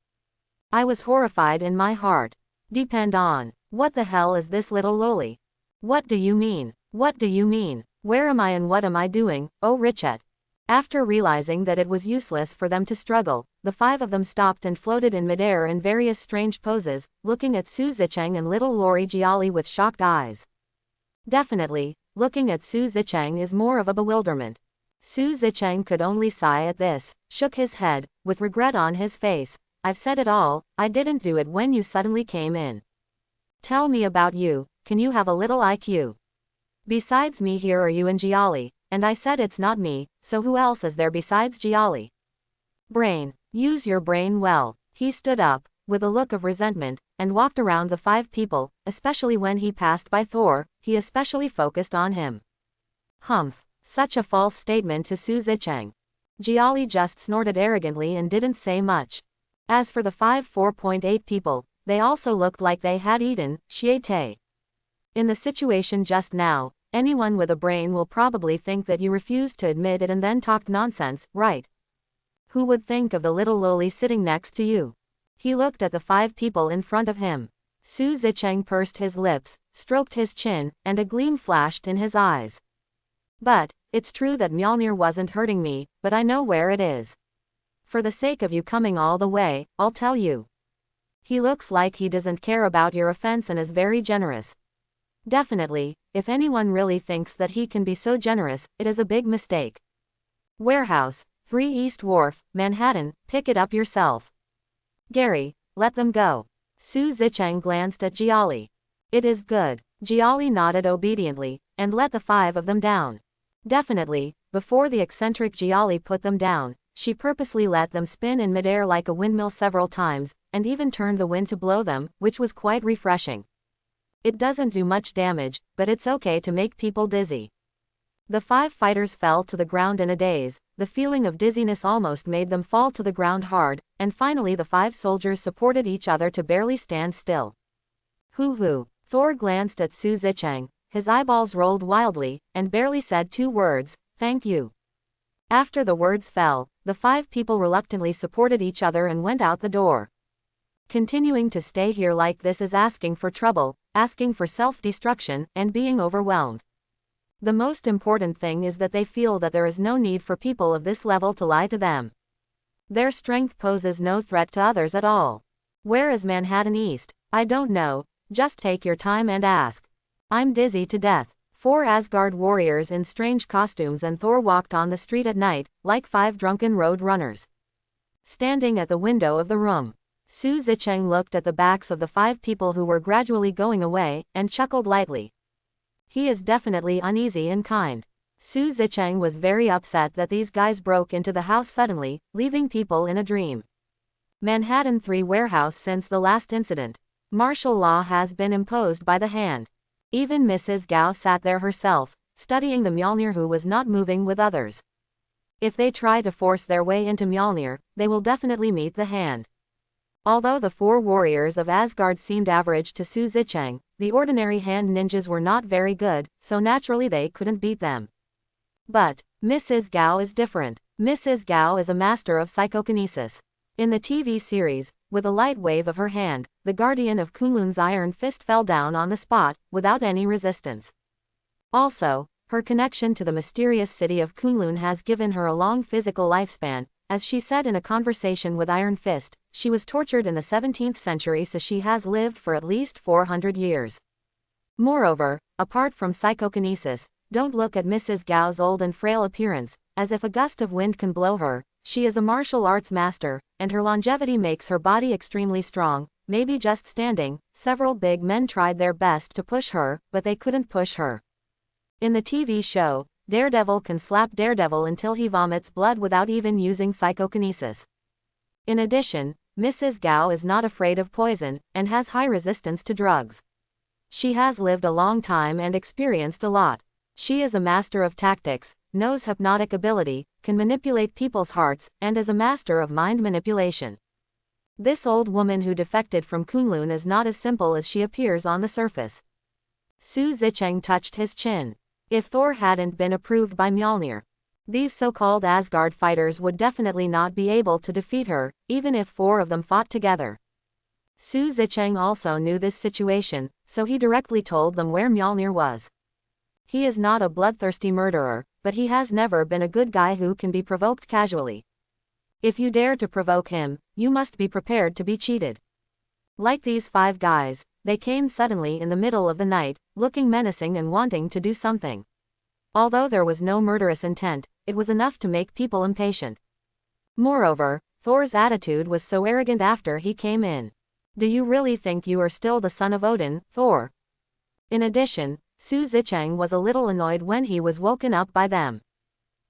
I was horrified in my heart. Depend on. What the hell is this little loli? What do you mean? What do you mean? Where am I and what am I doing, oh Richet? After realizing that it was useless for them to struggle, the 5 of them stopped and floated in midair in various strange poses, looking at Su Zicheng and little Lori Jiali with shocked eyes. Definitely, looking at Su Zicheng is more of a bewilderment. Su Zicheng could only sigh at this, shook his head, with regret on his face. I've said it all, I didn't do it when you suddenly came in. Tell me about you, can you have a little IQ? Besides me here are you and Jiali, and I said it's not me, so who else is there besides Jiali? Brain. Use your brain well. He stood up, with a look of resentment, and walked around the 5 people, especially when he passed by Thor, he especially focused on him. Humph. Such a false statement to Su Zicheng. Jiali just snorted arrogantly and didn't say much. As for the 4.8 people, they also looked like they had eaten Xiete. In the situation just now, anyone with a brain will probably think that you refused to admit it and then talked nonsense, right? Who would think of the little loli sitting next to you? He looked at the 5 people in front of him. Su Zicheng pursed his lips, stroked his chin, and a gleam flashed in his eyes. But, it's true that Mjolnir wasn't hurting me, but I know where it is. For the sake of you coming all the way, I'll tell you. He looks like he doesn't care about your offense and is very generous. Definitely, if anyone really thinks that he can be so generous, it is a big mistake. Warehouse, 3 East Wharf, Manhattan, pick it up yourself. Gary, let them go. Su Zicheng glanced at Jiali. It is good. Jiali nodded obediently, and let the 5 of them down. Definitely, before the eccentric Jiali put them down, she purposely let them spin in midair like a windmill several times, and even turned the wind to blow them, which was quite refreshing. It doesn't do much damage, but it's okay to make people dizzy. The 5 fighters fell to the ground in a daze, the feeling of dizziness almost made them fall to the ground hard, and finally the 5 soldiers supported each other to barely stand still. Hoo-hoo. Thor glanced at Su Zicheng, his eyeballs rolled wildly, and barely said 2 words, thank you. After the words fell, the 5 people reluctantly supported each other and went out the door. Continuing to stay here like this is asking for trouble, asking for self-destruction, and being overwhelmed. The most important thing is that they feel that there is no need for people of this level to lie to them. Their strength poses no threat to others at all. Where is Manhattan East? I don't know, just take your time and ask. I'm dizzy to death. 4 Asgard warriors in strange costumes and Thor walked on the street at night, like 5 drunken road runners. Standing at the window of the room, Su Zicheng looked at the backs of the 5 people who were gradually going away, and chuckled lightly. He is definitely uneasy and kind. Su Zicheng was very upset that these guys broke into the house suddenly, leaving people in a dream. Manhattan 3 warehouse. Since the last incident, martial law has been imposed by the hand. Even Mrs. Gao sat there herself, studying the Mjolnir, who was not moving with others. If they try to force their way into Mjolnir, they will definitely meet the hand. Although the 4 warriors of Asgard seemed average to Su Zicheng, the ordinary hand ninjas were not very good, so naturally they couldn't beat them. But Mrs. Gao is different. Mrs. Gao is a master of psychokinesis. In the TV series, with a light wave of her hand, the guardian of Kunlun's iron fist fell down on the spot, without any resistance. Also, her connection to the mysterious city of Kunlun has given her a long physical lifespan. As she said in a conversation with Iron Fist, she was tortured in the 17th century, so she has lived for at least 400 years. Moreover, apart from psychokinesis, don't look at Mrs. Gao's old and frail appearance, as if a gust of wind can blow her. She is a martial arts master, and her longevity makes her body extremely strong. Maybe just standing, several big men tried their best to push her, but they couldn't push her. In the TV show, Daredevil can slap Daredevil until he vomits blood without even using psychokinesis. In addition, Mrs. Gao is not afraid of poison, and has high resistance to drugs. She has lived a long time and experienced a lot. She is a master of tactics, knows hypnotic ability, can manipulate people's hearts, and is a master of mind manipulation. This old woman who defected from Kunlun is not as simple as she appears on the surface. Su Zicheng touched his chin. If Thor hadn't been approved by Mjolnir, these so-called Asgard fighters would definitely not be able to defeat her, even if 4 of them fought together. Su Zicheng also knew this situation, so he directly told them where Mjolnir was. He is not a bloodthirsty murderer, but he has never been a good guy who can be provoked casually. If you dare to provoke him, you must be prepared to be cheated. Like these 5 guys, they came suddenly in the middle of the night, looking menacing and wanting to do something. Although there was no murderous intent, it was enough to make people impatient. Moreover, Thor's attitude was so arrogant after he came in. Do you really think you are still the son of Odin, Thor? In addition, Su Zicheng was a little annoyed when he was woken up by them.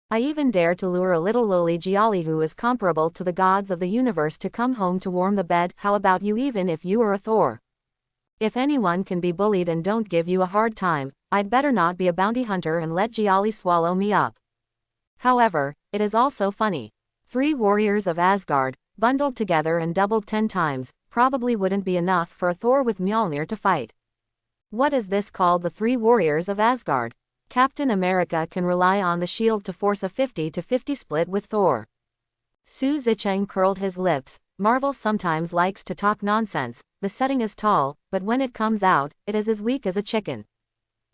I even dare to lure a little lowly Jiali who is comparable to the gods of the universe to come home to warm the bed. How about you even if you are a Thor? If anyone can be bullied and don't give you a hard time, I'd better not be a bounty hunter and let Jiali swallow me up. However, it is also funny. 3 warriors of Asgard, bundled together and doubled 10 times, probably wouldn't be enough for a Thor with Mjolnir to fight. What is this called, the 3 warriors of Asgard? Captain America can rely on the shield to force a 50-50 split with Thor. Su Zicheng curled his lips. Marvel sometimes likes to talk nonsense. The setting is tall, but when it comes out, it is as weak as a chicken.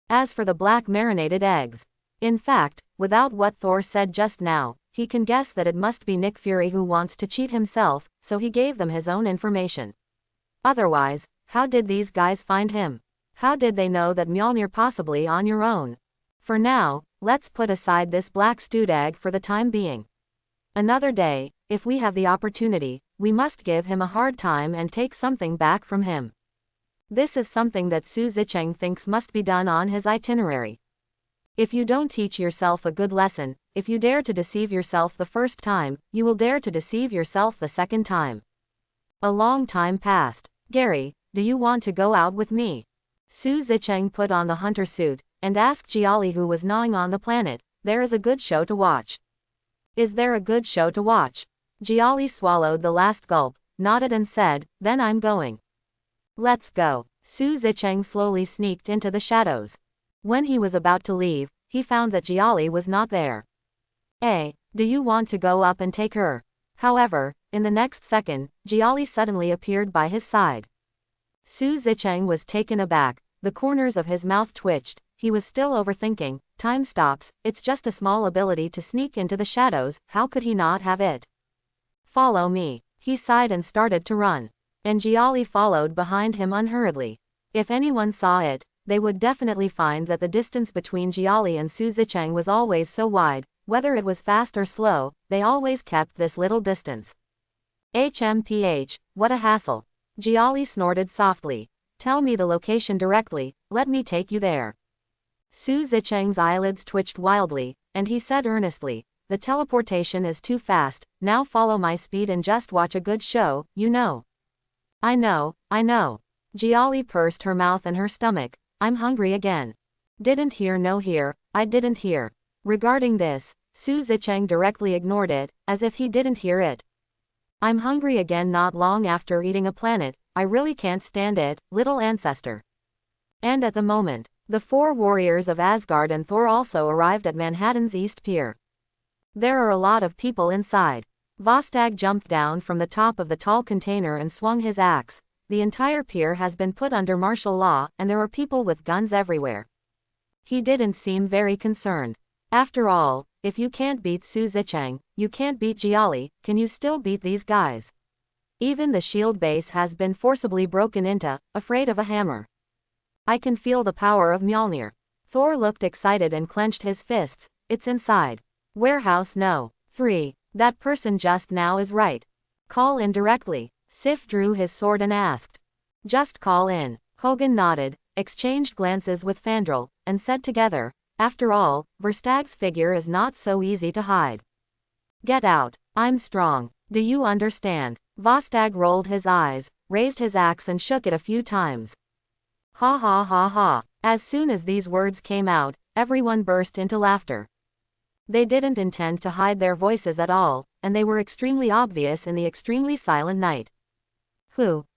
As for the black marinated eggs, in fact, without what Thor said just now, he can guess that it must be Nick Fury who wants to cheat himself, so he gave them his own information. Otherwise, how did these guys find him? How did they know that Mjolnir possibly on your own? For now, let's put aside this black stewed egg for the time being. Another day, if we have the opportunity, we must give him a hard time and take something back from him. This is something that Su Zicheng thinks must be done on his itinerary. If you don't teach yourself a good lesson, if you dare to deceive yourself the first time, you will dare to deceive yourself the second time. A long time passed. Gary, do you want to go out with me? Su Zicheng put on the hunter suit, and asked Jiali who was gnawing on the planet, there is a good show to watch. Is there a good show to watch? Jiali swallowed the last gulp, nodded and said, then I'm going. Let's go. Su Zicheng slowly sneaked into the shadows. When he was about to leave, he found that Jiali was not there. Do you want to go up and take her? However, in the next second, Jiali suddenly appeared by his side. Su Zicheng was taken aback, the corners of his mouth twitched. He was still overthinking. Time stops, it's just a small ability to sneak into the shadows, how could he not have it? Follow me. He sighed and started to run. And Jiali followed behind him unhurriedly. If anyone saw it, they would definitely find that the distance between Jiali and Su Zicheng was always so wide. Whether it was fast or slow, they always kept this little distance. HMPH, what a hassle. Jiali snorted softly. Tell me the location directly, let me take you there. Su Zicheng's eyelids twitched wildly, and he said earnestly, the teleportation is too fast, now follow my speed and just watch a good show, you know. I know. Jiali pursed her mouth and her stomach. I'm hungry again. Didn't hear, no hear, I didn't hear. Regarding this, Su Zicheng directly ignored it, as if he didn't hear it. I'm hungry again not long after eating a planet, I really can't stand it, little ancestor. And at the moment, the 4 warriors of Asgard and Thor also arrived at Manhattan's East Pier. There are a lot of people inside. Vostag jumped down from the top of the tall container and swung his axe. The entire pier has been put under martial law, and there are people with guns everywhere. He didn't seem very concerned. After all, if you can't beat Su Zicheng, you can't beat Jiali, can you still beat these guys? Even the shield base has been forcibly broken into, afraid of a hammer. I can feel the power of Mjolnir. Thor looked excited and clenched his fists. It's inside. Warehouse no. 3. That person just now is right. Call in directly. Sif drew his sword and asked. Just call in. Hogan nodded, exchanged glances with Fandral, and said together, after all, Verstag's figure is not so easy to hide. Get out. I'm strong. Do you understand? Vostag rolled his eyes, raised his axe and shook it a few times. Ha ha ha ha. As soon as these words came out, everyone burst into laughter. They didn't intend to hide their voices at all, and they were extremely obvious in the extremely silent night.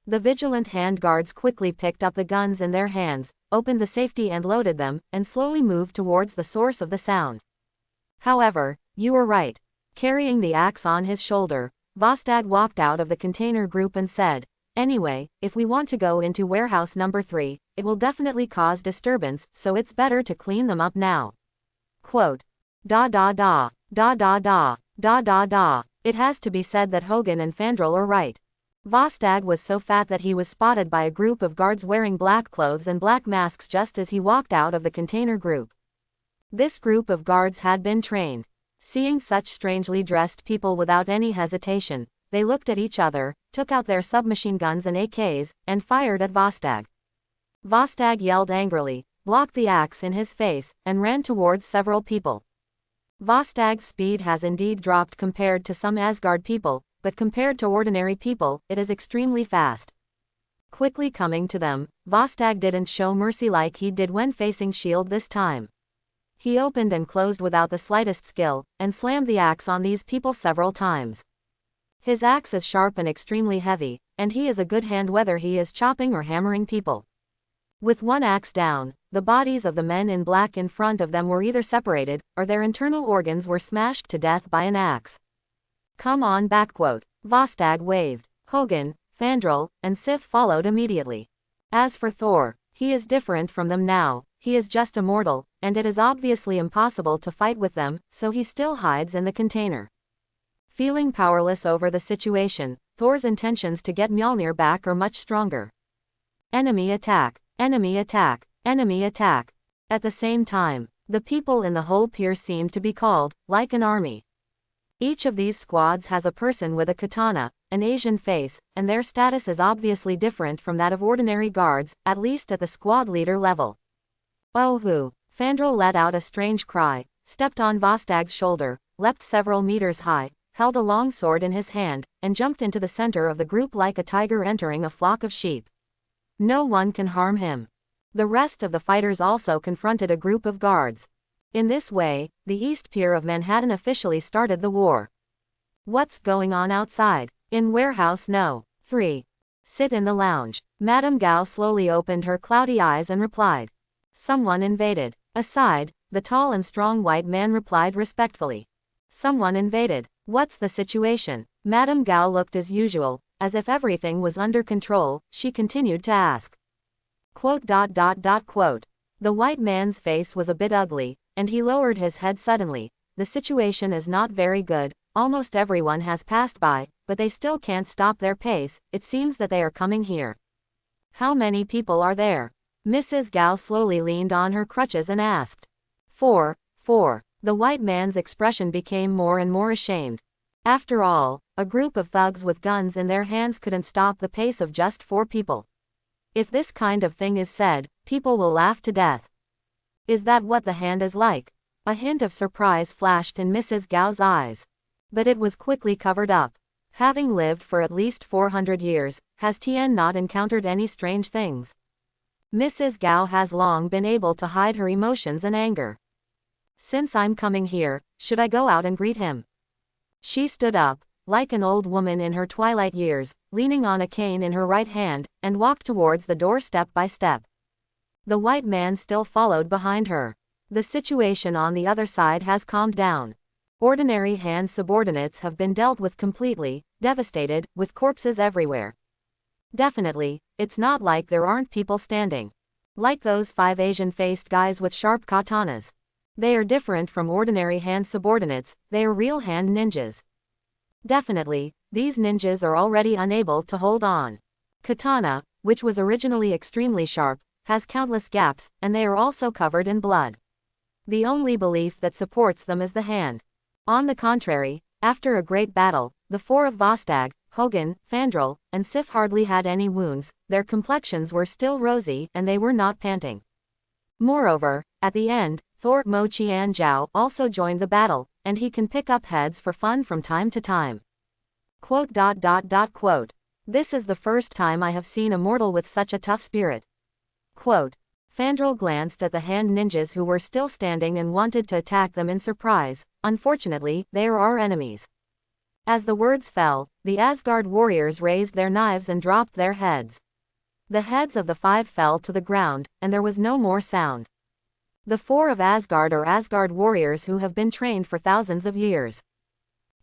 The vigilant hand guards quickly picked up the guns in their hands, opened the safety and loaded them, and slowly moved towards the source of the sound. However, you were right. Carrying the axe on his shoulder, Vostag walked out of the container group and said, "Anyway, if we want to go into warehouse number 3, it will definitely cause disturbance, so it's better to clean them up now." Quote. Da da da. Da da da. Da da da. It has to be said that Hogan and Fandral are right. Vostag was so fat that he was spotted by a group of guards wearing black clothes and black masks just as he walked out of the container group. This group of guards had been trained. Seeing such strangely dressed people without any hesitation, they looked at each other, took out their submachine guns and AKs, and fired at Vostag. Vostag yelled angrily, blocked the axe in his face, and ran towards several people. Vostag's speed has indeed dropped compared to some Asgard people, but compared to ordinary people, it is extremely fast. Quickly coming to them, Vostag didn't show mercy like he did when facing Shield this time. He opened and closed without the slightest skill, and slammed the axe on these people several times. His axe is sharp and extremely heavy, and he is a good hand whether he is chopping or hammering people. With one axe down, the bodies of the men in black in front of them were either separated, or their internal organs were smashed to death by an axe. "Come on back." Vostag waved. Hogan, Fandral, and Sif followed immediately. As for Thor, he is different from them now. He is just a mortal, and it is obviously impossible to fight with them, so he still hides in the container. Feeling powerless over the situation, Thor's intentions to get Mjolnir back are much stronger. Enemy attack! Enemy attack! Enemy attack! At the same time, the people in the whole pier seemed to be called, like an army. Each of these squads has a person with a katana, an Asian face, and their status is obviously different from that of ordinary guards, at least at the squad leader level. Oh! Fandral let out a strange cry, stepped on Vostag's shoulder, leapt several meters high, held a long sword in his hand, and jumped into the center of the group like a tiger entering a flock of sheep. No one can harm him. The rest of the fighters also confronted a group of guards. In this way, the East Pier of Manhattan officially started the war. What's going on outside? In warehouse no. 3. Sit in the lounge. Madame Gao slowly opened her cloudy eyes and replied. Someone invaded. Aside, the tall and strong white man replied respectfully. Someone invaded. What's the situation? Madame Gao looked as usual, as if everything was under control. She continued to ask. Quote. The white man's face was a bit ugly, and he lowered his head suddenly. The situation is not very good, almost everyone has passed by, but they still can't stop their pace. It seems that they are coming here. How many people are there? Mrs. Gao slowly leaned on her crutches and asked. 4. The white man's expression became more and more ashamed. After all, a group of thugs with guns in their hands couldn't stop the pace of just 4 people. If this kind of thing is said, people will laugh to death. Is that what the hand is like? A hint of surprise flashed in Mrs. Gao's eyes. But it was quickly covered up. Having lived for at least 400 years, has Tien not encountered any strange things? Mrs. Gao has long been able to hide her emotions and anger. Since I'm coming here, should I go out and greet him? She stood up, like an old woman in her twilight years, leaning on a cane in her right hand, and walked towards the door step by step. The white man still followed behind her. The situation on the other side has calmed down. Ordinary hand subordinates have been dealt with completely, devastated, with corpses everywhere. Definitely, it's not like there aren't people standing. Like those 5 Asian-faced guys with sharp katanas. They are different from ordinary hand subordinates, they are real hand ninjas. Definitely, these ninjas are already unable to hold on. Katana, which was originally extremely sharp, has countless gaps, and they are also covered in blood. The only belief that supports them is the hand. On the contrary, after a great battle, the 4 of Vostag, Hogan, Fandral, and Sif hardly had any wounds, their complexions were still rosy, and they were not panting. Moreover, at the end, Thor Mo Qian Zhao also joined the battle, and he can pick up heads for fun from time to time. Quote. This is the first time I have seen a mortal with such a tough spirit. Quote. Fandral glanced at the hand ninjas who were still standing and wanted to attack them in surprise. Unfortunately, they are our enemies. As the words fell, the Asgard warriors raised their knives and dropped their heads. The heads of the 5 fell to the ground, and there was no more sound. The 4 of Asgard are Asgard warriors who have been trained for thousands of years.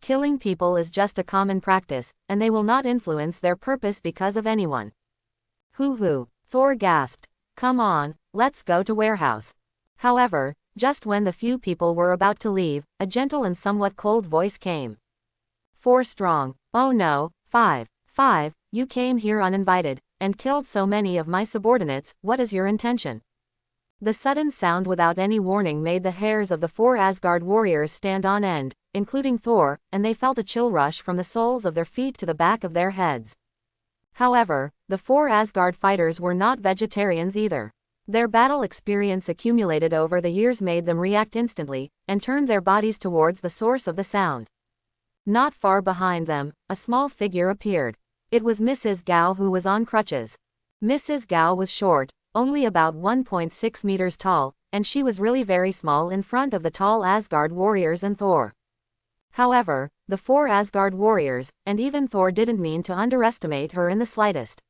Killing people is just a common practice, and they will not influence their purpose because of anyone. Hoo-hoo, Thor gasped. Come on, let's go to warehouse. However, just when the few people were about to leave, a gentle and somewhat cold voice came. 4 strong. Oh no, 5. You came here uninvited, and killed so many of my subordinates. What is your intention? The sudden sound without any warning made the hairs of the 4 Asgard warriors stand on end, including Thor, and they felt a chill rush from the soles of their feet to the back of their heads. However, the 4 Asgard fighters were not vegetarians either. Their battle experience accumulated over the years made them react instantly, and turned their bodies towards the source of the sound. Not far behind them, a small figure appeared. It was Mrs. Gao, who was on crutches. Mrs. Gao was short, only about 1.6 meters tall, and she was really very small in front of the tall Asgard warriors and Thor. However, the 4 Asgard warriors, and even Thor, didn't mean to underestimate her in the slightest.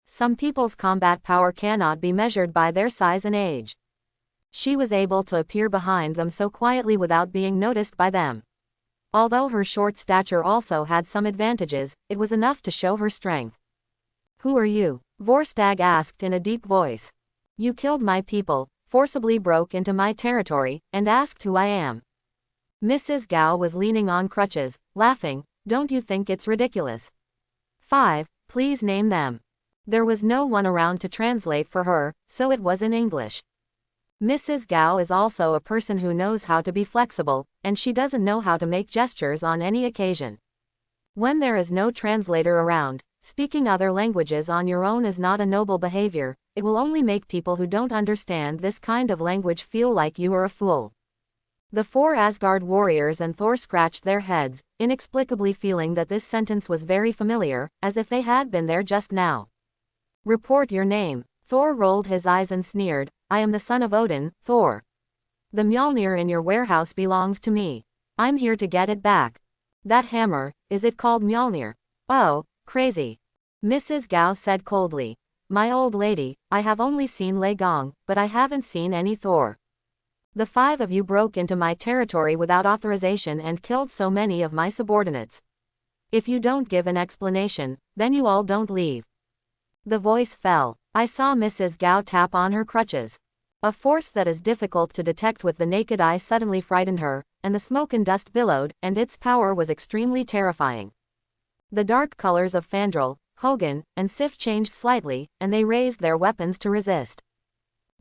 Some people's combat power cannot be measured by their size and age. She was able to appear behind them so quietly without being noticed by them. Although her short stature also had some advantages, it was enough to show her strength. Who are you? Vorstag asked in a deep voice. You killed my people, forcibly broke into my territory, and asked who I am. Mrs. Gao was leaning on crutches, laughing. Don't you think it's ridiculous? 5. Please name them. There was no one around to translate for her, so it was in English. Mrs. Gao is also a person who knows how to be flexible, and she doesn't know how to make gestures on any occasion. When there is no translator around, speaking other languages on your own is not a noble behavior. It will only make people who don't understand this kind of language feel like you are a fool. The 4 Asgard warriors and Thor scratched their heads, inexplicably feeling that this sentence was very familiar, as if they had been there just now. Report your name. Thor rolled his eyes and sneered. I am the son of Odin, Thor. The Mjolnir in your warehouse belongs to me. I'm here to get it back. That hammer, is it called Mjolnir? Oh, crazy. Mrs. Gao said coldly. My old lady, I have only seen Legong, but I haven't seen any Thor. The 5 of you broke into my territory without authorization and killed so many of my subordinates. If you don't give an explanation, then you all don't leave. The voice fell. I saw Mrs. Gao tap on her crutches. A force that is difficult to detect with the naked eye suddenly frightened her, and the smoke and dust billowed, and its power was extremely terrifying. The dark colors of Fandral, Hogan, and Sif changed slightly, and they raised their weapons to resist.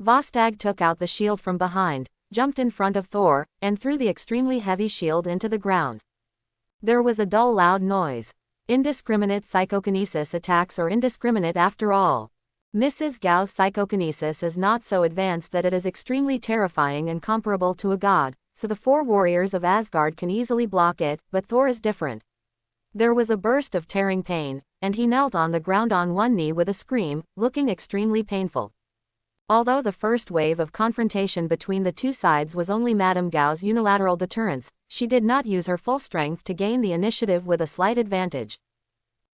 Vostag took out the shield from behind, jumped in front of Thor, and threw the extremely heavy shield into the ground. There was a dull loud noise. Indiscriminate psychokinesis attacks are indiscriminate after all. Mrs. Gao's psychokinesis is not so advanced that it is extremely terrifying and comparable to a god, so the 4 warriors of Asgard can easily block it, but Thor is different. There was a burst of tearing pain, and he knelt on the ground on one knee with a scream, looking extremely painful. Although the first wave of confrontation between the 2 sides was only Madame Gao's unilateral deterrence, she did not use her full strength to gain the initiative with a slight advantage.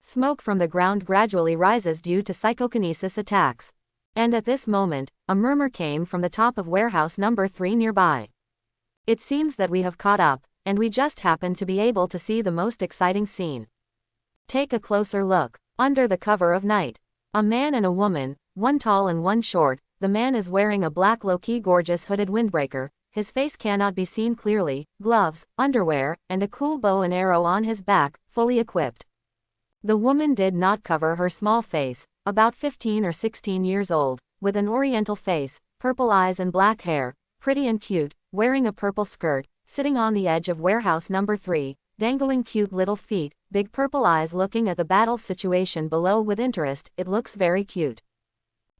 Smoke from the ground gradually rises due to psychokinesis attacks. And at this moment, a murmur came from the top of warehouse number 3 nearby. It seems that we have caught up, and we just happened to be able to see the most exciting scene. Take a closer look. Under the cover of night. A man and a woman, one tall and one short. The man is wearing a black low-key gorgeous hooded windbreaker, his face cannot be seen clearly, gloves, underwear, and a cool bow and arrow on his back, fully equipped. The woman did not cover her small face, about 15 or 16 years old, with an oriental face, purple eyes and black hair, pretty and cute, wearing a purple skirt, sitting on the edge of warehouse number 3, dangling cute little feet, big purple eyes looking at the battle situation below with interest. It looks very cute.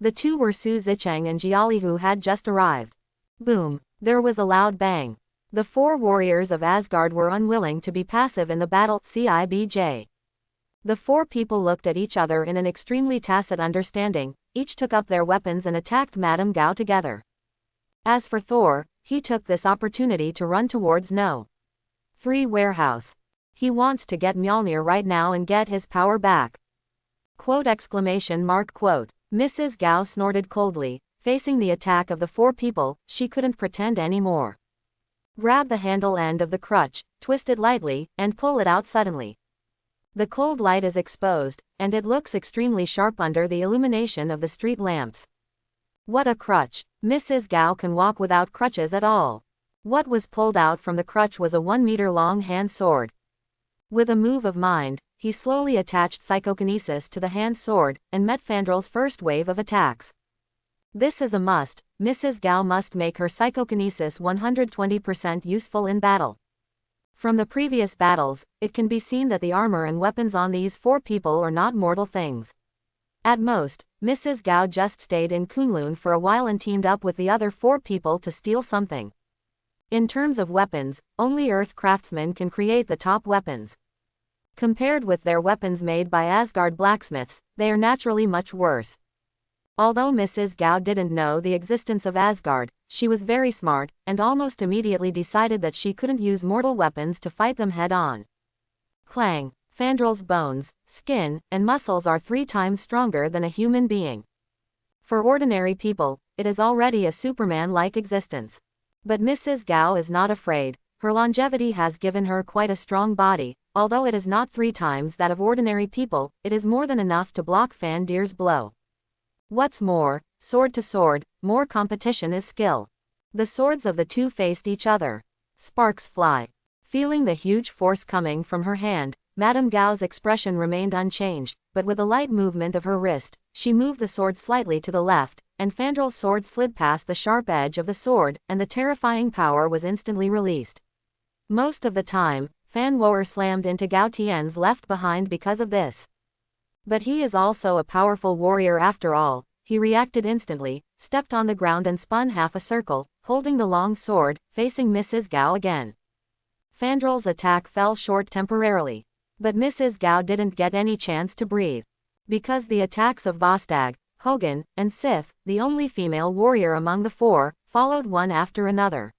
The 2 were Su Zicheng and Jiali, who had just arrived. Boom! There was a loud bang. The 4 warriors of Asgard were unwilling to be passive in the battle. CIBJ. The 4 people looked at each other in an extremely tacit understanding, each took up their weapons and attacked Madame Gao together. As for Thor, he took this opportunity to run towards No. 3 warehouse. He wants to get Mjolnir right now and get his power back. Quote exclamation mark quote. Mrs. Gao snorted coldly, facing the attack of the 4 people. She couldn't pretend anymore. Grab the handle end of the crutch, twist it lightly, and pull it out suddenly. The cold light is exposed, and it looks extremely sharp under the illumination of the street lamps. What a crutch! Mrs. Gao can walk without crutches at all. What was pulled out from the crutch was a 1-meter-long hand sword. With a move of mind, he slowly attached psychokinesis to the hand sword, and met Fandrel's first wave of attacks. This is a must. Mrs. Gao must make her psychokinesis 120% useful in battle. From the previous battles, it can be seen that the armor and weapons on these 4 people are not mortal things. At most, Mrs. Gao just stayed in Kunlun for a while and teamed up with the other 4 people to steal something. In terms of weapons, only Earth craftsmen can create the top weapons. Compared with their weapons made by Asgard blacksmiths, they are naturally much worse. Although Mrs. Gao didn't know the existence of Asgard, she was very smart, and almost immediately decided that she couldn't use mortal weapons to fight them head-on. Clang! Fandrel's bones, skin, and muscles are 3 times stronger than a human being. For ordinary people, it is already a Superman-like existence. But Mrs. Gao is not afraid. Her longevity has given her quite a strong body. Although it is not 3 times that of ordinary people, it is more than enough to block Fandir's blow. What's more, sword to sword, more competition is skill. The swords of the 2 faced each other. Sparks fly. Feeling the huge force coming from her hand, Madame Gao's expression remained unchanged, but with a light movement of her wrist, she moved the sword slightly to the left, and Fandrel's sword slid past the sharp edge of the sword, and the terrifying power was instantly released. Most of the time, Fan Woer slammed into Gao Tian's left behind because of this. But he is also a powerful warrior after all. He reacted instantly, stepped on the ground and spun half a circle, holding the long sword, facing Mrs. Gao again. Fandrel's attack fell short temporarily. But Mrs. Gao didn't get any chance to breathe. Because the attacks of Vostag, Hogan, and Sif, the only female warrior among the 4, followed one after another.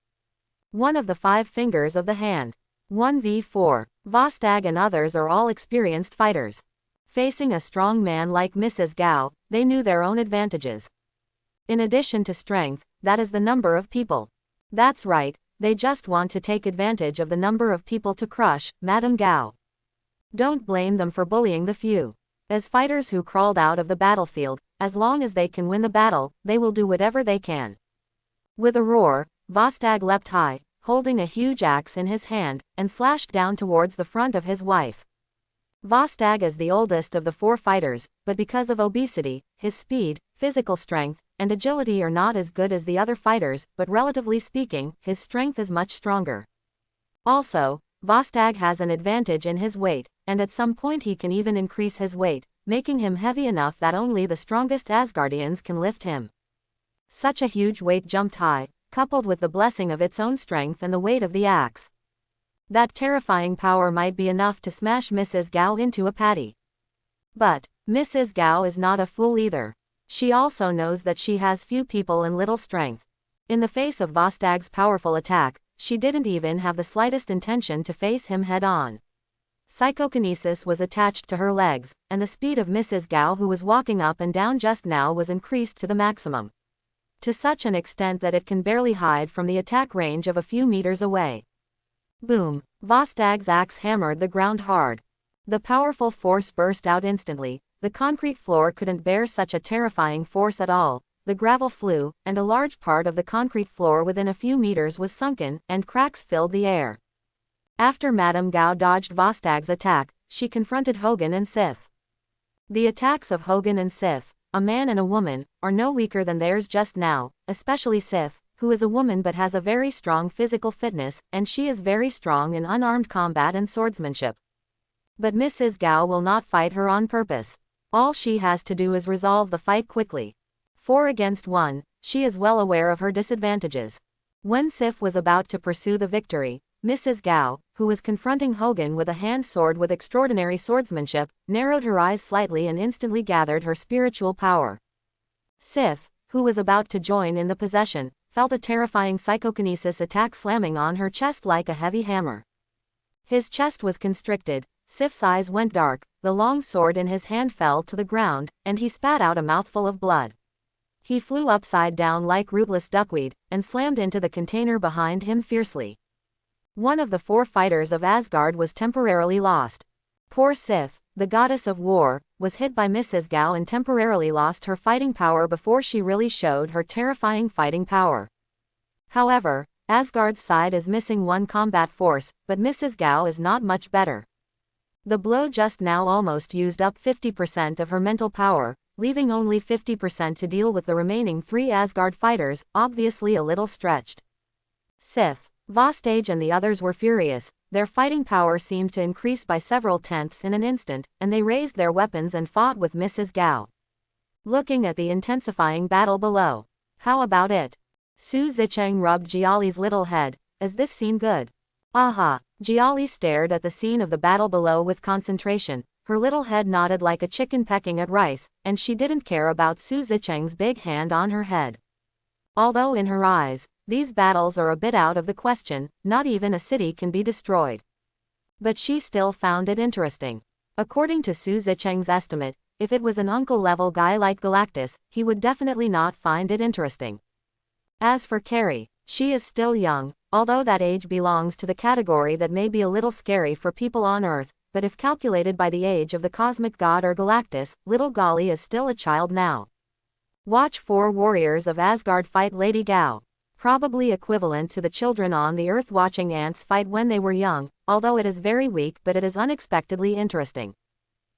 One of the 5 fingers of the hand. 1v4. Vostag and others are all experienced fighters. Facing a strong man like Mrs. Gao, they knew their own advantages. In addition to strength, that is the number of people. That's right, they just want to take advantage of the number of people to crush Madame Gao. Don't blame them for bullying the few. As fighters who crawled out of the battlefield, as long as they can win the battle, they will do whatever they can. With a roar, Vostag leapt high, holding a huge axe in his hand, and slashed down towards the front of his wife. Vostag is the oldest of the 4 fighters, but because of obesity, his speed, physical strength, and agility are not as good as the other fighters, but relatively speaking, his strength is much stronger. Also, Vostag has an advantage in his weight, and at some point he can even increase his weight, making him heavy enough that only the strongest Asgardians can lift him. Such a huge weight jumped high, coupled with the blessing of its own strength and the weight of the axe. That terrifying power might be enough to smash Mrs. Gao into a patty. But Mrs. Gao is not a fool either. She also knows that she has few people and little strength. In the face of Vostag's powerful attack, she didn't even have the slightest intention to face him head-on. Psychokinesis was attached to her legs, and the speed of Mrs. Gao, who was walking up and down just now, was increased to the maximum. To such an extent that it can barely hide from the attack range of a few meters away. Boom! Vostag's axe hammered the ground hard. The powerful force burst out instantly. The concrete floor couldn't bear such a terrifying force at all. The gravel flew, and a large part of the concrete floor within a few meters was sunken, and cracks filled the air. After Madame Gao dodged Vostag's attack, she confronted Hogan and Sif. The attacks of Hogan and Sif, a man and a woman, are no weaker than theirs just now, especially Sif, who is a woman but has a very strong physical fitness, and she is very strong in unarmed combat and swordsmanship. But Mrs. Gao will not fight her on purpose. All she has to do is resolve the fight quickly. 4 against 1, she is well aware of her disadvantages. When Sif was about to pursue the victory, Mrs. Gao, who was confronting Hogan with a hand sword with extraordinary swordsmanship, narrowed her eyes slightly and instantly gathered her spiritual power. Sif, who was about to join in the possession, felt a terrifying psychokinesis attack slamming on her chest like a heavy hammer. His chest was constricted, Sif's eyes went dark, the long sword in his hand fell to the ground, and he spat out a mouthful of blood. He flew upside down like rootless duckweed, and slammed into the container behind him fiercely. One of the 4 fighters of Asgard was temporarily lost. Poor Sif, the goddess of war, was hit by Mrs. Gao and temporarily lost her fighting power before she really showed her terrifying fighting power. However, Asgard's side is missing 1 combat force, but Mrs. Gao is not much better. The blow just now almost used up 50% of her mental power, leaving only 50% to deal with the remaining 3 Asgard fighters, obviously a little stretched. Sif, Vostage and the others were furious. Their fighting power seemed to increase by several tenths in an instant, and they raised their weapons and fought with Mrs. Gao. Looking at the intensifying battle below. How about it? Su Zicheng rubbed Jiali's little head. Is this scene good? Aha! Jiali stared at the scene of the battle below with concentration. Her little head nodded like a chicken pecking at rice, and she didn't care about Su Zicheng's big hand on her head. Although in her eyes, these battles are a bit out of the question, not even a city can be destroyed. But she still found it interesting. According to Su Zicheng's estimate, if it was an uncle-level guy like Galactus, he would definitely not find it interesting. As for Carrie, she is still young, although that age belongs to the category that may be a little scary for people on Earth, but if calculated by the age of the cosmic god or Galactus, little Golly is still a child now. Watch 4 warriors of Asgard fight Lady Gao. Probably equivalent to the children on the Earth watching ants fight when they were young, although it is very weak but it is unexpectedly interesting.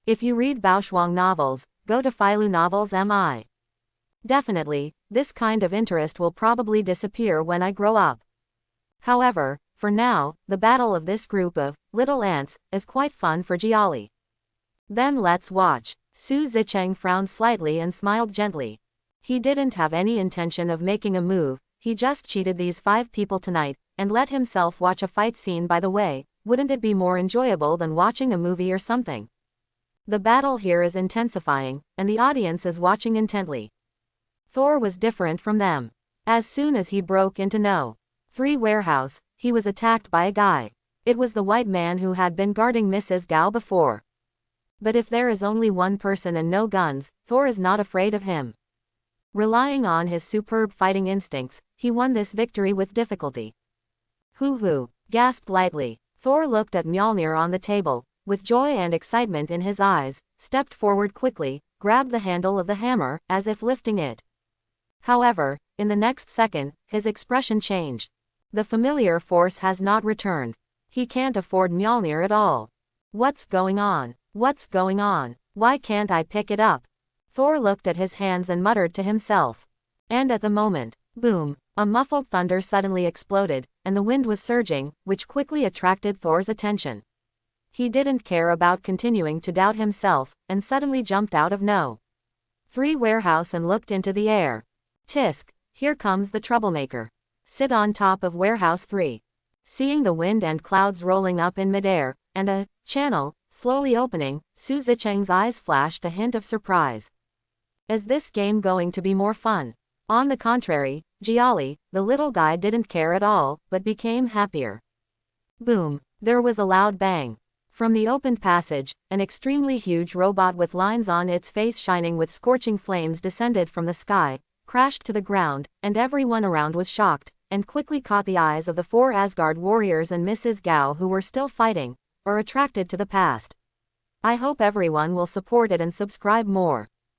If you read Baoshuang novels, go to Filu novels mi. Definitely, this kind of interest will probably disappear when I grow up. However, for now, the battle of this group of little ants is quite fun for Jiali. Then let's watch. Su Zicheng frowned slightly and smiled gently. He didn't have any intention of making a move. He just cheated these 5 people tonight, and let himself watch a fight scene. By the way, wouldn't it be more enjoyable than watching a movie or something? The battle here is intensifying, and the audience is watching intently. Thor was different from them. As soon as he broke into No. 3 warehouse, he was attacked by a guy. It was the white man who had been guarding Mrs. Gao before. But if there is only one person and no guns, Thor is not afraid of him. Relying on his superb fighting instincts, he won this victory with difficulty. Hoo-hoo, gasped lightly. Thor looked at Mjolnir on the table, with joy and excitement in his eyes, stepped forward quickly, grabbed the handle of the hammer, as if lifting it. However, in the next second, his expression changed. The familiar force has not returned. He can't afford Mjolnir at all. What's going on? What's going on? Why can't I pick it up? Thor looked at his hands and muttered to himself. And at the moment, boom, a muffled thunder suddenly exploded, and the wind was surging, which quickly attracted Thor's attention. He didn't care about continuing to doubt himself, and suddenly jumped out of No. 3 warehouse and looked into the air. Tisk, here comes the troublemaker. Sit on top of warehouse 3. Seeing the wind and clouds rolling up in midair, and a channel slowly opening, Su Zicheng's eyes flashed a hint of surprise. Is this game going to be more fun? On the contrary, Jiali, the little guy, didn't care at all, but became happier. Boom! There was a loud bang. From the opened passage, an extremely huge robot with lines on its face shining with scorching flames descended from the sky, crashed to the ground, and everyone around was shocked, and quickly caught the eyes of the 4 Asgard warriors and Mrs. Gao, who were still fighting, or attracted to the past. I hope everyone will support it and subscribe more.